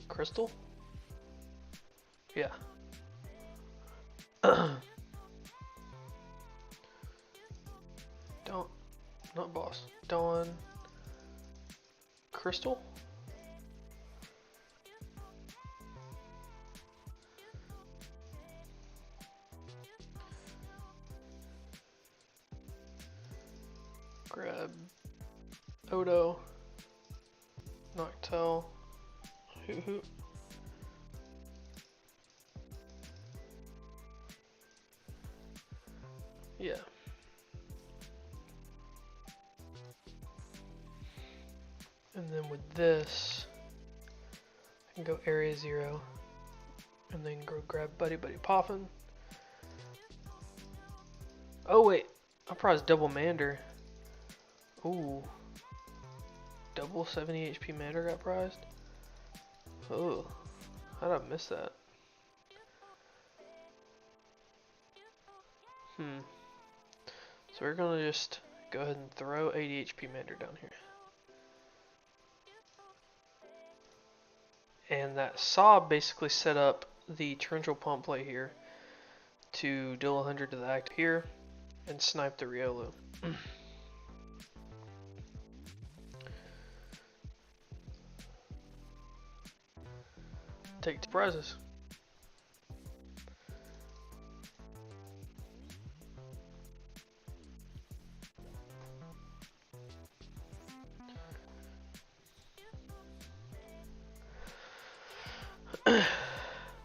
Crystal? Yeah. Not boss. Dawn Crystal? Grab Odo, Noctowl, Hoot. Yeah. And then with this, I can go Area 0, and then go grab Buddy Poffin. Oh wait, I prized double Mander. Ooh. Double 70 HP Mander got prized? Oh, how did I miss that? So we're gonna just go ahead and throw 80 HP Mander down here. And that Sob basically set up the torrential pump play here to deal 100 to the active here and snipe the Riolu. Take 2 prizes.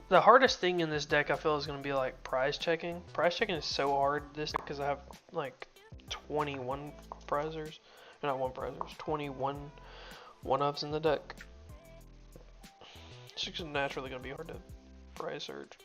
The hardest thing in this deck I feel is going to be like prize checking. Prize checking is so hard this deck because I have like 21 prizers. Not 1 prizers, 21 one-ups in the deck. It's just naturally going to be hard to prize search.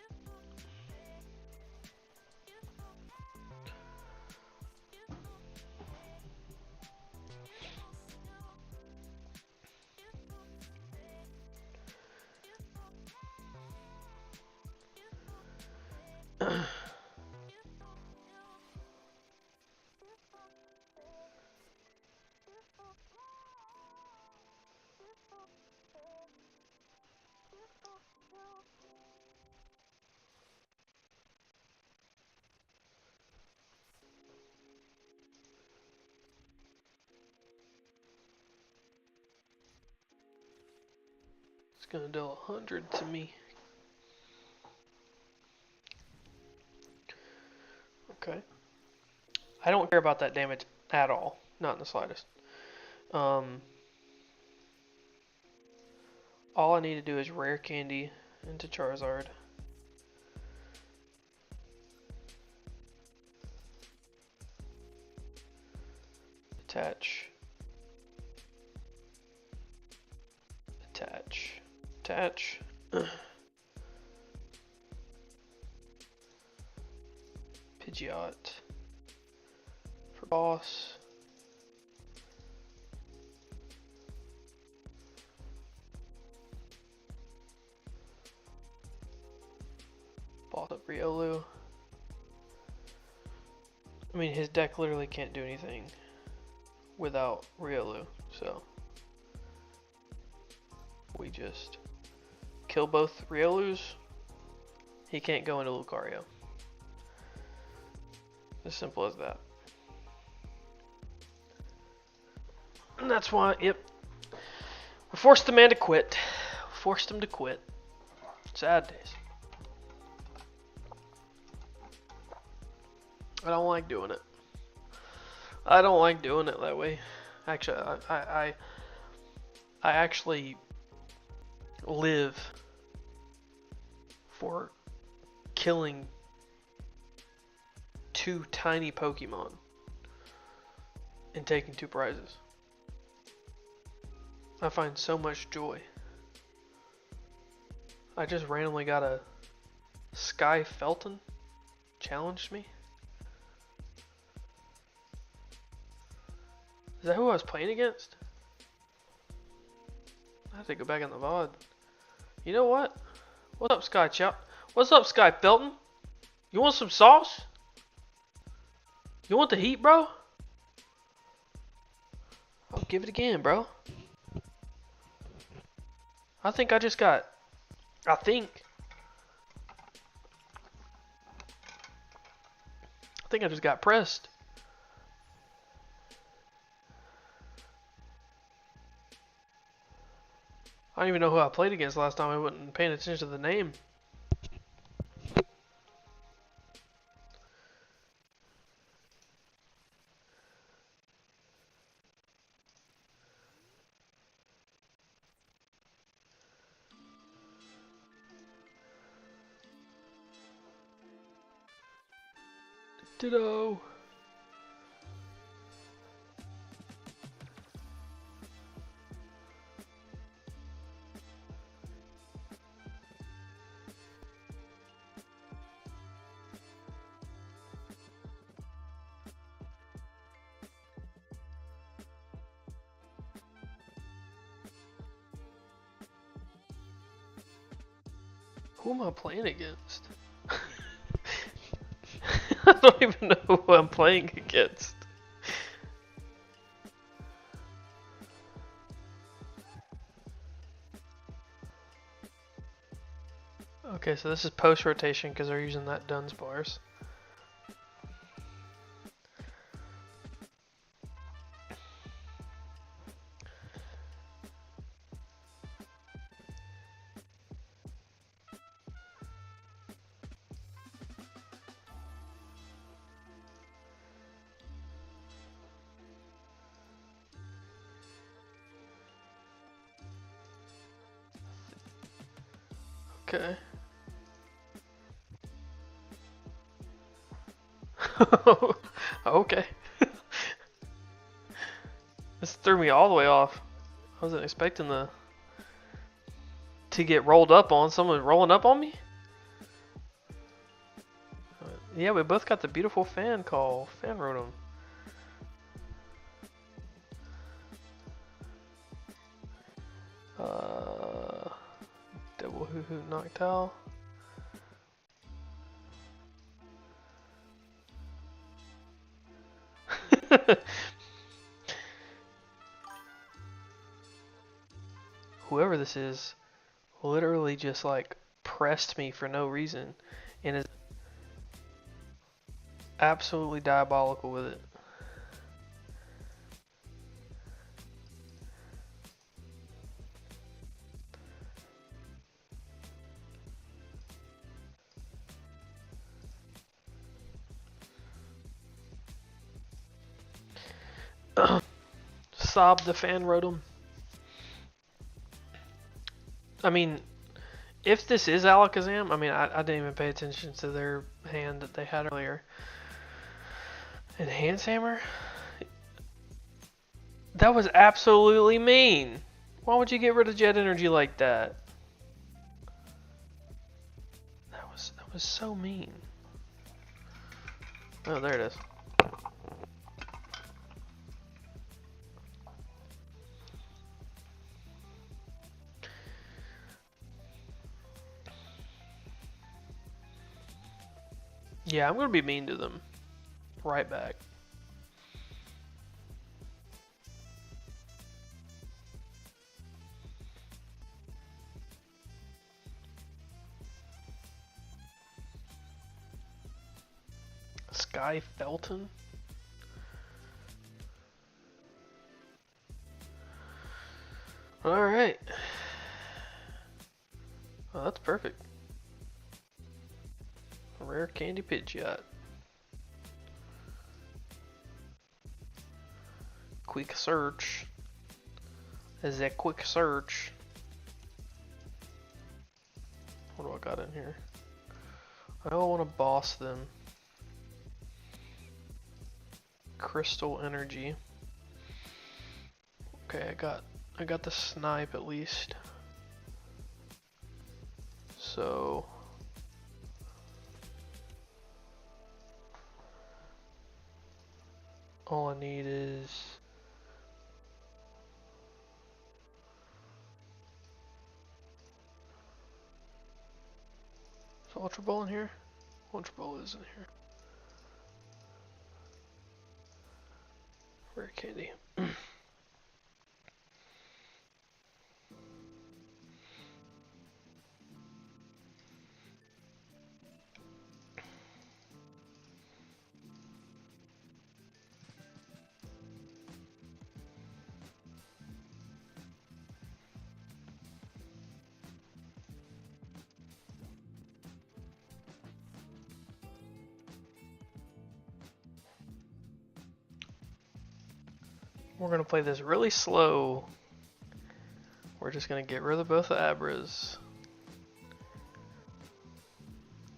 It's gonna deal 100 to me. Okay. I don't care about that damage at all. Not in the slightest. All I need to do is rare candy into Charizard. Attach. Attach. Attach. Pidgeot. For boss. Boss up Riolu. I mean, his deck literally can't do anything without Riolu, so we just kill both Riolus. He can't go into Lucario. As simple as that. And that's why, yep. We forced the man to quit. Forced him to quit. Sad days. I don't like doing it. I don't like doing it that way. Actually, I actually live for killing 2 tiny Pokemon and taking 2 prizes. I find so much joy. I just randomly got a Sky Felton challenged me. Is that who I was playing against? I have to go back in the VOD. You know what? What's up, Sky Chow? What's up, Sky Felton? You want some sauce? You want the heat, bro? I'll give it again, bro. I think I just got... I think I just got pressed. I don't even know who I played against last time. I wasn't paying attention to the name. Ditto. Who am I playing against? I don't even know who I'm playing against. Okay, so this is post-rotation because they're using that Dunsparce. Okay. Okay. This threw me all the way off. I wasn't expecting to get rolled up on. Someone rolling up on me? Yeah, we both got the beautiful fan call. Fan Rotom. Double Hoo Hoo Noctowl. Whoever this is literally just like pressed me for no reason and is absolutely diabolical with it. Sob the Fan Rotom. I mean, if this is Alakazam, I mean, I didn't even pay attention to their hand that they had earlier. Enhance Hammer? That was absolutely mean. Why would you get rid of Jet Energy like that? That was so mean. Oh, there it is. Yeah, I'm gonna be mean to them. Right back. Sky Felton? Alright. Well, that's perfect. Rare Candy Pidgeot. Quick search. Is that quick search? What do I got in here? I don't want to boss them. Crystal Energy. Okay, I got the Snipe at least. So all I need is Ultra Ball in here? Ultra Ball is in here. Rare Candy. We're gonna play this really slow. We're just gonna get rid of both the Abras.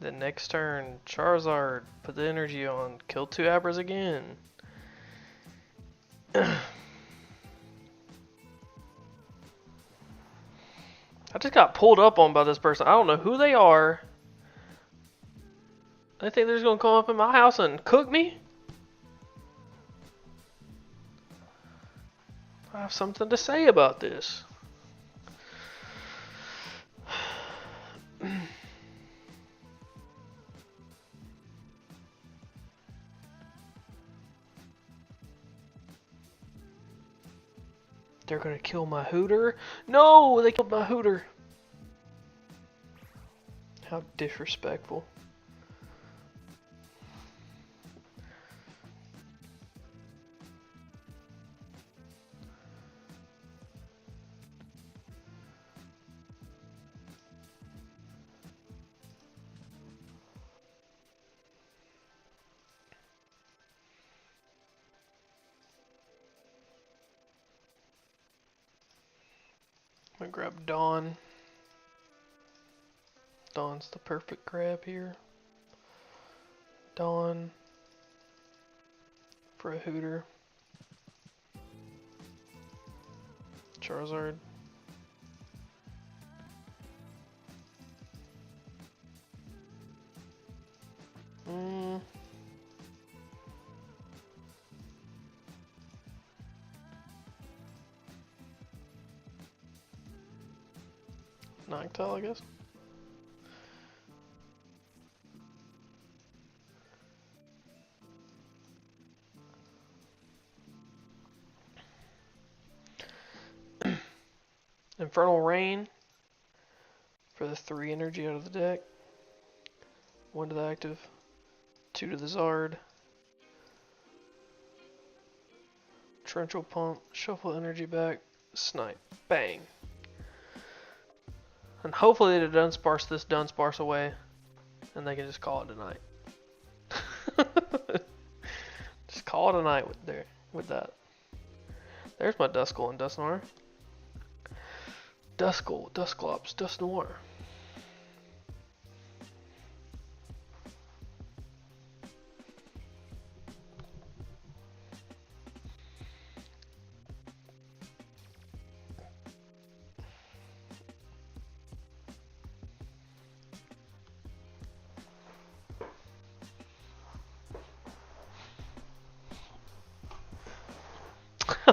Then next turn, Charizard, put the energy on, kill 2 Abras again. I just got pulled up on by this person. I don't know who they are. I think they're just gonna come up in my house and cook me. I have something to say about this. They're gonna kill my Hooter. No, they killed my Hooter. How disrespectful. I'm gonna grab Dawn. Dawn's the perfect grab here. Dawn for a Hooter. Charizard. Noctowl, I guess. Infernal Rain for the 3 energy out of the deck. 1 to the active, 2 to the Zard. Torrential Pump, shuffle energy back, snipe, bang. And hopefully they Dunsparce this Dunsparce away, and they can just call it a night. Just call it a night with that. There's my Duskull and Dusknoir. Duskull, Dusclops, Dusknoir.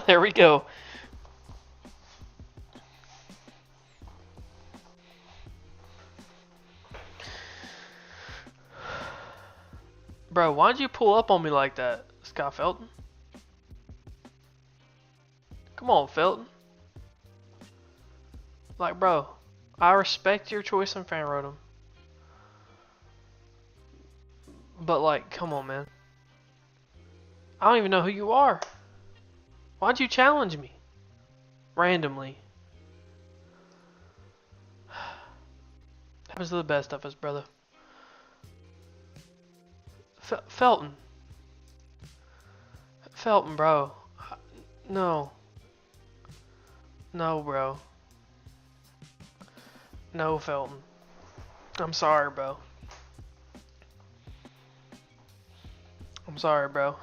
There we go. Bro, why'd you pull up on me like that, Scott Felton? Come on, Felton. Like, bro, I respect your choice in Fan Rotom. But, like, come on, man. I don't even know who you are. Why'd you challenge me? Randomly. Happens to the best of us, brother. Felton. Felton, bro. No. No, bro. No, Felton. I'm sorry, bro. I'm sorry, bro.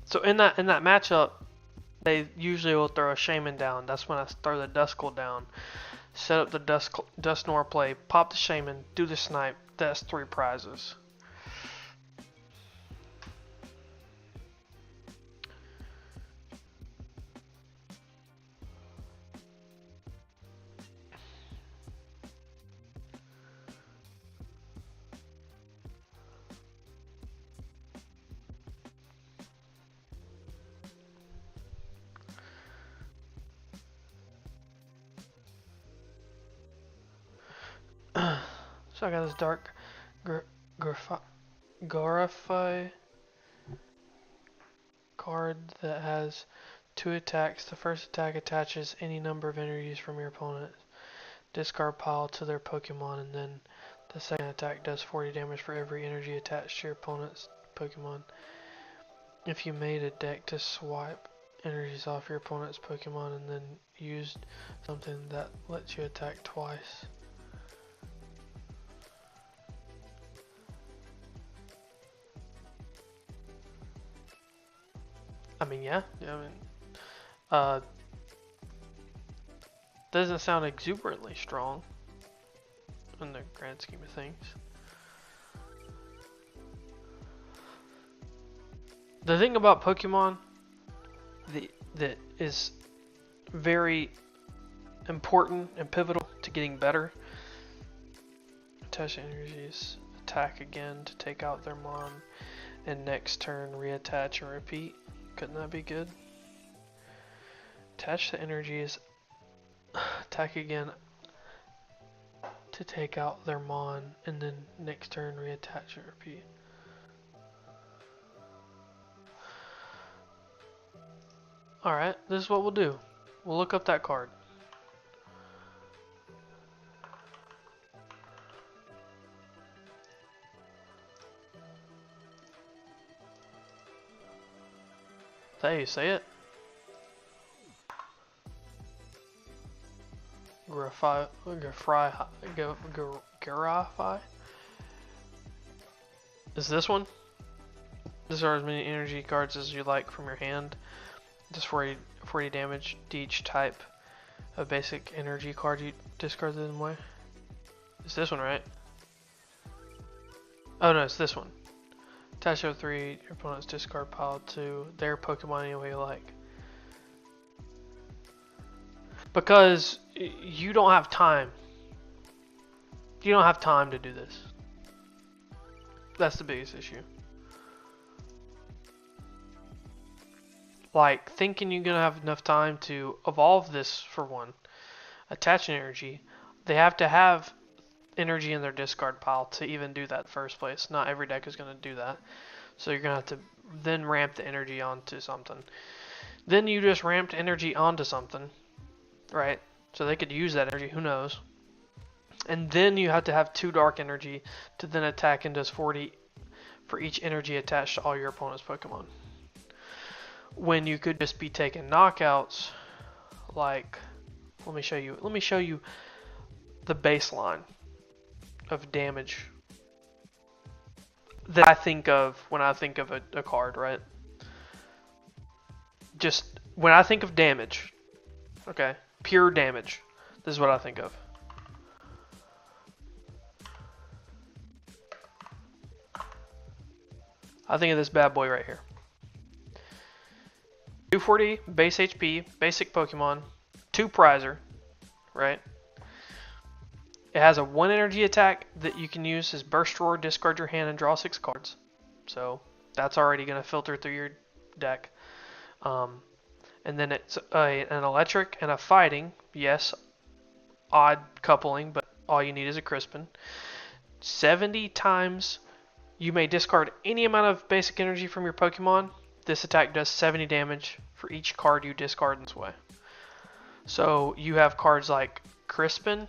So in that matchup, they usually will throw a Shaman down. That's when I throw the Duskull down. Set up the Dusknoir play, pop the Shaman, do the snipe. That's 3 prizes. So I got this Dark Gorify card that has 2 attacks. The first attack attaches any number of energies from your opponent discard pile to their Pokemon, and then the second attack does 40 damage for every energy attached to your opponent's Pokemon. If you made a deck to swipe energies off your opponent's Pokemon and then used something that lets you attack twice. I mean, yeah. Doesn't sound exuberantly strong in the grand scheme of things. The thing about Pokemon that is very important and pivotal to getting better. Attach energies attack again to take out their Mon, and next turn reattach and repeat. Couldn't that be good? Attach the energies, attack again to take out their Mon, and then next turn reattach and repeat. Alright, this is what we'll do. We'll look up that card. Is that how you say it? Grafai? Is this one? Discard as many energy cards as you like from your hand. Just 40 damage to each type of basic energy card you discard them away. It's this one, right? Oh no, it's this one. Attach your 3, your opponent's discard pile to their Pokemon any way you like. Because you don't have time. You don't have time to do this. That's the biggest issue. Like, thinking you're going to have enough time to evolve this, for one. Attach an energy. They have to have energy in their discard pile to even do that in the first place. Not every deck is going to do that. So you're going to have to then ramp the energy onto something. Then you just ramped energy onto something. Right? So they could use that energy, who knows. And then you have to have 2 dark energy to then attack and does 40 for each energy attached to all your opponent's Pokemon. When you could just be taking knockouts, like, let me show you the baseline of damage that I think of when I think of a card, right? Just when I think of damage, okay, pure damage, this is what I think of. I think of this bad boy right here. 240 base HP, basic Pokemon, 2 Prizer, right? It has a 1 energy attack that you can use as Burst Roar, discard your hand, and draw 6 cards. So that's already going to filter through your deck. And then it's an electric and a fighting. Yes, odd coupling, but all you need is a Crispin. 70 times you may discard any amount of basic energy from your Pokemon. This attack does 70 damage for each card you discard in this way. So you have cards like Crispin.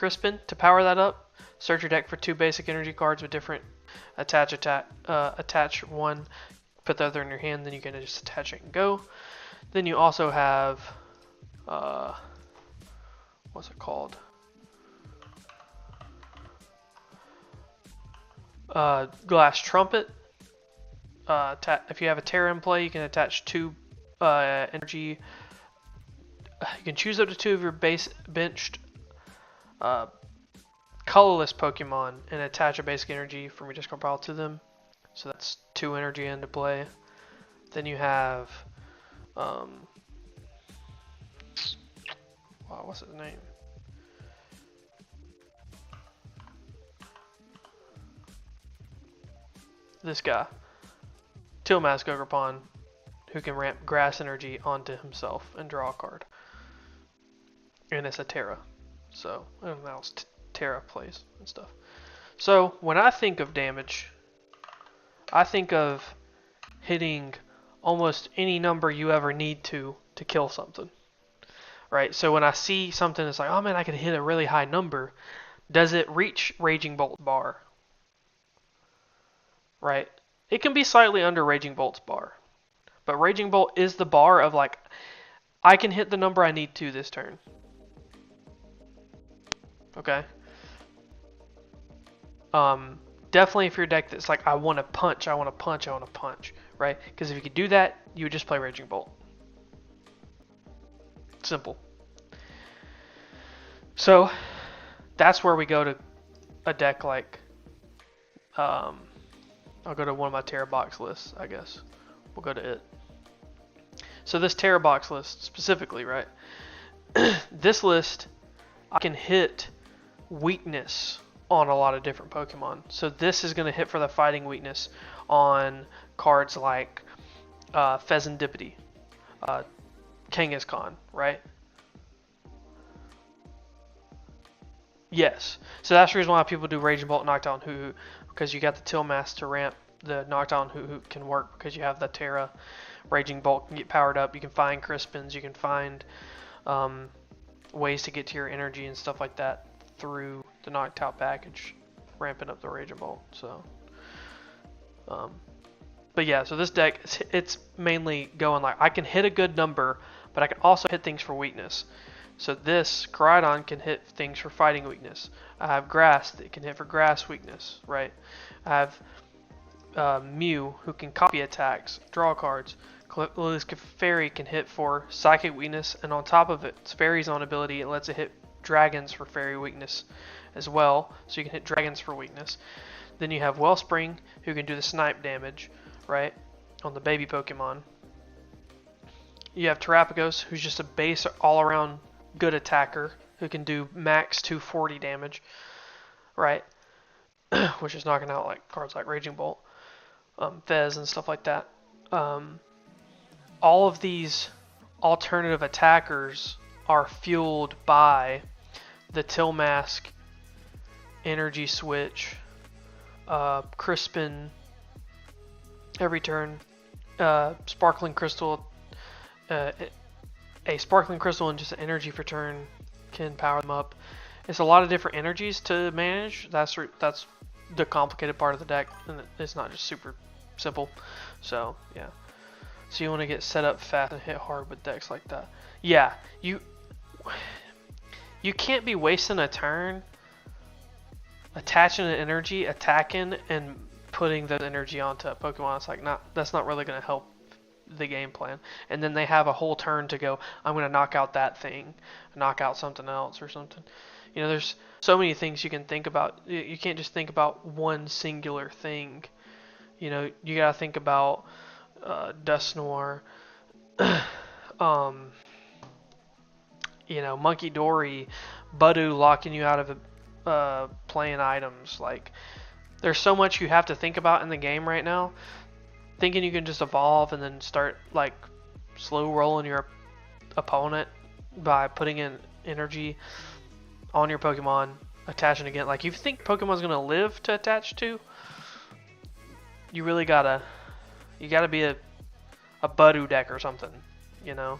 To power that up, search your deck for 2 basic energy cards with different attach 1, put the other in your hand, then you can just attach it and go. Then you also have, what's it called? Glass Trumpet. If you have a Terra in play, you can attach 2 energy. You can choose up to 2 of your benched colorless Pokemon and attach a basic energy from your discard pile to them. So that's 2 energy into play. Then you have, wow, what's his name? This guy, Tilmask Ogerpon, who can ramp grass energy onto himself and draw a card. And it's a Terra. So, I don't know how else Terra plays and stuff. So, when I think of damage, I think of hitting almost any number you ever need to kill something. Right? So when I see something that's like, oh man, I can hit a really high number, does it reach Raging Bolt bar? Right? It can be slightly under Raging Bolt's bar. But Raging Bolt is the bar of like, I can hit the number I need to this turn. Okay? Definitely if your deck that's like, I want to punch, right? Because if you could do that, you would just play Raging Bolt. Simple. So, that's where we go to a deck like, I'll go to one of my Terra box lists, I guess. We'll go to it. So this Terra box list specifically, right? This list, I can hit weakness on a lot of different Pokemon. So this is going to hit for the fighting weakness on cards like Fezandipiti, Kangaskhan, right? Yes. So that's the reason why people do Raging Bolt, Knockdown, Hoot, because you got the Tilmas to ramp the Knockdown Hoot can work because you have the Terra. Raging Bolt can get powered up. You can find Crispins. You can find ways to get to your energy and stuff like that through the Knocked Out package, ramping up the Raging Bolt. So, but yeah, so this deck, it's mainly going like, I can hit a good number, but I can also hit things for weakness. So this Koraidon can hit things for fighting weakness. I have Grass that can hit for grass weakness, right? I have Mew who can copy attacks, draw cards. Lili's Fairy can hit for psychic weakness, and on top of it, it's Fairy's own ability. It lets it hit dragons for fairy weakness as well, so you can hit dragons for weakness. Then you have Wellspring who can do the snipe damage, right, on the baby Pokemon. You have Terapagos who's just a base all-around good attacker who can do max 240 damage, right, which is knocking out like cards like Raging Bolt, Fez and stuff like that. All of these alternative attackers are fueled by the Tilmask, Energy Switch, Crispin every turn, Sparkling Crystal, a Sparkling Crystal and just an energy for turn can power them up. It's a lot of different energies to manage. That's the complicated part of the deck, and it's not just super simple. So yeah. So you want to get set up fast and hit hard with decks like that. Yeah, you can't be wasting a turn attaching an energy, attacking, and putting that energy onto a Pokemon. It's like that's not really going to help the game plan. And then they have a whole turn to go, I'm going to knock out that thing, knock out something else or something. You know, there's so many things you can think about. You can't just think about one singular thing. You know, you got to think about Dusknoir, you know, Monkey Dory, Budu locking you out of playing items. Like, there's so much you have to think about in the game right now. Thinking you can just evolve and then start like slow rolling your opponent by putting in energy on your Pokemon, attaching again. Like, if you think Pokemon's gonna live to attach to, you really gotta be a Budu deck or something, you know.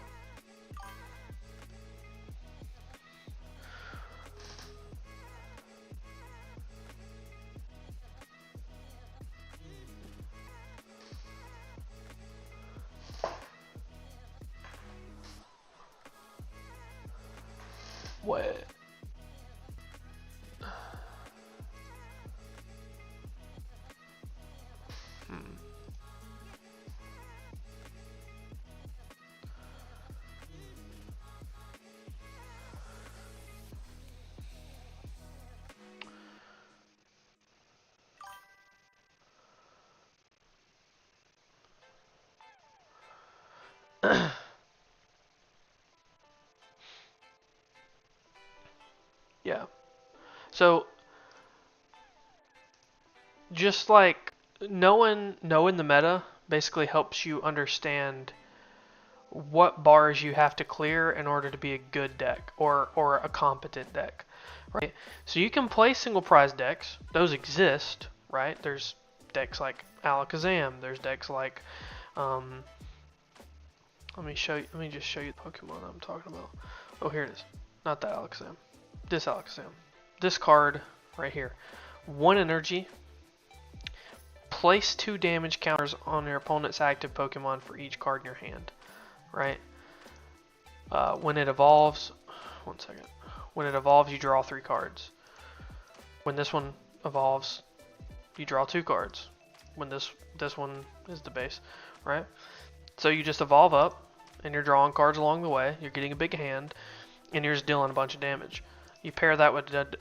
What? Yeah. So just like knowing the meta basically helps you understand what bars you have to clear in order to be a good deck or a competent deck, right? So you can play single prize decks. Those exist, right? There's decks like Alakazam. There's decks like let me just show you the Pokemon I'm talking about. Oh, here it is. Not that Alakazam. This Alakazam. This card right here. 1 energy. Place 2 damage counters on your opponent's active Pokemon for each card in your hand. Right? When it evolves, one second. When it evolves, you draw 3 cards. When this one evolves, you draw 2 cards. When this one is the base, right? So you just evolve up, and you're drawing cards along the way. You're getting a big hand, and you're just dealing a bunch of damage. You pair that with the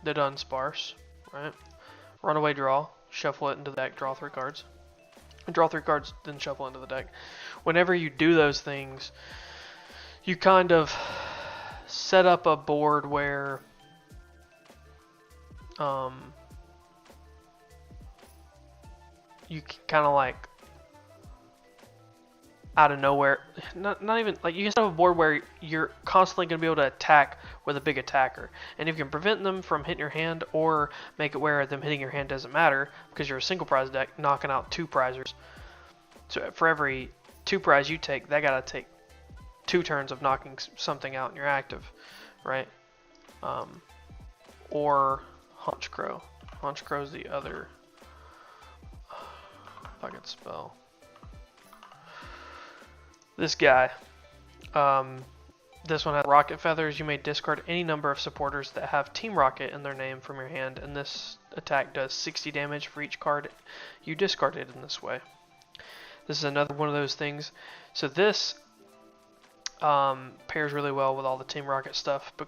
Dunsparce, right? Runaway draw, shuffle it into the deck, draw 3 cards. Draw 3 cards, then shuffle into the deck. Whenever you do those things, you kind of set up a board where you can kind of like out of nowhere, not even like, you can set up a board where you're constantly going to be able to attack with a big attacker, and if you can prevent them from hitting your hand or make it where them hitting your hand doesn't matter because you're a single prize deck knocking out 2 prizers. So for every 2 prize you take, they gotta take 2 turns of knocking something out in your active, right? Or Honchkrow. Honchkrow's the other. If I could spell. This guy. This one has Rocket Feathers. You may discard any number of supporters that have Team Rocket in their name from your hand, and this attack does 60 damage for each card you discarded in this way. This is another one of those things. So this pairs really well with all the Team Rocket stuff, but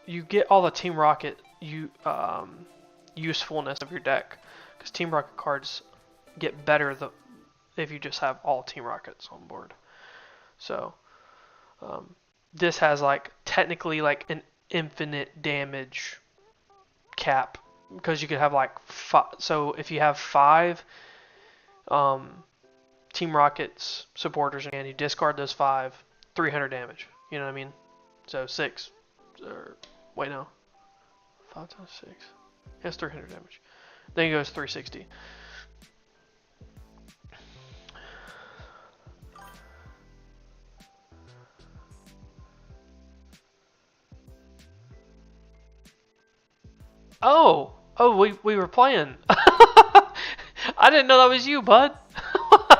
you get all the Team Rocket usefulness of your deck, because Team Rocket cards get better if you just have all Team Rockets on board. So this has like technically like an infinite damage cap, because you could have like 5. So if you have 5 Team Rockets supporters and you discard those 5, 300 damage. You know what I mean? So 6, or wait, no, 5 times 6. That's 300 damage. Then it goes 360. Oh, we were playing. I didn't know that was you, bud.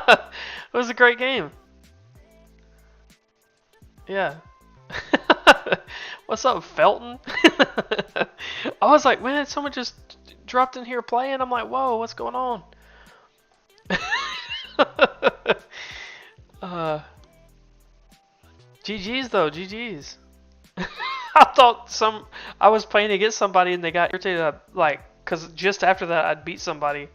It was a great game. Yeah. What's up, Felton? I was like, man, someone just dropped in here playing. I'm like, whoa, what's going on? GG's though, GG's. I thought I was playing against somebody and they got irritated, like, because just after that I'd beat somebody.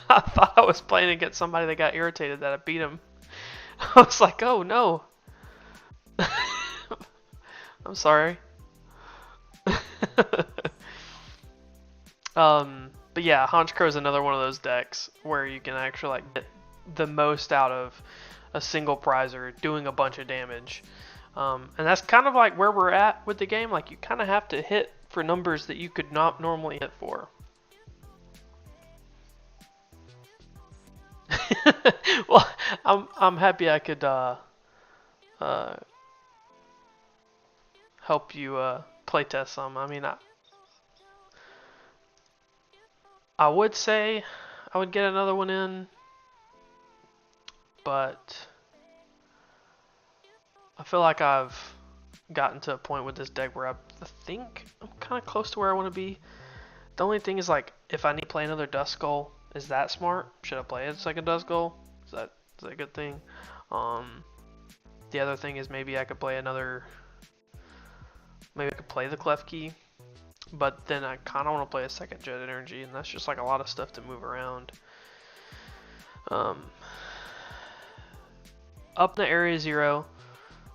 I thought I was playing against somebody that got irritated that I beat him. I was like, oh no. I'm sorry. But yeah, Honchkrow is another one of those decks where you can actually like get the most out of a single prizer doing a bunch of damage. And that's kind of like where we're at with the game. Like, you kind of have to hit for numbers that you could not normally hit for. Well, I'm happy I could help you playtest some. I mean, I would say I would get another one in, but I feel like I've gotten to a point with this deck where I think I'm kind of close to where I want to be. The only thing is, like, if I need to play another Duskull, is that smart? Should I play a second Duskull? Is that a good thing? The other thing is maybe I could play another. Maybe I could play the Klefki, but then I kind of want to play a second Jet Energy, and that's just like a lot of stuff to move around. Up in the Area Zero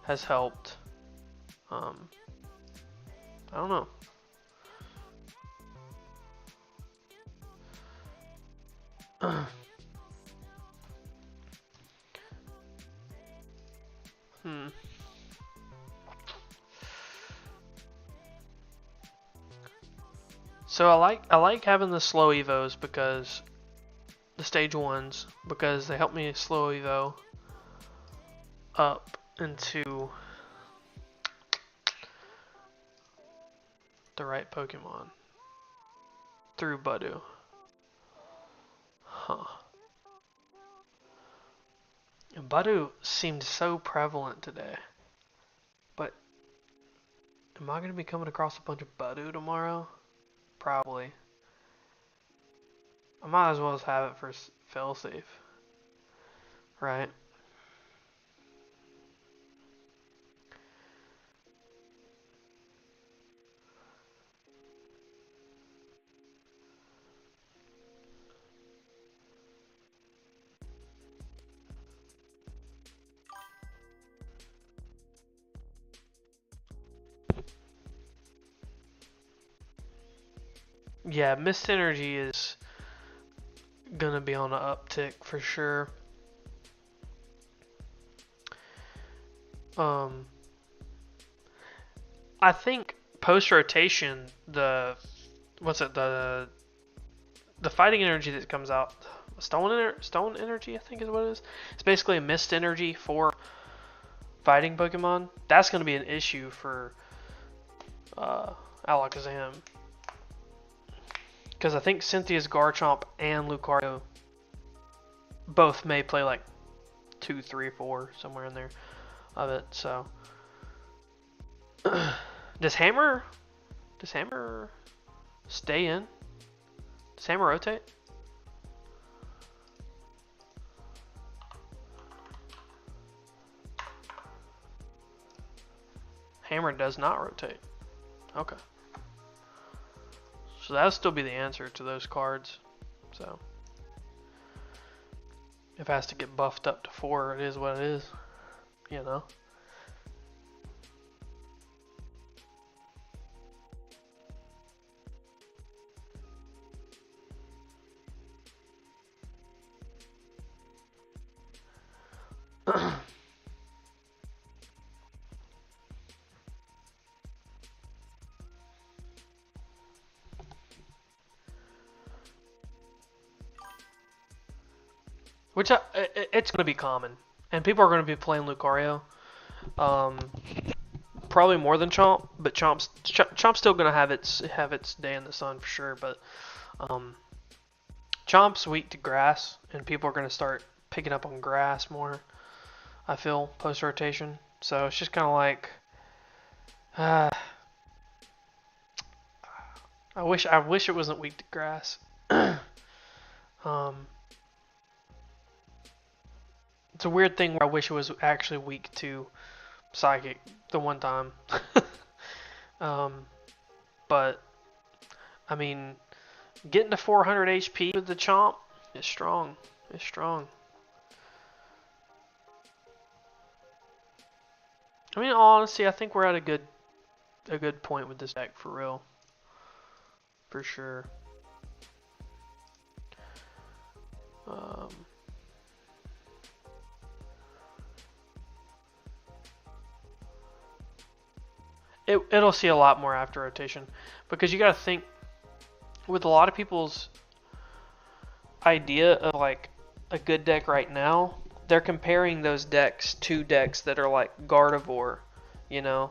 has helped. I don't know. So I like having the slow evos, because the stage 1s, because they help me slow evo up into the right Pokemon through Budew. Huh. And Budew seemed so prevalent today. But am I going to be coming across a bunch of Budew tomorrow? Probably. I might as well just have it for failsafe. Right? Yeah, Mist Energy is gonna be on an uptick for sure. I think post rotation, the fighting energy that comes out, stone energy, I think is what it is. It's basically a mist energy for fighting Pokemon. That's going to be an issue for Alakazam, because I think Cynthia's Garchomp and Lucario both may play like 2, 3, 4 somewhere in there of it. So does Hammer stay in? Does Hammer rotate? Hammer does not rotate. Okay. So that'll still be the answer to those cards. So if it has to get buffed up to 4, it is what it is. You know? Which it's going to be common, and people are going to be playing Lucario, probably more than Chomp, but Chomp's still going to have its day in the sun for sure. But Chomp's weak to grass, and people are going to start picking up on grass more, I feel, post rotation. So it's just kind of like, I wish it wasn't weak to grass. It's a weird thing where I wish it was actually weak to Psychic the one time. But I mean, getting to 400 HP with the Chomp is strong. It's strong. I mean, honestly, I think we're at a good point with this deck for real. For sure. It'll see a lot more after rotation, because you got to think, with a lot of people's idea of like a good deck right now, they're comparing those decks to decks that are like Gardevoir, you know.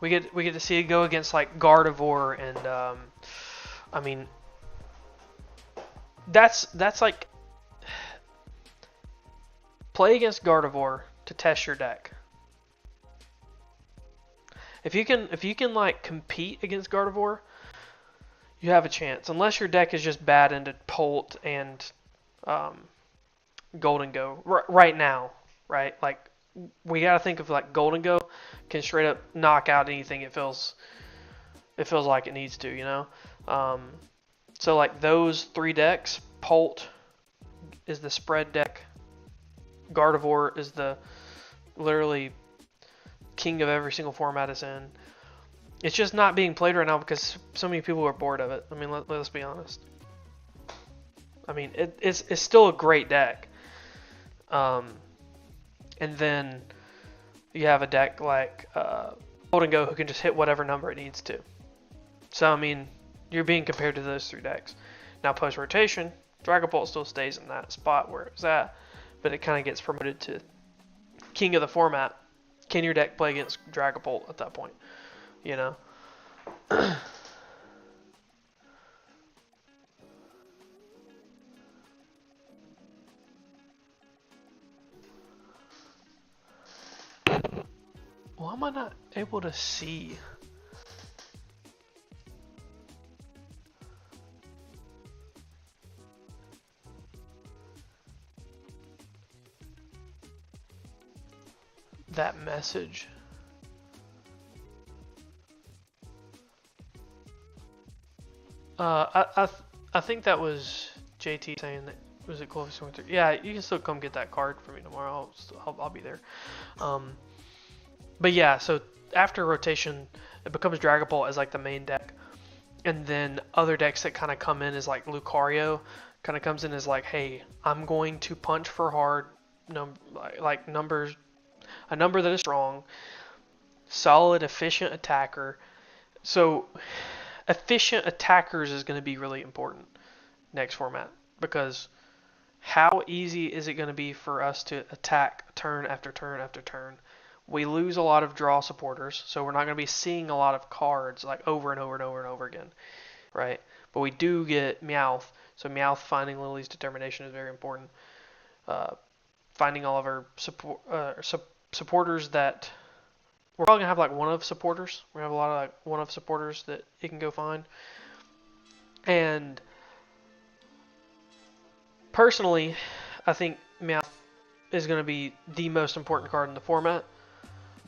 We get to see it go against like Gardevoir, and I mean, that's like, play against Gardevoir to test your deck. If you can like compete against Gardevoir, you have a chance. Unless your deck is just bad into Polt and Golden Go right now, right? Like, we gotta think of like Golden Go can straight up knock out anything it feels like it needs to, you know. So like those 3 decks, Polt is the spread deck. Gardevoir is the literally king of every single format it's in. It's just not being played right now because so many people are bored of it. I mean, let's be honest. I mean, it's still a great deck. And then you have a deck like Golden Go who can just hit whatever number it needs to. So, I mean, you're being compared to those 3 decks. Now, post-rotation, Dragapult still stays in that spot where it's at, but it kind of gets promoted to king of the format. Can your deck play against Dragapult at that point? You know? Why am I not able to see? That message. I think that was JT saying that, was it Clovis Winter? Yeah, you can still come get that card for me tomorrow. I'll be there. But yeah, so after rotation, it becomes Dragapult as like the main deck, and then other decks that kind of come in as like Lucario kind of comes in as like, hey, I'm going to punch for hard, like numbers, a number that is strong, solid, efficient attacker. So efficient attackers is going to be really important next format, because how easy is it going to be for us to attack turn after turn after turn? We lose a lot of draw supporters, so we're not going to be seeing a lot of cards like over and over and over and over again, right? But we do get Meowth, so Meowth finding Lily's Determination is very important. Finding all of our supporters that we're probably gonna have like one of supporters. We have a lot of like one of supporters that it can go find. And personally, I think Meowth is going to be the most important card in the format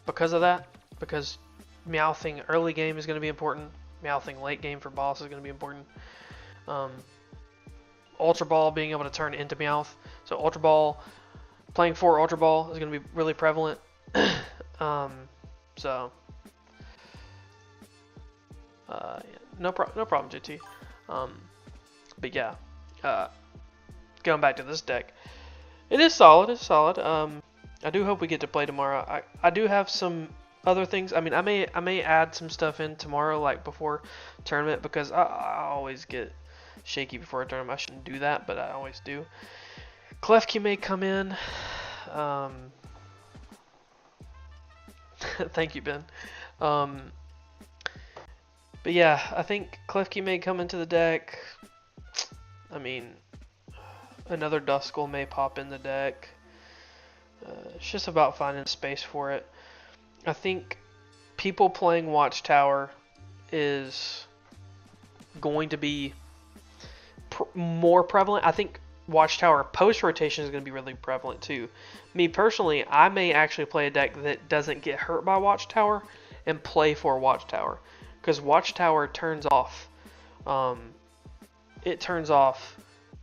because of that. Because Meowthing early game is going to be important. Meowthing late game for boss is going to be important. Ultra Ball being able to turn into Meowth. So Ultra Ball, playing for Ultra Ball is going to be really prevalent. So, no problem, JT. But yeah, going back to this deck, it is solid. It's solid. I do hope we get to play tomorrow. I do have some other things. I mean, I may add some stuff in tomorrow, like before tournament, because I always get shaky before a tournament. I shouldn't do that, but I always do. Klefki may come in. Thank you, Ben. But yeah, I think Klefki may come into the deck. I mean, another Duskull may pop in the deck. It's just about finding space for it. I think people playing Watchtower is going to be more prevalent. I think Watchtower post-rotation is going to be really prevalent too. Me personally, I may actually play a deck that doesn't get hurt by Watchtower and play for Watchtower. Because Watchtower turns off... it turns off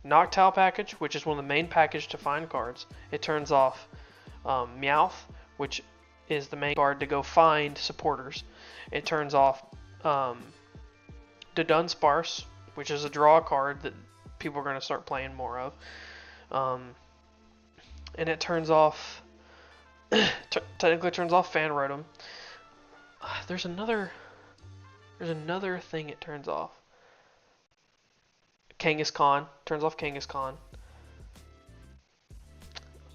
Noctowl package, which is one of the main packages to find cards. It turns off Meowth, which is the main card to go find supporters. It turns off the Dunsparce, which is a draw card that people are going to start playing more of. And it turns off, technically turns off Fan Rotom. There's another thing it turns off. Kangaskhan, turns off Kangaskhan.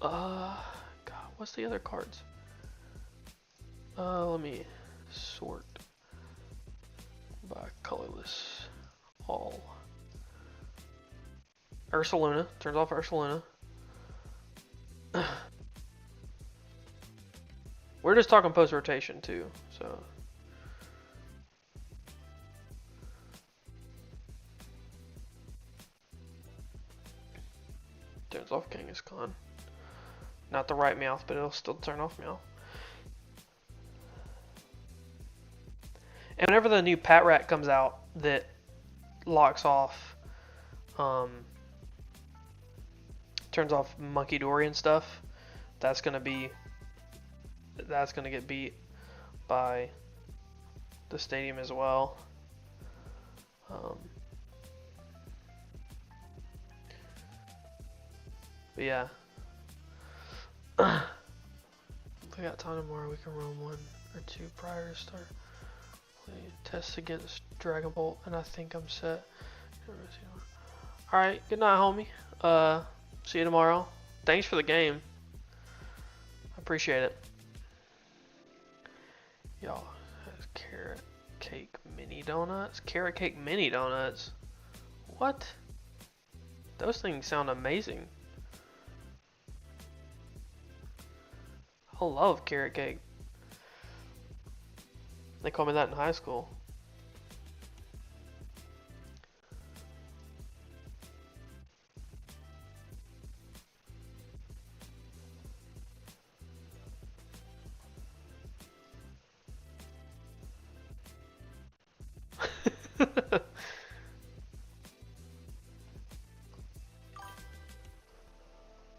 God, what's the other cards? Let me sort by colorless all. Ursaluna, turns off Ursaluna. We're just talking post rotation too, so. Turns off Kangaskhan. Not the right Meowth, but it'll still turn off Meowth. And whenever the new Patrat comes out that locks off, turns off Munkidori and stuff, that's gonna get beat by the stadium as well. But yeah, if we got time tomorrow, we can run 1 or 2 prior to start. Test against Dragon Bolt, and I think I'm set. Alright, good night, homie. See you tomorrow. Thanks for the game. I appreciate it. Y'all, that's carrot cake mini donuts? Carrot cake mini donuts? What? Those things sound amazing. I love carrot cake. They called me that in high school.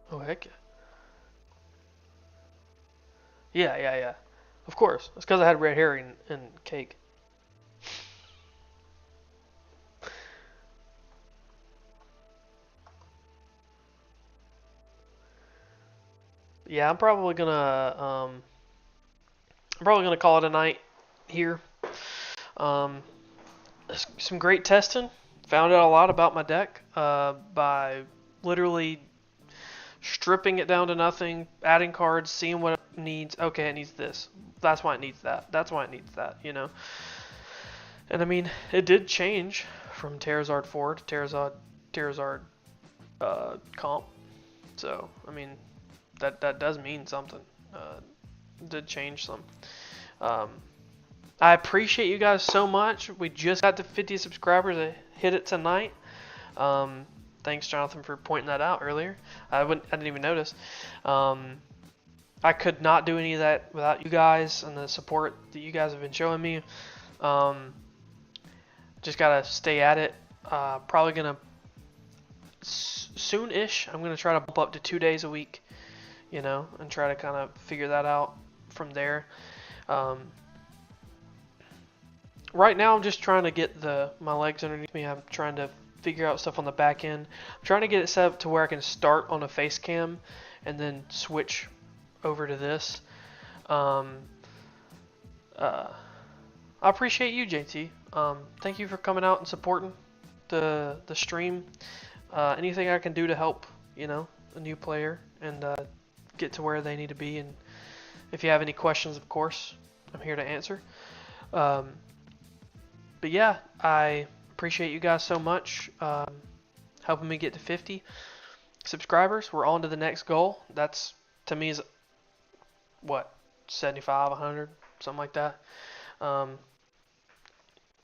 Oh, heck yeah. Yeah. Of course. It's because I had red hair and cake. Yeah, I'm probably gonna call it a night here. Um, some great testing. Found out a lot about my deck by literally stripping it down to nothing, adding cards, seeing what it needs. Okay, it needs this. That's why it needs that. That's why it needs that. You know. And I mean, it did change from Terrazard 4 to Terrazard comp. So I mean, that does mean something. Did change some. Um, I appreciate you guys so much. We just got to 50 subscribers. I hit it tonight. Thanks, Jonathan, for pointing that out earlier. I didn't even notice. I could not do any of that without you guys and the support that you guys have been showing me. Just gotta stay at it. Probably gonna soon-ish. I'm gonna try to bump up to 2 days a week, you know, and try to kind of figure that out from there. Right now, I'm just trying to get my legs underneath me. I'm trying to figure out stuff on the back end. I'm trying to get it set up to where I can start on a face cam and then switch over to this. I appreciate you, JT. Thank you for coming out and supporting the stream. Anything I can do to help, you know, a new player and get to where they need to be. And if you have any questions, of course, I'm here to answer. But yeah, I appreciate you guys so much helping me get to 50 subscribers. We're on to the next goal. That's, to me, is what, 75, 100, something like that.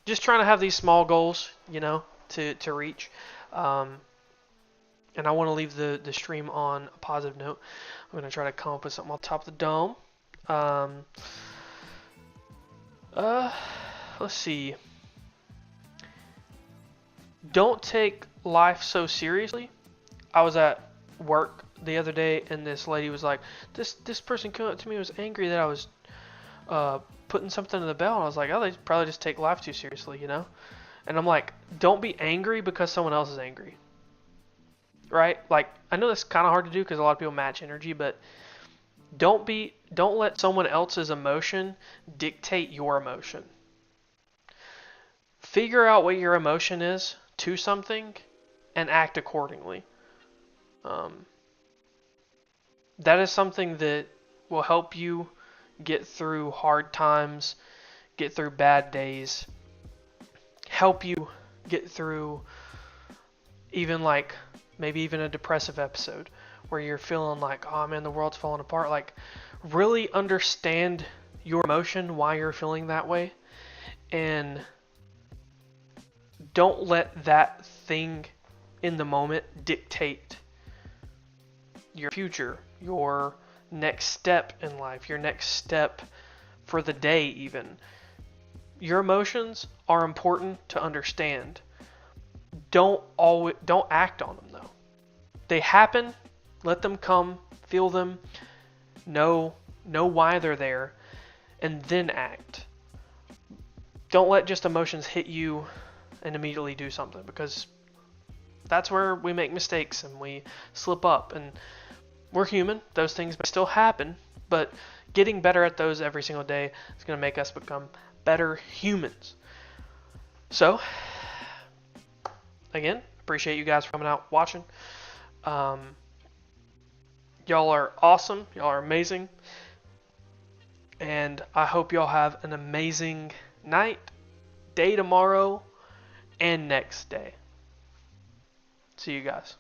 Just trying to have these small goals, you know, to reach. And I want to leave the stream on a positive note. I'm going to try to come up with something on top of the dome. Let's see. Don't take life so seriously. I was at work the other day and this lady was like, this person came up to me and was angry that I was putting something in the bell, and I was like, oh, they probably just take life too seriously, you know? And I'm like, don't be angry because someone else is angry. Right? Like, I know that's kind of hard to do because a lot of people match energy, but don't let someone else's emotion dictate your emotion. Figure out what your emotion is to something and act accordingly. That is something that will help you get through hard times, get through bad days, help you get through even like maybe even a depressive episode where you're feeling like, oh man, the world's falling apart. Like, really understand your emotion, why you're feeling that way, and don't let that thing in the moment dictate your future, your next step in life, your next step for the day even. Your emotions are important to understand. Don't act on them though. They happen, let them come, feel them, know why they're there, and then act. Don't let just emotions hit you and immediately do something, because that's where we make mistakes and we slip up, and we're human. Those things may still happen, but getting better at those every single day is going to make us become better humans. So, again, appreciate you guys for coming out watching. Y'all are awesome. Y'all are amazing. And I hope y'all have an amazing night, day tomorrow, and next day. See you guys.